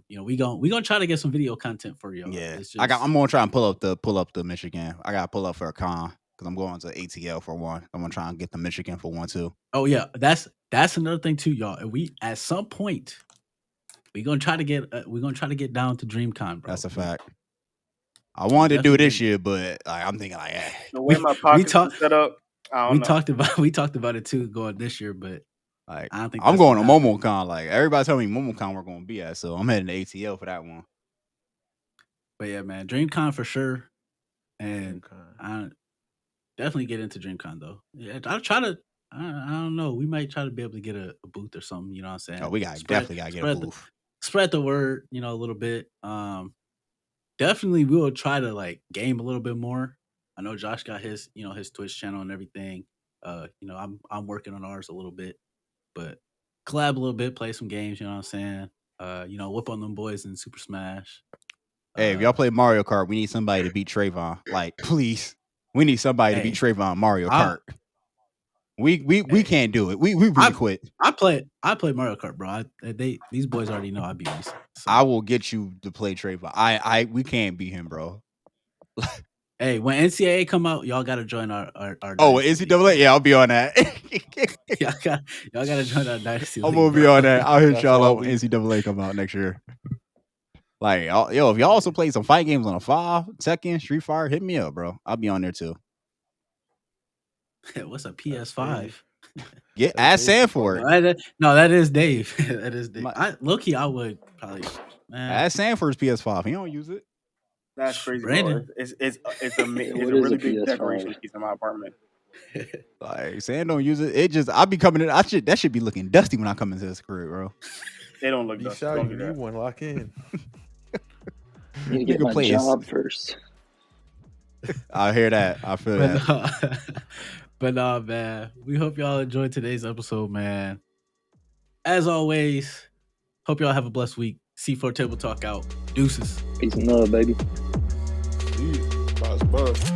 S2: We gonna try to get some video content for y'all.
S3: Yeah,
S2: It's just,
S3: I'm gonna try and pull up the Michigan. I gotta pull up for a con because I'm going to ATL for one. I'm gonna try and get the Michigan for one too.
S2: Oh yeah, that's another thing too, y'all. And we at some point we're gonna try to get down to DreamCon, bro.
S3: That's a fact. I wanted to do it this year, but I'm thinking like,
S9: the way my pockets are set up,
S2: we talked about it too going this year, but
S3: like
S2: I don't think
S3: I'm going to MomoCon. Like everybody told me MomoCon we're going to be at, so I'm heading to ATL for that one.
S2: But yeah, man, DreamCon for sure, and I definitely get into DreamCon though. Yeah, I'll try to. I don't know. We might try to be able to get a booth or something. You know what I'm saying?
S3: Oh, we definitely gotta get a booth.
S2: Spread the word, a little bit. Definitely we will try to like game a little bit more. I know Josh got his, his Twitch channel and everything. I'm working on ours a little bit, but collab a little bit, play some games. You know what I'm saying? Whip on them boys in Super Smash.
S3: Hey, if y'all play Mario Kart, we need somebody to beat Trayvon. Like, please, we need somebody to beat Trayvon Mario Kart. We can't do it. We really quit.
S2: I play Mario Kart, bro. These boys already know I beat me. So.
S3: I will get you to play Trayvon. We can't beat him, bro.
S2: Hey, when NCAA come out, y'all gotta join our
S3: Oh,
S2: Dynasty
S3: NCAA?
S2: League.
S3: Yeah, I'll be on that.
S2: y'all gotta join our Dynasty
S3: I'm
S2: League,
S3: gonna be
S2: bro.
S3: on that. I'll hit
S5: That's
S3: y'all
S5: all
S3: up when
S5: we-
S3: NCAA come out next year. Like, yo, if y'all also play some fight games on a 5, Tekken, Street Fighter, hit me up, bro. I'll be on there too.
S2: What's a
S5: That's
S2: PS5?
S5: Dave.
S3: Get
S5: That's
S3: ask
S5: Dave
S3: Sanford.
S2: No, that is Dave. That is Dave.
S3: My-
S2: Low key, I would probably.
S3: Ask Sanford's PS5. He don't use it.
S9: That's crazy,
S2: Brandon.
S9: bro. It's a
S6: Yeah,
S9: it's
S6: what
S9: a
S6: is
S9: really
S6: a
S9: big
S6: PS5?
S9: decoration piece in my apartment.
S3: Like, San don't use it. It just I be coming in. That should be looking dusty when I come into this career, bro.
S9: They don't look
S5: Be
S9: dusty.
S5: shy,
S9: Don't
S5: you
S9: do
S5: need
S9: that.
S5: one. Lock in.
S6: Need to get
S3: Nigga
S6: my
S3: plays.
S6: job first.
S3: I hear that. I feel
S2: But
S3: that.
S2: but man. We hope y'all enjoyed today's episode, man. As always, hope y'all have a blessed week. C4 Table Talk out. Deuces.
S6: Peace and love, baby.
S4: Buzz.